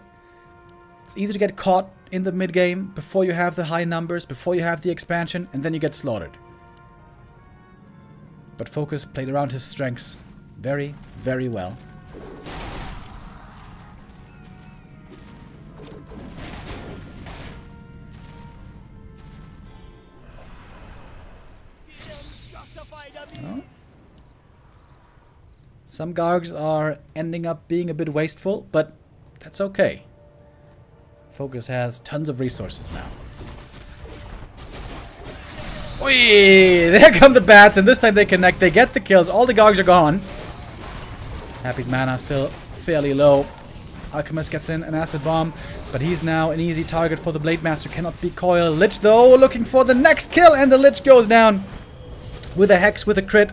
It's easy to get caught in the mid game before you have the high numbers, before you have the expansion, and then you get slaughtered. But FoCuS played around his strengths very, very well. Oh. Some Gargs are ending up being a bit wasteful, but that's okay. FoCuS has tons of resources now. Whee! There come the bats, and this time they connect. They get the kills. All the Gargs are gone. Happy's mana still fairly low. Alchemist gets in an acid bomb, but he's now an easy target for the Blade Master. Cannot be coil. Lich, though, looking for the next kill, and the Lich goes down with a Hex, with a crit.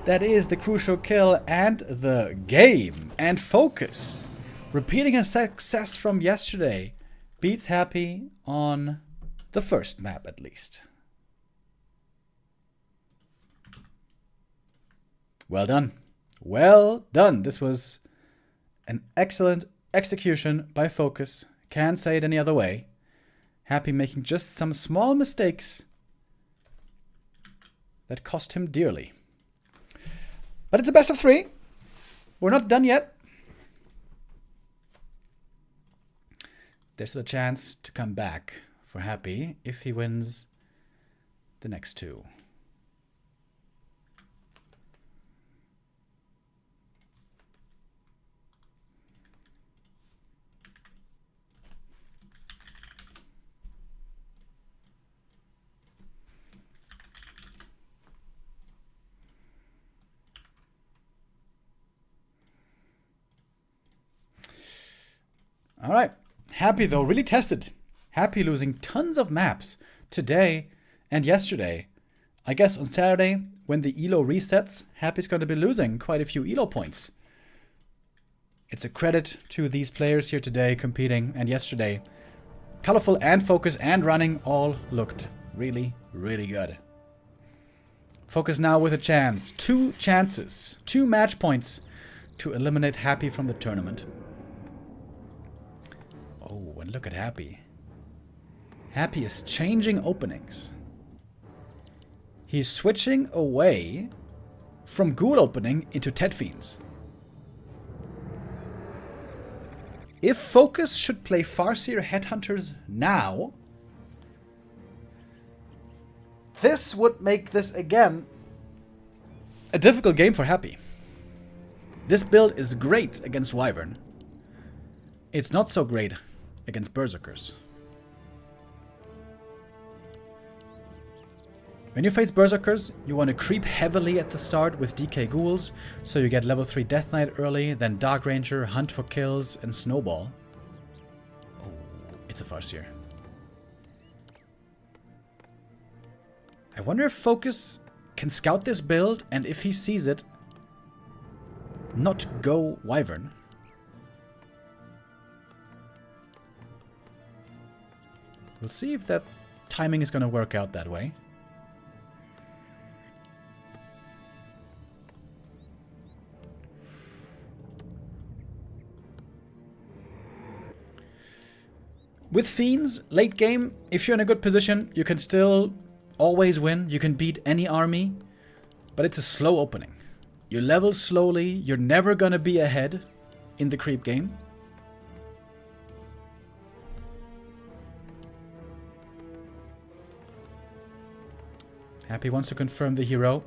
That is the crucial kill and the game. And FoCuS, repeating a success from yesterday, beats Happy on the first map, at least. Well done. Well done. This was an excellent execution by FoCuS. Can't say it any other way. Happy making just some small mistakes that cost him dearly. But it's a best of 3. We're not done yet. There's still a chance to come back for Happy if he wins the next 2. All right. Happy, though, really tested. Happy losing tons of maps today and yesterday. I guess on Saturday, when the ELO resets, Happy's going to be losing quite a few ELO points. It's a credit to these players here today competing and yesterday. Colorful and FoCuS and running all looked really, really good. FoCuS now with a chance. 2 chances. 2 match points to eliminate Happy from the tournament. Oh, and look at Happy. Happy is changing openings. He's switching away from Ghoul opening into Ted Fiends. If FoCuS should play Farseer Headhunters now, this would make this again a difficult game for Happy. This build is great against Wyvern. It's not so great against Berserkers. When you face Berserkers, you want to creep heavily at the start with DK Ghouls, so you get level 3 Death Knight early, then Dark Ranger, Hunt for Kills, and Snowball. Oh, it's a Farseer. I wonder if FoCuS can scout this build, and if he sees it, not go Wyvern. We'll see if that timing is going to work out that way. With Fiends, late game, if you're in a good position, you can still always win. You can beat any army, but it's a slow opening. You level slowly, you're never gonna be ahead in the creep game. Happy wants to confirm the hero.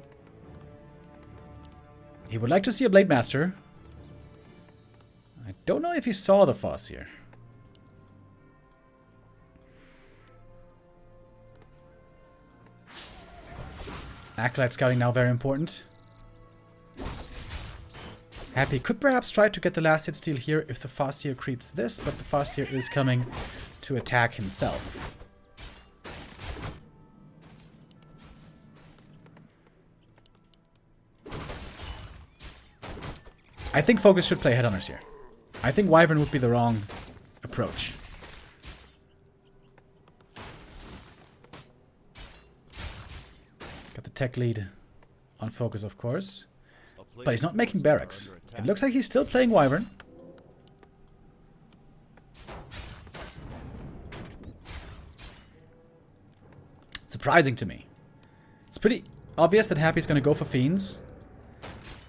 He would like to see a Blade Master. I don't know if he saw the Foss here. Acolyte scouting now very important. Happy could perhaps try to get the last hit steal here if the Farseer creeps this, but the Farseer is coming to attack himself. I think FoCuS should play Headhunters here. I think Wyvern would be the wrong approach. Got the tech lead on FoCuS, of course. But he's not making barracks. It looks like he's still playing Wyvern. Surprising to me. It's pretty obvious that Happy's going to go for Fiends.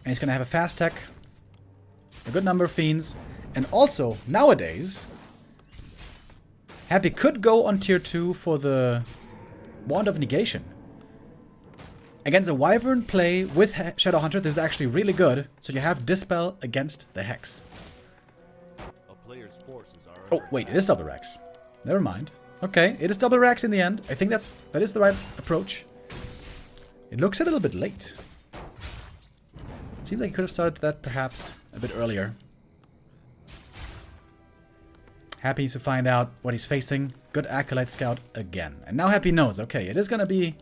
And he's going to have a fast tech, a good number of Fiends. And also, nowadays, Happy could go on tier 2 for the Wand of Negation. Against a Wyvern play with Shadowhunter, this is actually really good. So you have Dispel against the Hex. Oh, wait, it is double Rax. Never mind. Okay, it is double Rax in the end. I think that is the right approach. It looks a little bit late. Seems like he could have started that perhaps a bit earlier. Happy to find out what he's facing. Good Acolyte Scout again. And now Happy knows, okay, it is going to be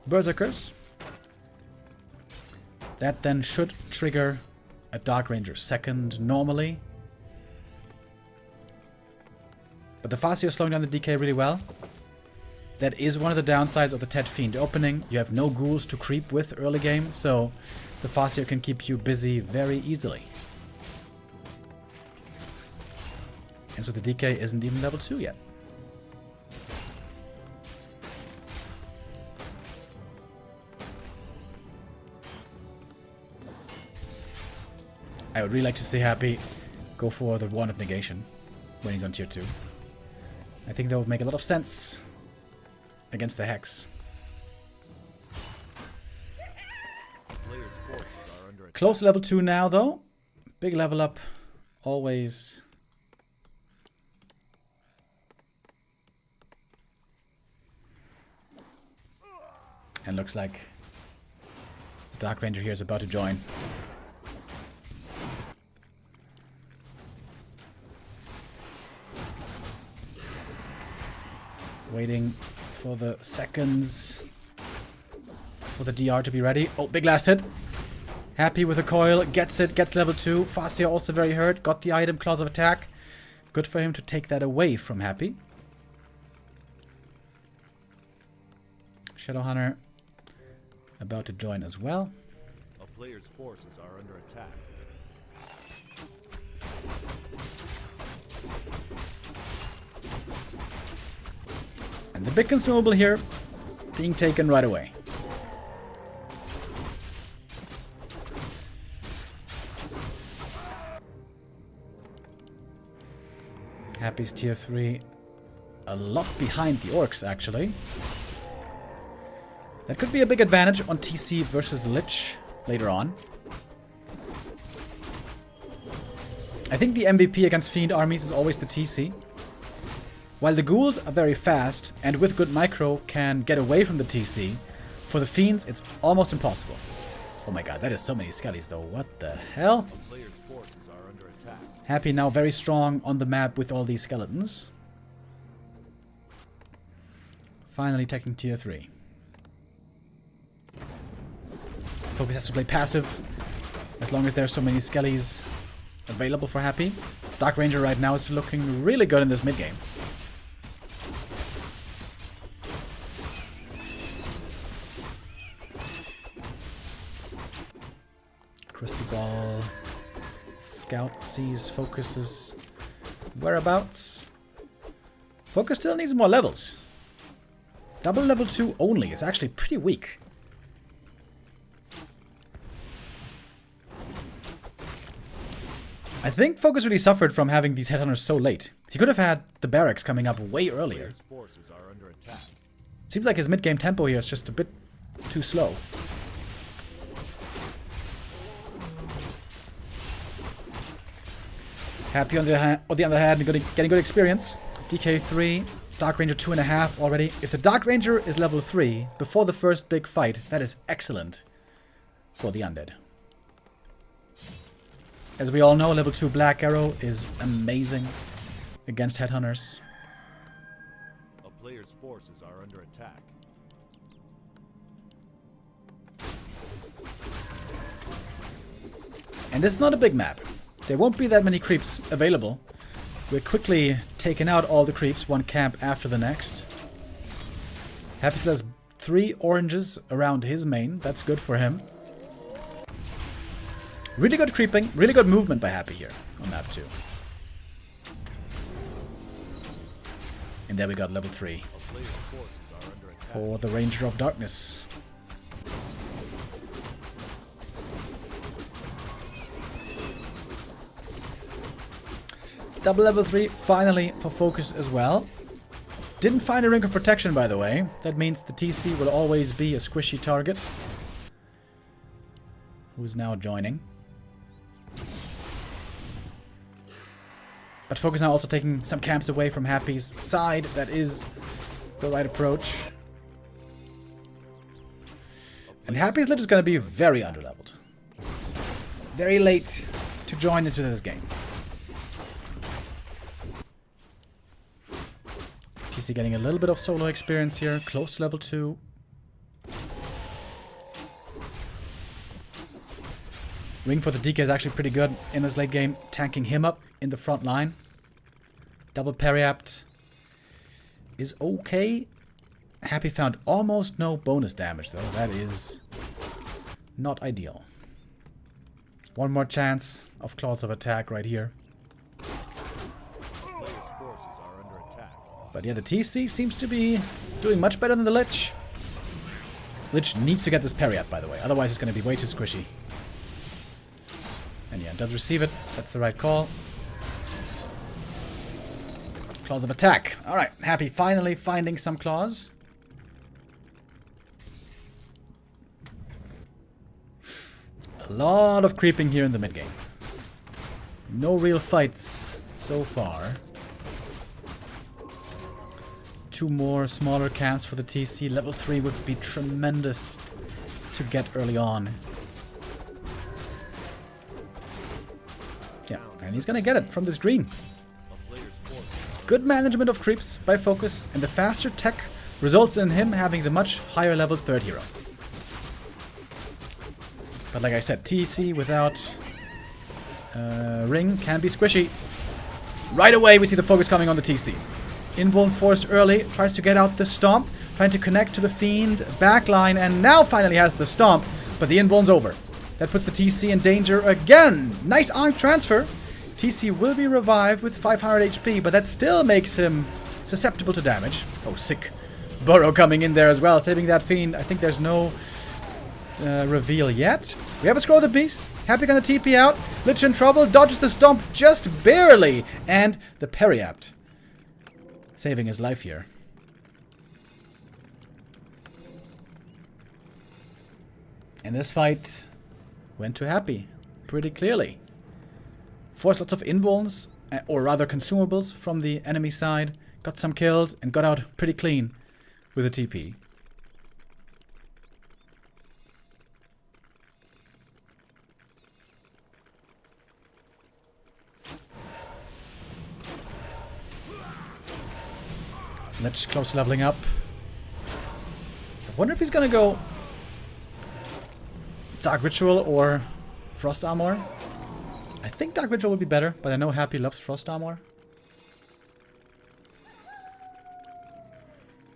Berserkers. That then should trigger a Dark Ranger second normally. But the Farseer is slowing down the DK really well. That is one of the downsides of the Ted Fiend opening. You have no ghouls to creep with early game, so the Farseer can keep you busy very easily. And so the DK isn't even level 2 yet. I would really like to see Happy go for the Wand of Negation when he's on tier 2. I think that would make a lot of sense against the Hex. Close to level 2 now, though. Big level up. Always. And looks like the Dark Ranger here is about to join. Waiting for the seconds for the DR to be ready. Oh, big last hit. Happy with a coil. Gets it. Gets level 2. Farseer also very hurt. Got the item. Claws of Attack. Good for him to take that away from Happy. Shadowhunter about to join as well. A player's forces are under attack. And the big consumable here being taken right away. Happy's tier 3 a lot behind the orcs, actually. That could be a big advantage on TC versus Lich later on. I think the MVP against Fiend armies is always the TC. While the ghouls are very fast and with good micro can get away from the TC, for the Fiends it's almost impossible. Oh my god, that is so many skellies though. What the hell? A player's forces are under attack. Happy now very strong on the map with all these skeletons. Finally taking tier 3. FoCuS has to play passive as long as there's so many skellies available for Happy. Dark Ranger right now is looking really good in this mid game. Crystal Ball. Scout sees FoCuS's whereabouts. FoCuS still needs more levels. Double level 2 only is actually pretty weak. I think FoCuS really suffered from having these headhunters so late. He could have had the barracks coming up way earlier. Player's forces are under attack. Seems like his mid-game tempo here is just a bit too slow. Happy on the other hand, getting good experience. DK3, Dark Ranger 2.5 already. If the Dark Ranger is level 3 before the first big fight, that is excellent for the undead. As we all know, level 2 Black Arrow is amazing against headhunters. A player's forces are under attack. And this is not a big map. There won't be that many creeps available. We're quickly taking out all the creeps, one camp after the next. Happy still has 3 oranges around his main. That's good for him. Really good creeping, really good movement by Happy here on map 2. And there we got level 3 A player's forces are under attack. for the Ranger of Darkness. Double level 3 finally for FoCuS as well. Didn't find a ring of protection, by the way. That means the TC will always be a squishy target. Who's now joining. But FoCuS now also taking some camps away from Happy's side. That is the right approach. And Happy's Lich is going to be very underleveled. Very late to join into this game. TC getting a little bit of solo experience here. Close to level 2. Ring for the DK is actually pretty good in this late game. Tanking him up in the front line. Double Periapt is okay. Happy found almost no bonus damage though. That is not ideal. One more chance of claws of attack right here. Player's forces are under attack. But yeah, the TC seems to be doing much better than the Lich. Lich needs to get this Periapt, by the way. Otherwise it's going to be way too squishy. And yeah, it does receive it. That's the right call. Claws of attack. Alright, Happy finally finding some claws. A lot of creeping here in the mid-game. No real fights so far. 2 more smaller camps for the TC. Level 3 would be tremendous to get early on. Yeah, and he's gonna get it from this green. A player's forces Good management of creeps by FoCuS, and the faster tech results in him having the much higher level 3rd hero. But like I said, TC without ring can be squishy. Right away we see the FoCuS coming on the TC. Invuln forced early, tries to get out the stomp. trying to connect to the Fiend backline, and now finally has the stomp, but the invuln's over. That puts the TC in danger again. Nice Ankh transfer. TC will be revived with 500 HP, but that still makes him susceptible to damage. Oh, sick. Burrow coming in there as well, saving that Fiend. I think there's no reveal yet. We have a Scroll of the Beast. Happy gonna TP out. Lich in trouble. Dodges the stomp just barely. And the Periapt. Saving his life here. And this fight went to Happy. Pretty clearly. Forced lots of invulns, or rather consumables, from the enemy side. Got some kills and got out pretty clean with a TP. Lich close to leveling up. I wonder if he's gonna go Dark Ritual or Frost Armor. I think Dark Ritual would be better, but I know Happy loves Frost Armor.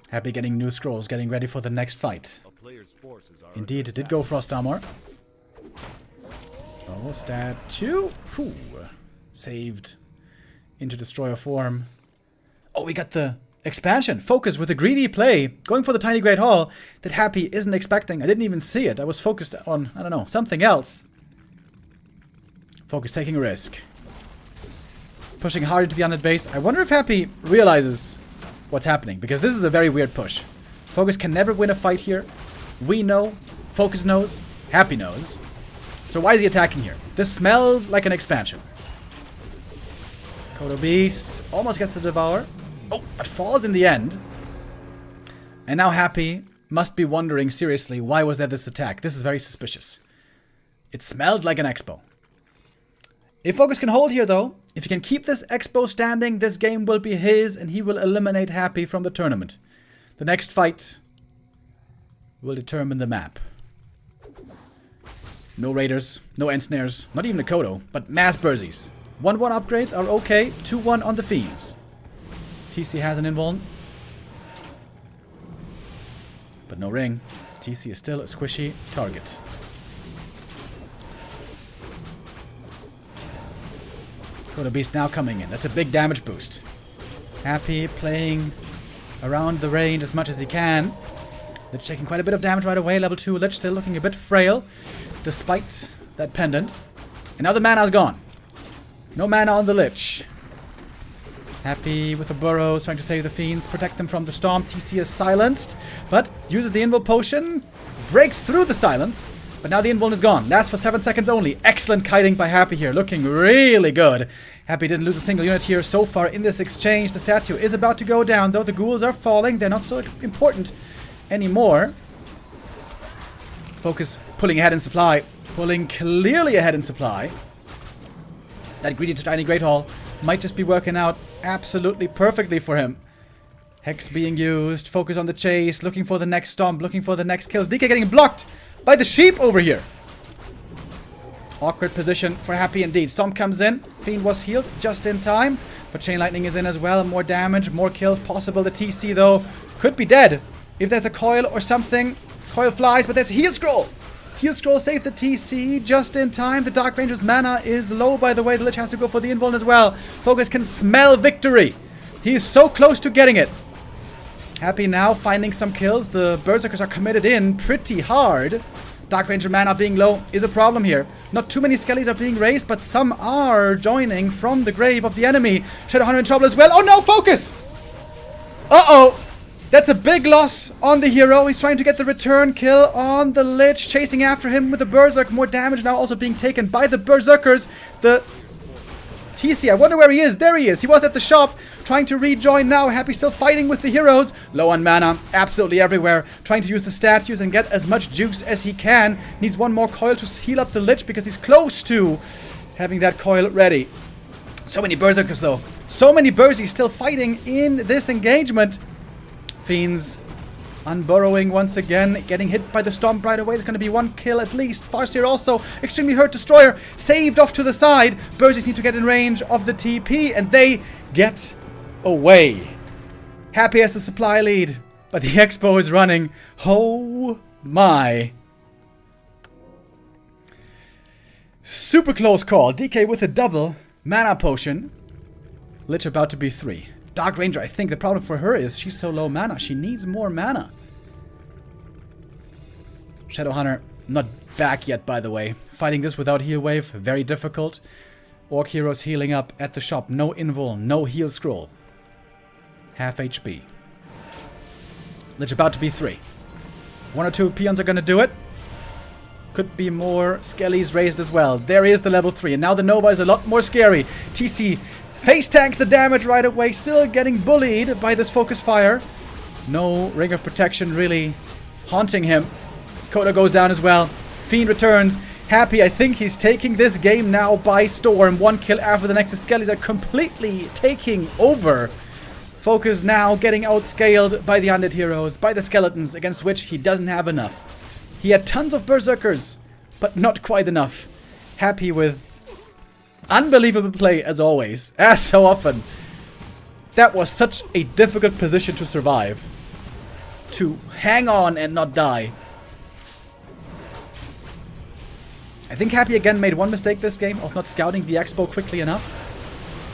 Happy getting new scrolls, getting ready for the next fight. Indeed, it did go Frost Armor. Oh, statue. Whew. Saved into Destroyer form. Oh, we got the expansion. FoCuS with a greedy play. Going for the Tiny Great Hall that Happy isn't expecting. I didn't even see it. I was focused on, I don't know, something else. FoCuS taking a risk. Pushing hard into the undead base. I wonder if Happy realizes what's happening, because this is a very weird push. FoCuS can never win a fight here. We know. FoCuS knows. Happy knows. So why is he attacking here? This smells like an expansion. Kodo Beast almost gets the Devour. Oh, but falls in the end. And now Happy must be wondering seriously, why was there this attack? This is very suspicious. It smells like an expo. If FoCuS can hold here, though, if he can keep this expo standing, this game will be his, and he will eliminate Happy from the tournament. The next fight will determine the map. No Raiders, no Ensnares, not even a Kodo, but mass Burzies. 1-1 upgrades are okay, 2-1 on the Fiends. TC has an invuln. But no ring. TC is still a squishy target. Kodo Beast now coming in. That's a big damage boost. Happy playing around the range as much as he can. Lich taking quite a bit of damage right away. Level 2 Lich still looking a bit frail, despite that pendant. And now the mana's gone. No mana on the Lich. Happy with the burrows, trying to save the Fiends, protect them from the Stomp. TC is silenced, but uses the Invul Potion, breaks through the silence, but now the Invul is gone. Lasts for 7 seconds only. Excellent kiting by Happy here, looking really good. Happy didn't lose a single unit here so far in this exchange. The statue is about to go down, though the ghouls are falling. They're not so important anymore. FoCuS pulling ahead in supply, pulling clearly ahead in supply. That greedy Tiny Great Hall might just be working out absolutely perfectly for him. Hex being used, FoCuS on the chase, looking for the next stomp, looking for the next kills. DK getting blocked by the sheep over here. Awkward position for Happy indeed. Stomp comes in, Fiend was healed just in time, but Chain Lightning is in as well. More damage, more kills possible. The TC though could be dead if there's a coil or something. Coil flies, but there's a heal scroll. Heal scroll saves the TC just in time. The Dark Ranger's mana is low, by the way. The Lich has to go for the invuln as well. FoCuS can smell victory. He is so close to getting it. Happy now finding some kills. The Berserkers are committed in pretty hard. Dark Ranger mana being low is a problem here. Not too many skellies are being raised, but some are joining from the grave of the enemy. Shadowhunter in trouble as well. Oh no, FoCuS! Uh-oh! That's a big loss on the hero. He's trying to get the return kill on the Lich. Chasing after him with the Berserk. More damage now also being taken by the Berserkers. The TC, I wonder where he is. There he is. He was at the shop trying to rejoin now. Happy still fighting with the heroes. Low on mana. Absolutely everywhere. Trying to use the statues and get as much juice as he can. Needs one more coil to heal up the Lich because he's close to having that coil ready. So many Berserkers though. So many Berzies still fighting in this engagement. Fiends unburrowing once again, getting hit by the Stomp right away. There's going to be one kill at least. Farseer also extremely hurt. Destroyer saved off to the side. Berzies need to get in range of the TP, and they get away. Happy has the supply lead. But the Expo is running. Oh my. Super close call. DK with a double mana potion. Lich about to be 3. Dark Ranger, I think the problem for her is she's so low mana. She needs more mana. Shadow Hunter, not back yet, by the way. Fighting this without heal wave, very difficult. Orc heroes healing up at the shop. No invul, no heal scroll. Half HP. Lich about to be 3. 1 or 2 peons are gonna do it. Could be more skellies raised as well. There is the level 3. And now the Nova is a lot more scary. TC face tanks the damage right away. Still getting bullied by this focus fire. No ring of protection really haunting him. Coda goes down as well. Fiend returns. Happy, I think he's taking this game now by storm. 1 kill after the next. The skellies are completely taking over. FoCuS now getting outscaled by the undead heroes, by the skeletons, against which he doesn't have enough. He had tons of berserkers, but not quite enough. Happy with unbelievable play as always, as so often. That was such a difficult position to survive. To hang on and not die. I think Happy again made one mistake this game of not scouting the Expo quickly enough.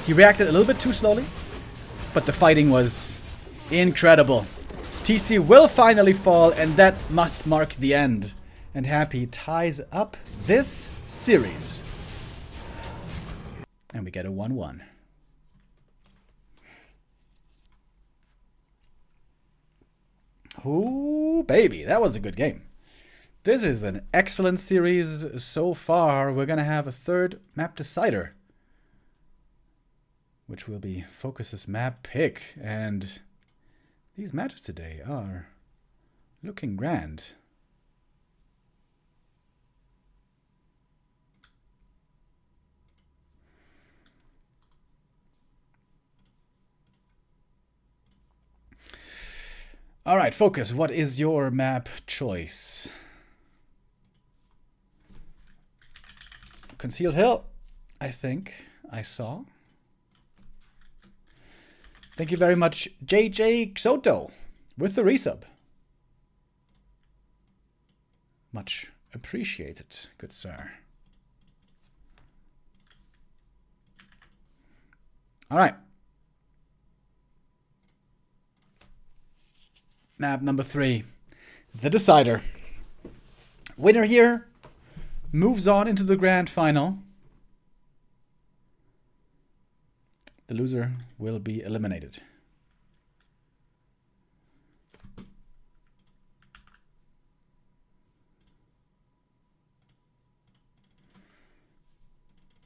He reacted a little bit too slowly, but the fighting was incredible. TC will finally fall, and that must mark the end. And Happy ties up this series. And we get a 1-1. Ooh, baby, that was a good game. This is an excellent series so far. We're going to have a third map decider, which will be FoCuS's map pick. And these matches today are looking grand. All right, FoCuS, what is your map choice? Concealed Hill, I think I saw. Thank you very much, JJ Soto, with the resub. Much appreciated, good sir. All right. Map number 3, the decider. Winner here moves on into the grand final. The loser will be eliminated.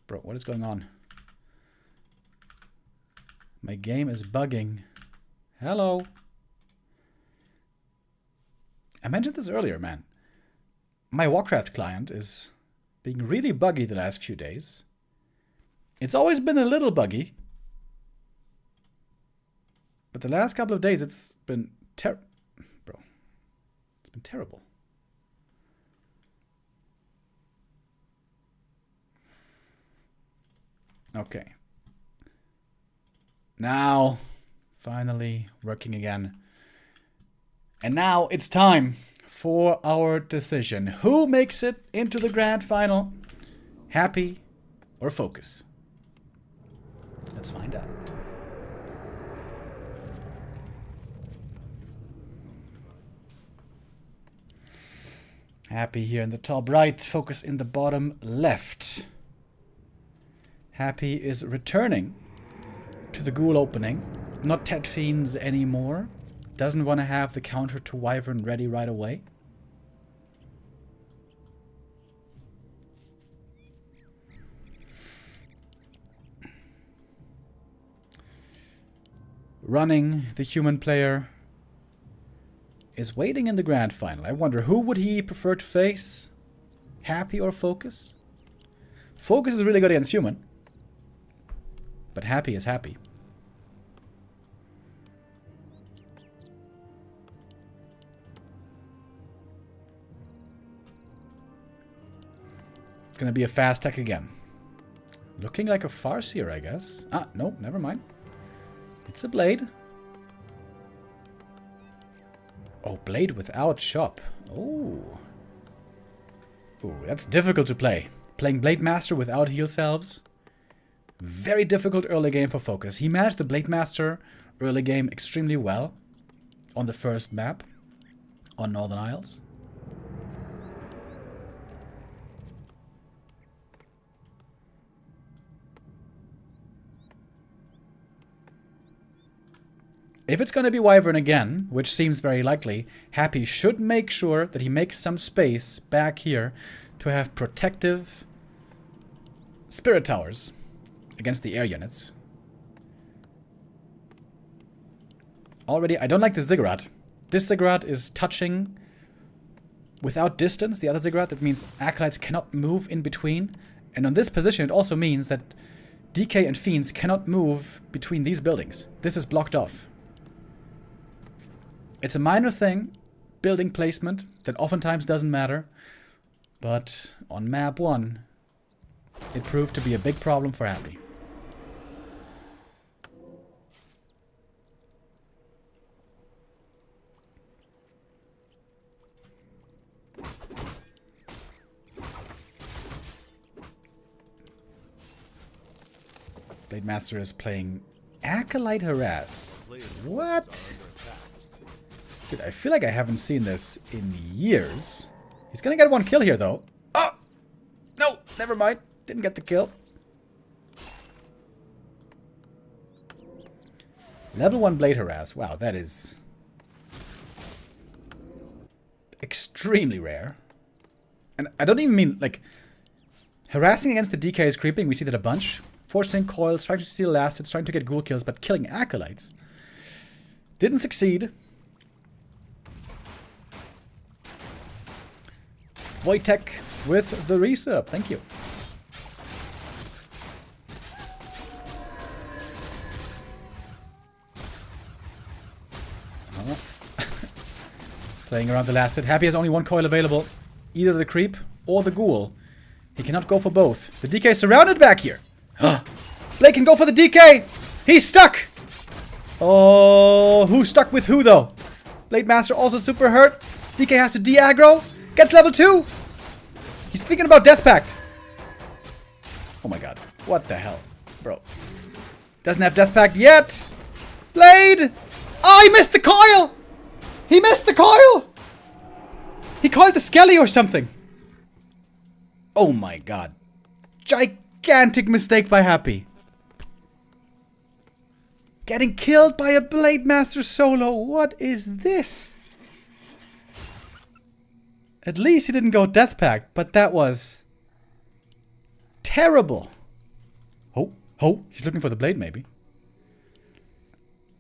Bro, what is going on? My game is bugging. Hello. I mentioned this earlier, man. My Warcraft client is being really buggy the last few days. It's always been a little buggy. But the last couple of days, it's been Bro. It's been terrible. Okay. Now, finally working again. And now it's time for our decision. Who makes it into the grand final? Happy or FoCuS? Let's find out. Happy here in the top right, FoCuS in the bottom left. Happy is returning to the ghoul opening. Not Tet Fiends anymore. Doesn't want to have the counter to Wyvern ready right away. Running, the human player, is waiting in the grand final. I wonder, who would he prefer to face? Happy or FoCuS? FoCuS is really good against human. But Happy is Happy. Gonna be a fast tech again. Looking like a Farseer, I guess. Ah, no, never mind. It's a blade. Oh, Blade without shop. Oh. Ooh, that's difficult to play. Playing Blade Master without heal salves. Very difficult early game for FoCuS. He managed the Blade Master early game extremely well on the first map on Northern Isles. If it's going to be Wyvern again, which seems very likely, Happy should make sure that he makes some space back here to have protective Spirit Towers against the air units. Already, I don't like the Ziggurat. This Ziggurat is touching without distance. The other Ziggurat, that means Acolytes cannot move in between. And on this position, it also means that DK and Fiends cannot move between these buildings. This is blocked off. It's a minor thing, building placement, that oftentimes doesn't matter. But on map 1, it proved to be a big problem for Happy. Blade Master is playing Acolyte Harass. What? Dude, I feel like I haven't seen this in years. He's gonna get one kill here, though. Oh! No! Never mind. Didn't get the kill. Level 1 Blade Harass. Wow, that is extremely rare. And I don't even mean, like, harassing against the DK is creeping. We see that a bunch. Forcing coils, trying to steal assets, trying to get ghoul kills, but killing acolytes. Didn't succeed. Wojtek with the resub. Thank you. Oh. Playing around the last hit. Happy has only one coil available. Either the creep or the ghoul. He cannot go for both. The DK is surrounded back here. Blake can go for the DK. He's stuck. Oh, who's stuck with who though? Blade Master also super hurt. DK has to de-aggro. Gets level 2. He's thinking about Death Pact. Oh my god. What the hell? Bro. Doesn't have Death Pact yet. Blade. Oh, he missed the coil. He missed the coil. He coiled the Skelly or something. Oh my god. Gigantic mistake by Happy. Getting killed by a Blade Master solo. What is this? At least he didn't go Death Pact, but that was terrible. Oh, he's looking for the Blade maybe.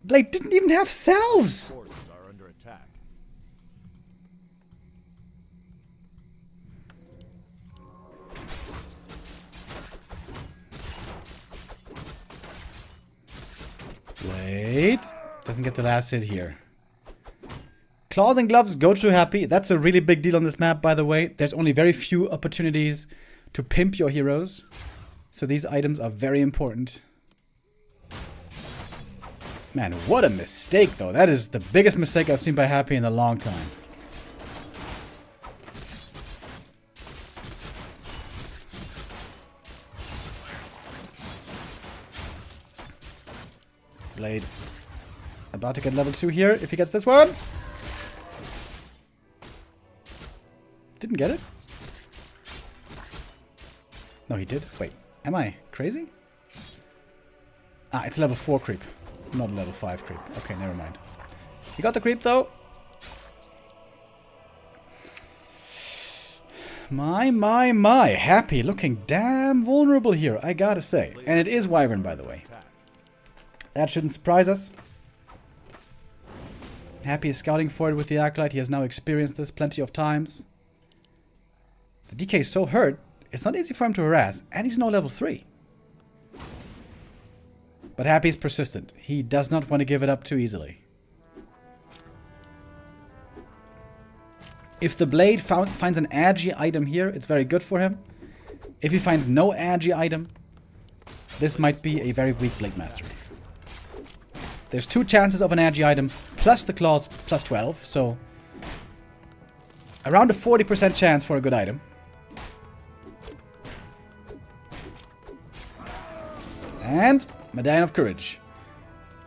Blade didn't even have salves. Forces are under attack. Blade doesn't get the last hit here. Claws and gloves go to Happy. That's a really big deal on this map, by the way. There's only very few opportunities to pimp your heroes. So these items are very important. Man, what a mistake, though. That is the biggest mistake I've seen by Happy in a long time. Blade. About to get level 2 here, if he gets this one. Didn't get it? No, he did. Wait, am I crazy? Ah, it's a level 4 creep. Not a level 5 creep. Okay, never mind. He got the creep, though. My. Happy looking damn vulnerable here, I gotta say. And it is Wyvern, by the way. That shouldn't surprise us. Happy is scouting for it with the Acolyte. He has now experienced this plenty of times. The DK is so hurt, it's not easy for him to harass. And he's no level 3. But Happy is persistent. He does not want to give it up too easily. If the Blade finds an agi item here, it's very good for him. If he finds no agi item, this might be a very weak Blade Master. There's 2 chances of an agi item, plus the claws, plus 12. So Around a 40% chance for a good item. And Medallion of Courage.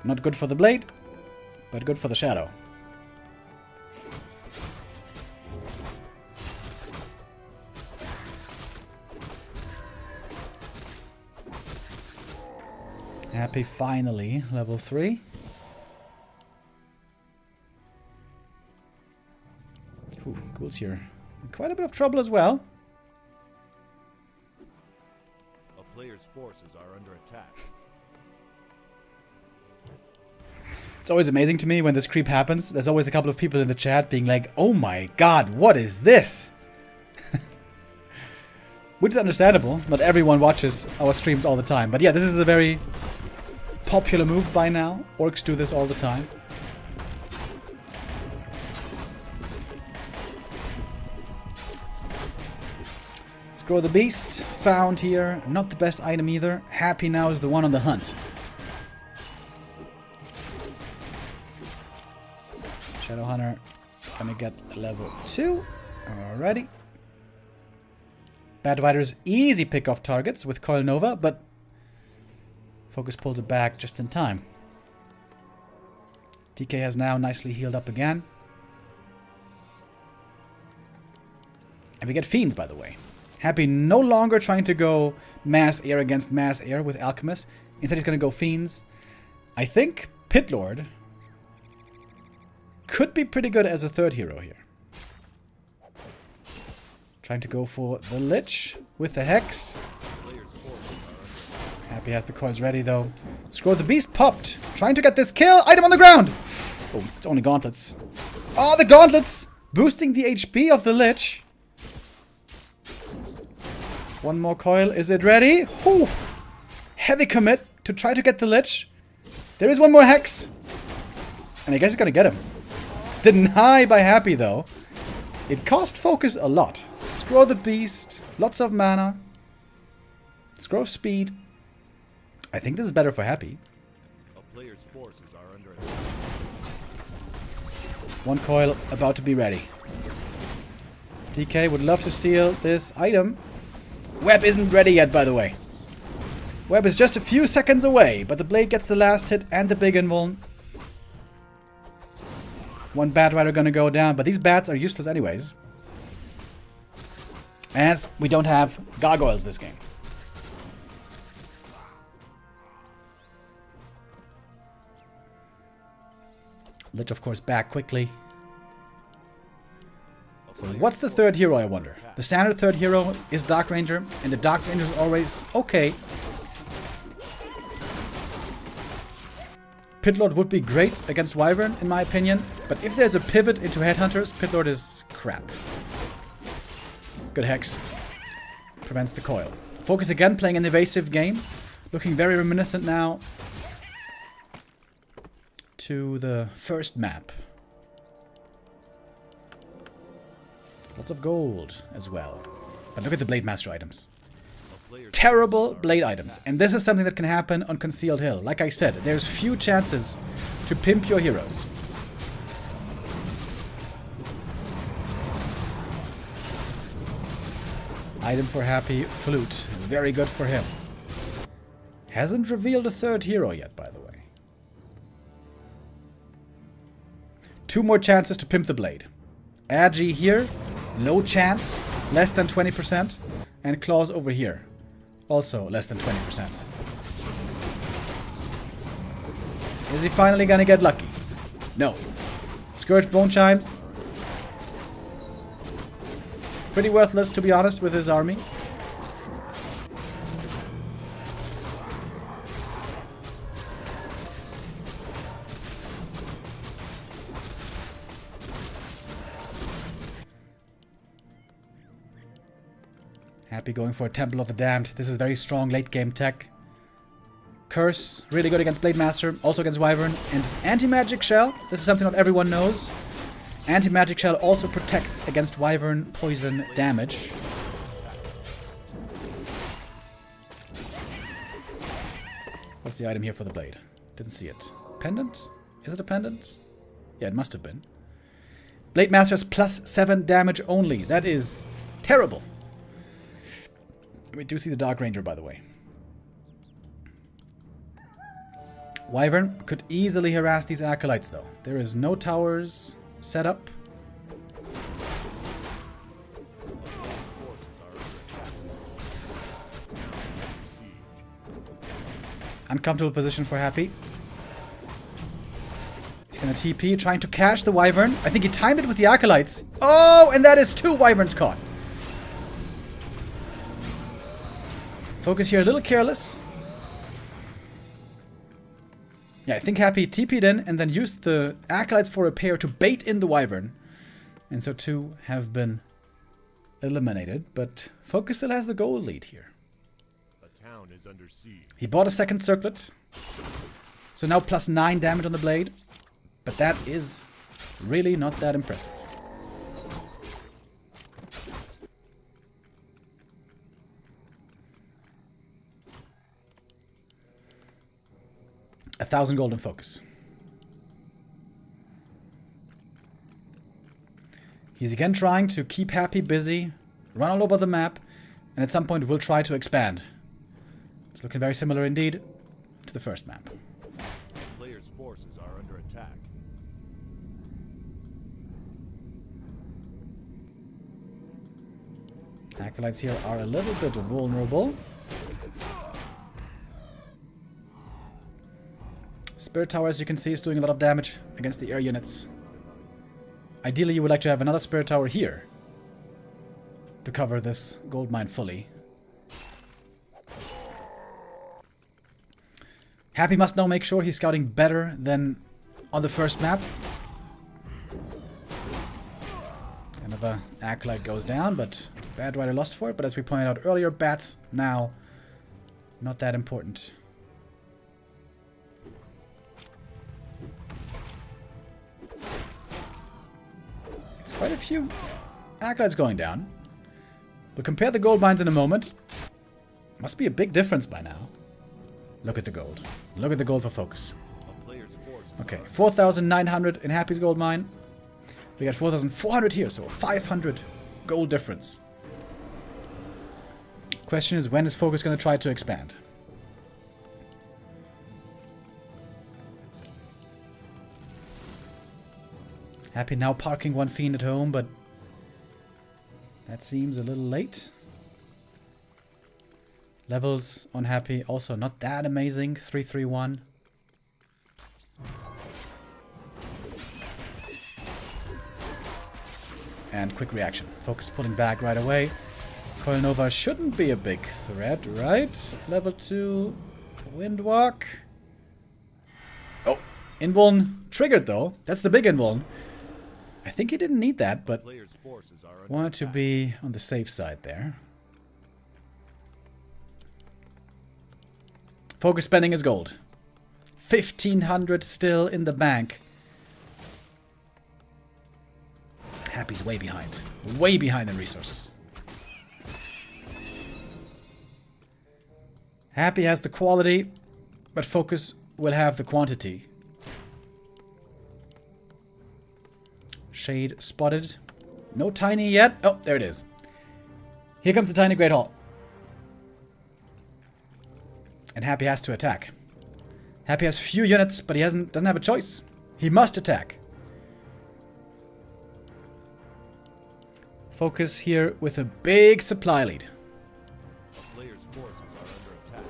Not good for the blade, but good for the shadow. Happy finally, level 3. Ooh, Ghoul's here. In quite a bit of trouble as well. A player's forces are under attack. It's always amazing to me when this creep happens. There's always a couple of people in the chat being like, oh my god, what is this? Which is understandable. Not everyone watches our streams all the time. But yeah, this is a very popular move by now. Orcs do this all the time. Scroll the Beast. Found here. Not the best item either. Happy now is the one on the hunt. Shadow Hunter gonna get a level 2. Alrighty. Bad Riders easy pick off targets with Coil Nova, but FoCuS pulls it back just in time. TK has now nicely healed up again. And we get Fiends, by the way. Happy no longer trying to go mass air against mass air with Alchemist. Instead he's going to go Fiends. I think Pitlord could be pretty good as a third hero here. Trying to go for the Lich with the Hex. Happy has the coils ready though. Scroll the Beast popped. Trying to get this kill. Item on the ground. Oh, it's only gauntlets. Oh, the gauntlets! Boosting the HP of the Lich. One more coil. Is it ready? Whew. Heavy commit to try to get the Lich. There is one more Hex. And I guess it's gonna get him. Deny by Happy though. It cost FoCuS a lot. Scroll the Beast. Lots of mana. Scroll speed. I think this is better for Happy. A player's forces are under attack. One coil about to be ready. TK would love to steal this item. Web isn't ready yet, by the way. Web is just a few seconds away, but the blade gets the last hit and the big invuln. One Bat Rider gonna go down, but these bats are useless anyways. As we don't have gargoyles this game. Lich, of course, back quickly. So what's the third hero, I wonder? The standard third hero is Dark Ranger, and the Dark Ranger is always okay. Pitlord would be great against Wyvern, in my opinion, but if there's a pivot into Headhunters, Pitlord is crap. Good Hex. Prevents the coil. FoCuS again playing an evasive game. Looking very reminiscent now to the first map. Lots of gold as well. But look at the Blade Master items. Terrible blade items. And this is something that can happen on Concealed Hill. Like I said, there's few chances to pimp your heroes. Item for Happy, Flute. Very good for him. Hasn't revealed a third hero yet, by the way. 2 more chances to pimp the blade. Agi here, low chance, less than 20%. And Claws over here, also less than 20%. Is he finally gonna get lucky? No. Scourge Bone Chimes. Pretty worthless, to be honest, with his army. Happy going for a Temple of the Damned. This is very strong late game tech. Curse, really good against Blade Master, also against Wyvern. And Anti-Magic Shell, this is something not everyone knows. Anti-Magic Shell also protects against Wyvern poison damage. What's the item here for the blade? Didn't see it. Pendant? Is it a pendant? Yeah, it must have been. Blade Master's +7 damage only. That is terrible. We do see the Dark Ranger, by the way. Wyvern could easily harass these Acolytes, though. There is no towers set up. Uncomfortable position for Happy. He's gonna TP, trying to catch the Wyvern. I think he timed it with the Acolytes. Oh, and that is 2 Wyverns caught. FoCuS here a little careless. Yeah, I think Happy TP'd in and then used the Acolytes for repair to bait in the Wyvern. And so 2 have been eliminated, but FoCuS still has the goal lead here. The town is under siege. He bought a second circlet. So now +9 damage on the blade. But that is really not that impressive. $1,000 gold in FoCuS. He's again trying to keep Happy busy, run all over the map, and at some point will try to expand. It's looking very similar indeed to the first map. The player's forces are under attack. Acolytes here are a little bit vulnerable. Spirit Tower, as you can see, is doing a lot of damage against the air units. Ideally, you would like to have another Spirit Tower here to cover this gold mine fully. Happy must now make sure he's scouting better than on the first map. Another Acolyte goes down, but Bad Rider lost for it. But as we pointed out earlier, bats now not that important. It's quite a few Acolytes going down. But compare the gold mines in a moment. Must be a big difference by now. Look at the gold. Look at the gold for FoCuS. A player's forces Okay, are 4,900 in Happy's gold mine. We got 4,400 here, so a 500 gold difference. Question is, when is FoCuS going to try to expand? Happy now parking one fiend at home, but that seems a little late. Levels on Happy also not that amazing. 331. And quick reaction. FoCuS pulling back right away. Coil Nova shouldn't be a big threat, right? Level 2 Windwalk. Oh, invuln triggered though. That's the big invuln. I think he didn't need that, but player's forces are under wanted to attack. be on the safe side there. FoCuS spending his gold. 1,500 still in the bank. Happy's way behind. Way behind in resources. Happy has the quality, but FoCuS will have the quantity. Shade spotted. No Tiny yet. Oh, there it is. Here comes the Tiny Great Hall. And Happy has to attack. Happy has few units, but he doesn't have a choice. He must attack. FoCuS here with a big supply lead. A player's forces are under attack.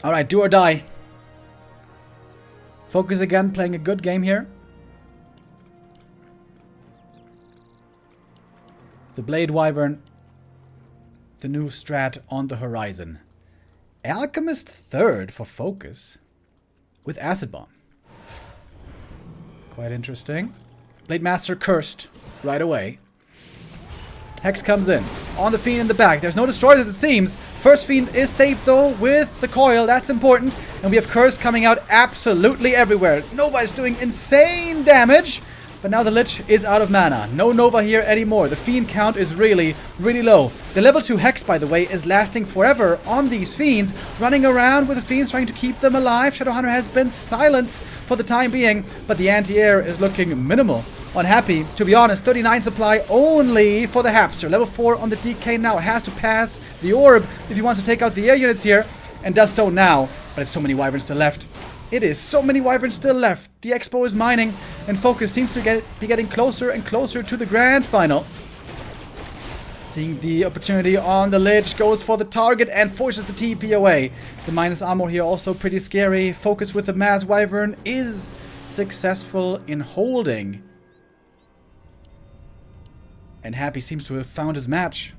Alright, do or die. FoCuS again, playing a good game here. The Blade Wyvern. The new strat on the horizon. Alchemist third for FoCuS. With Acid Bomb. Quite interesting. Blade Master cursed right away. Hex comes in. On the Fiend in the back. There's no destroyers as it seems. First Fiend is safe though with the coil. That's important. And we have Curse coming out absolutely everywhere. Nova is doing insane damage. But now the Lich is out of mana. No Nova here anymore. The Fiend count is really, really low. The level 2 Hex, by the way, is lasting forever on these Fiends. Running around with the Fiends, trying to keep them alive. Shadowhunter has been silenced for the time being, but the anti-air is looking minimal on Happy. To be honest, 39 supply only for the Hapster. Level 4 on the DK now. Has to pass the Orb if he wants to take out the air units here, and does so now. But it's so many Wyverns still left. It is so many Wyverns still left. The Expo is mining, and FoCuS seems to be getting closer and closer to the grand final. Seeing the opportunity on the Lich, goes for the target and forces the TP away. The minus armor here also pretty scary. FoCuS with the Mass Wyvern is successful in holding. And Happy seems to have found his match.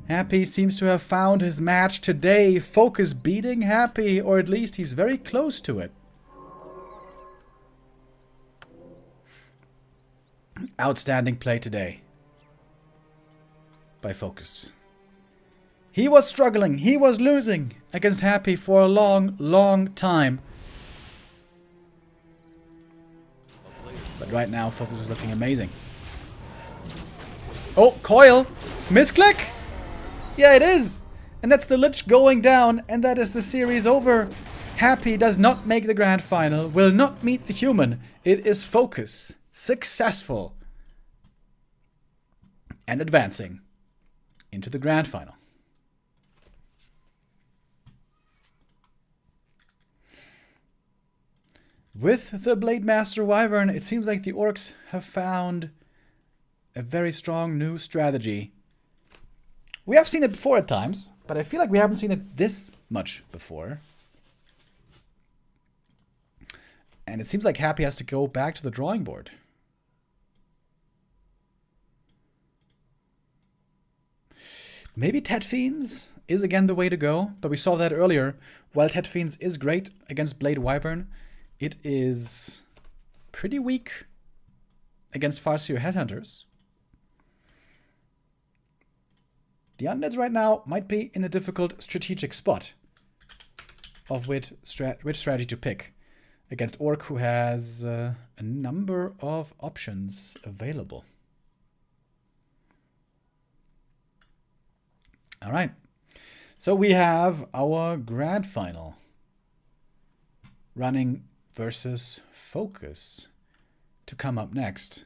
Happy seems to have found his match today. FoCuS beating Happy, or at least he's very close to it. Outstanding play today by FoCuS. He was struggling, he was losing against Happy for a long, long time. But right now, FoCuS is looking amazing. Oh, Coil! Misclick! Yeah, it is! And that's the Lich going down, and that is the series over. Happy does not make the grand final, will not meet the human. It is FoCuS. Successful. And advancing into the grand final. With the Blade Master Wyvern, it seems like the Orcs have found a very strong new strategy. We have seen it before at times, but I feel like we haven't seen it this much before. And it seems like Happy has to go back to the drawing board. Maybe Tet Fiends is again the way to go, but we saw that earlier. While Tet Fiends is great against Blade Wyvern, it is pretty weak against Farseer Headhunters. The Undeads right now might be in a difficult strategic spot of which strategy to pick against Orc, who has a number of options available. All right, so we have our grand final. Running versus FoCuS to come up next.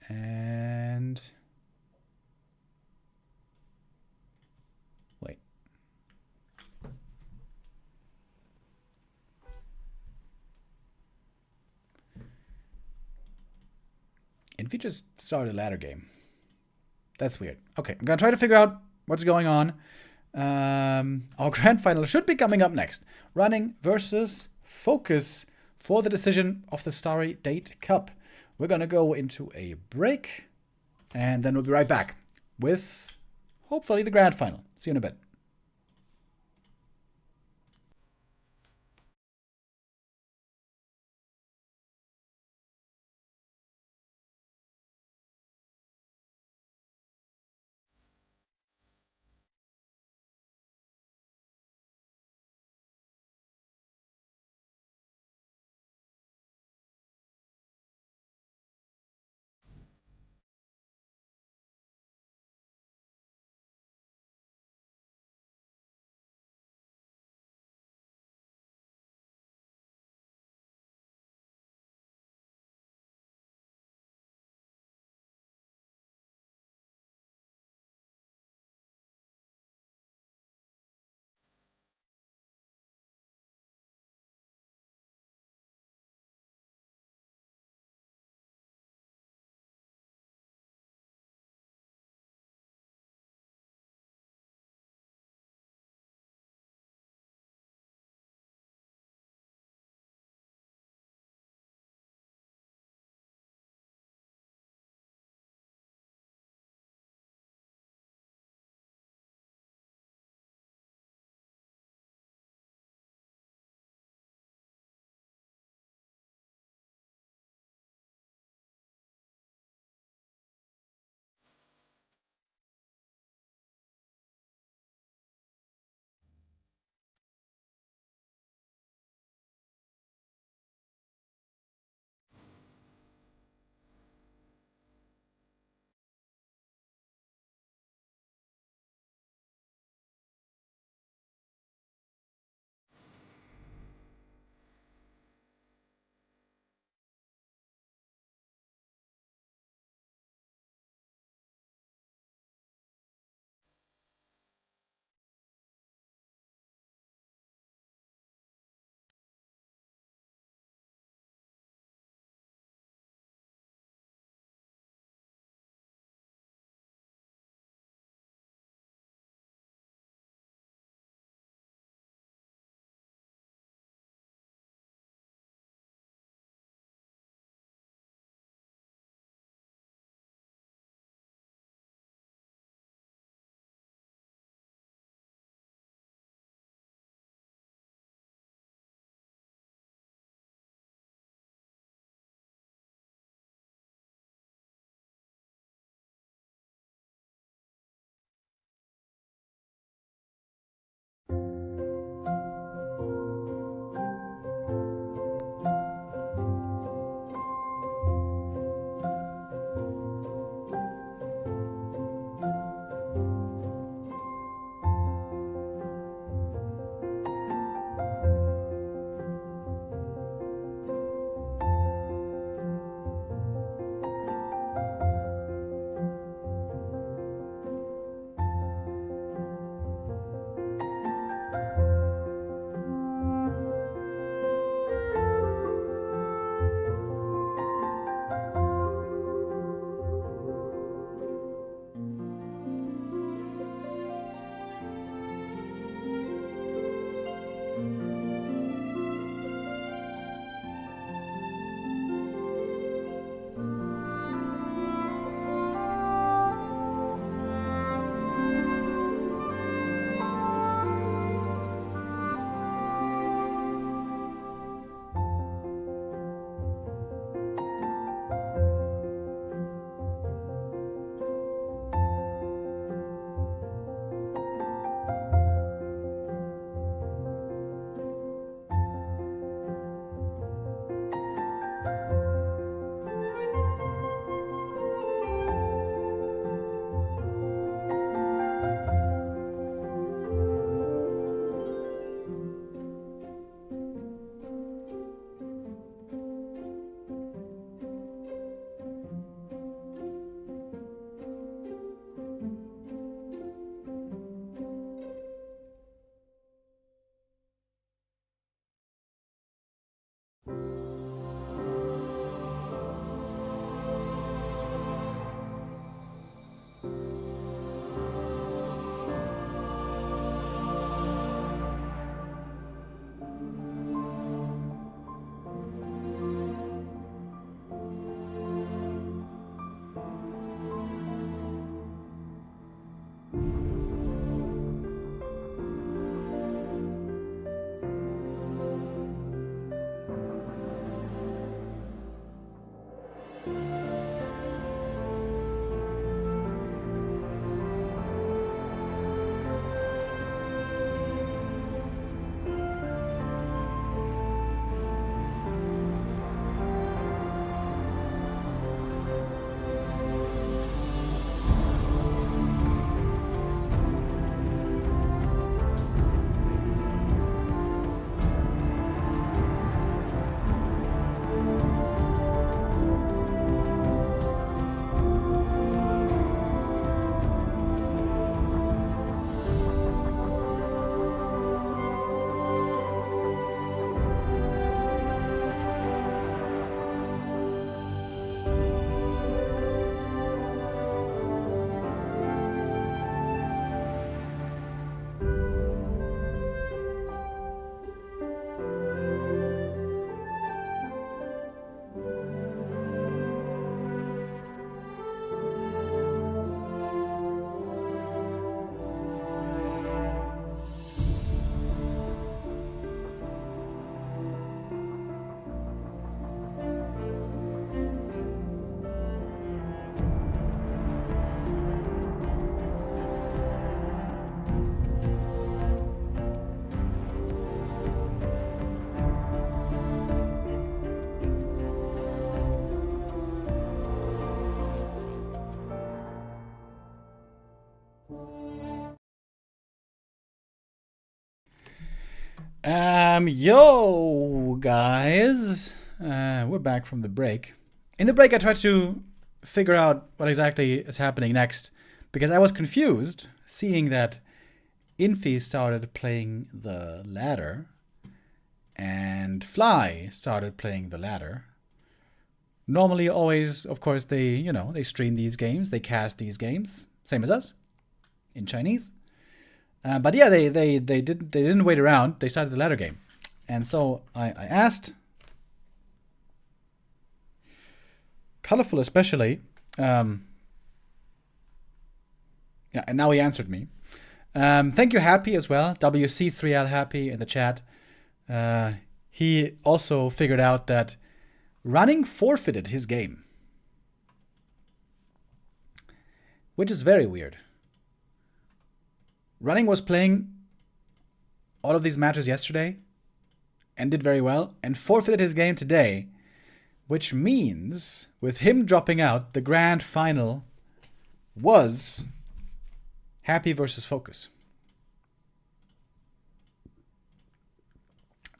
And wait. Infy just started a ladder game. That's weird. Okay, I'm gonna try to figure out what's going on. Our grand final should be coming up next. Running versus FoCuS for the decision of the Starry Date Cup. We're gonna go into a break, and then we'll be right back with hopefully the grand final. See you in a bit. Yo, guys. We're back from the break. In the break, I tried to figure out what exactly is happening next because I was confused seeing that Infy started playing the ladder and Fly started playing the ladder. Normally, always, of course, they stream these games, they cast these games, same as us, in Chinese. But yeah, they didn't wait around. They started the ladder game, and so I asked, Colorful especially, yeah, and now he answered me. Thank you, Happy, as well. WC3L Happy in the chat. He also figured out that Running forfeited his game, which is very weird. Running was playing all of these matches yesterday and did very well and forfeited his game today, which means with him dropping out, the grand final was Happy versus FoCuS.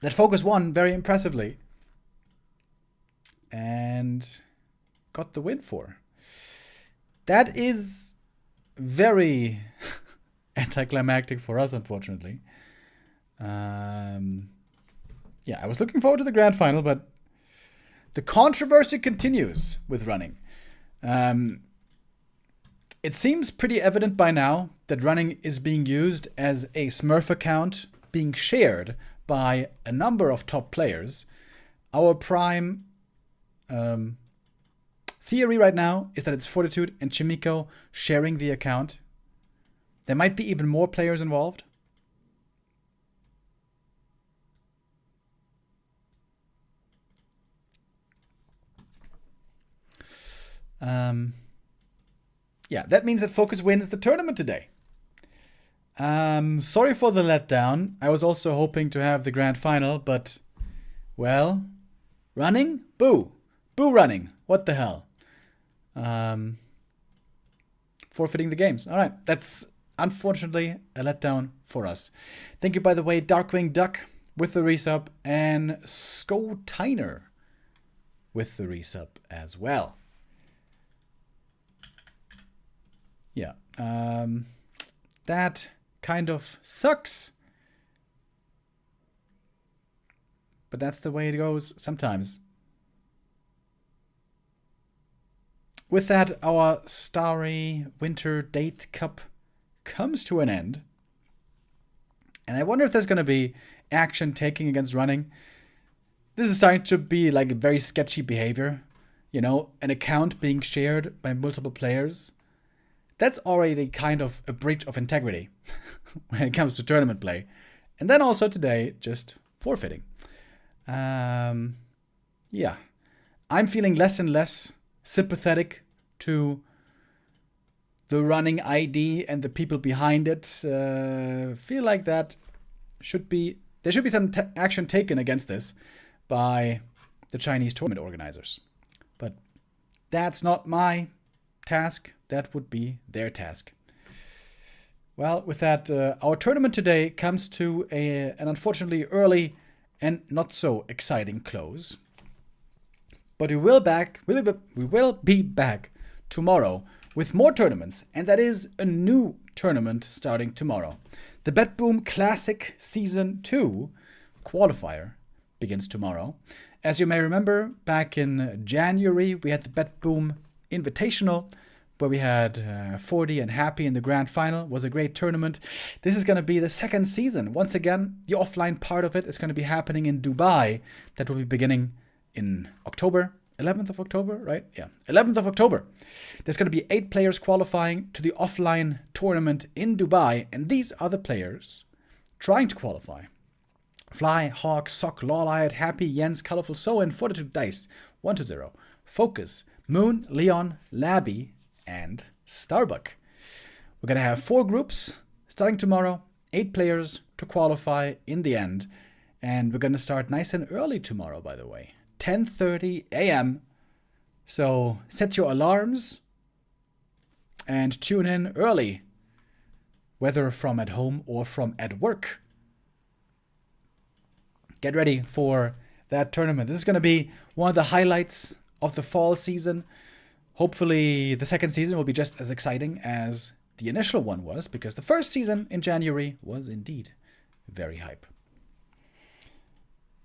That FoCuS won very impressively and got the win for. That is very anticlimactic for us, unfortunately. Yeah, I was looking forward to the grand final, but the controversy continues with Running. It seems pretty evident by now that Running is being used as a Smurf account being shared by a number of top players. Our prime theory right now is that it's Fortitude and Chimiko sharing the account. There might be even more players involved. Yeah, that means that FoCuS wins the tournament today. Sorry for the letdown. I was also hoping to have the grand final, but, well, Running? Boo. Boo Running. What the hell? Forfeiting the games. All right, that's unfortunately a letdown for us. Thank you, by the way, Darkwing Duck with the resub and Skotiner with the resub as well. Yeah, that kind of sucks. but that's the way it goes sometimes. With that, our Starry Winter Date Cup comes to an end. And I wonder if there's going to be action taking against running. This is starting to be like a very sketchy behavior. You know, an account being shared by multiple players. That's already kind of a breach of integrity when it comes to tournament play. And then also today, just forfeiting. Yeah. I'm feeling less and less sympathetic to the running ID and the people behind it. Feel like that there should be some action taken against this by the Chinese tournament organizers. But that's not my task. That would be their task. Well, with that, our tournament today comes to an unfortunately early and not so exciting close. But we will be back tomorrow with more tournaments, and that is a new tournament starting tomorrow. The Bet Boom Classic Season 2 qualifier begins tomorrow. As you may remember, back in January, we had the Bet Boom Invitational, where we had 40 and Happy in the grand final. It was a great tournament. This is going to be the second season. Once again, the offline part of it is going to be happening in Dubai. That will be beginning in October. 11th of October, right? Yeah, 11th of October. There's going to be 8 players qualifying to the offline tournament in Dubai, and these are the players trying to qualify. Fly, Hawk, Sock, Lawlight, Happy, Jens, Colorful So, and Fortitude Dice, 1-0. FoCuS, Moon, Leon, Labby, and Starbuck. We're going to have 4 groups starting tomorrow, 8 players to qualify in the end, and we're going to start nice and early tomorrow, by the way. 10:30 a.m. So set your alarms and tune in early, whether from at home or from at work. Get ready for that tournament. This is going to be one of the highlights of the fall season. Hopefully the second season will be just as exciting as the initial one was, because the first season in January was indeed very hype.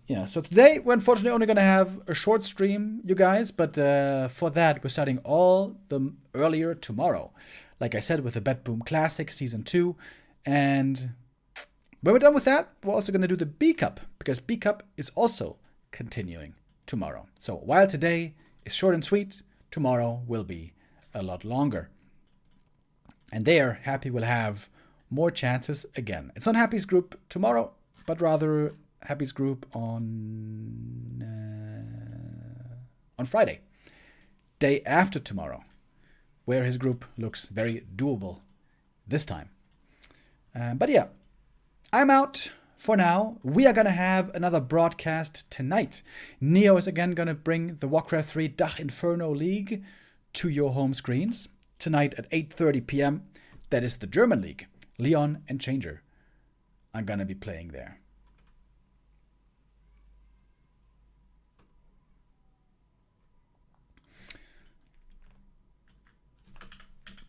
Yeah, so today we're unfortunately only going to have a short stream, you guys, but for that we're starting all the earlier tomorrow. Like I said, with the Bet Boom Classic Season 2. And when we're done with that, we're also going to do the B Cup, because B Cup is also continuing tomorrow. So while today is short and sweet, tomorrow will be a lot longer. And there, Happy will have more chances again. It's not Happy's group tomorrow, but rather Happy's group on Friday, day after tomorrow, where his group looks very doable this time. But yeah, I'm out for now. We are going to have another broadcast tonight. Neo is again going to bring the Warcraft 3 Dach Inferno League to your home screens tonight at 8:30 p.m. That is the German league. Leon and Changer are going to be playing there.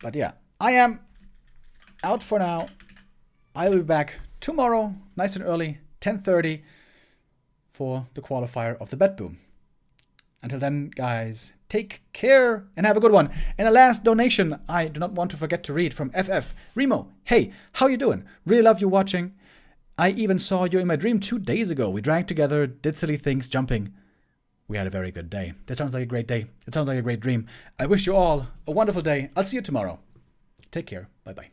But yeah, I am out for now. I will be back tomorrow, nice and early, 10:30, for the qualifier of the Bet Boom. Until then, guys, take care and have a good one. And the last donation I do not want to forget to read from FF. Remo, hey, how you doing? Really love you watching. I even saw you in my dream 2 days ago. We drank together, did silly things, jumping. We had a very good day. That sounds like a great day. It sounds like a great dream. I wish you all a wonderful day. I'll see you tomorrow. Take care. Bye-bye.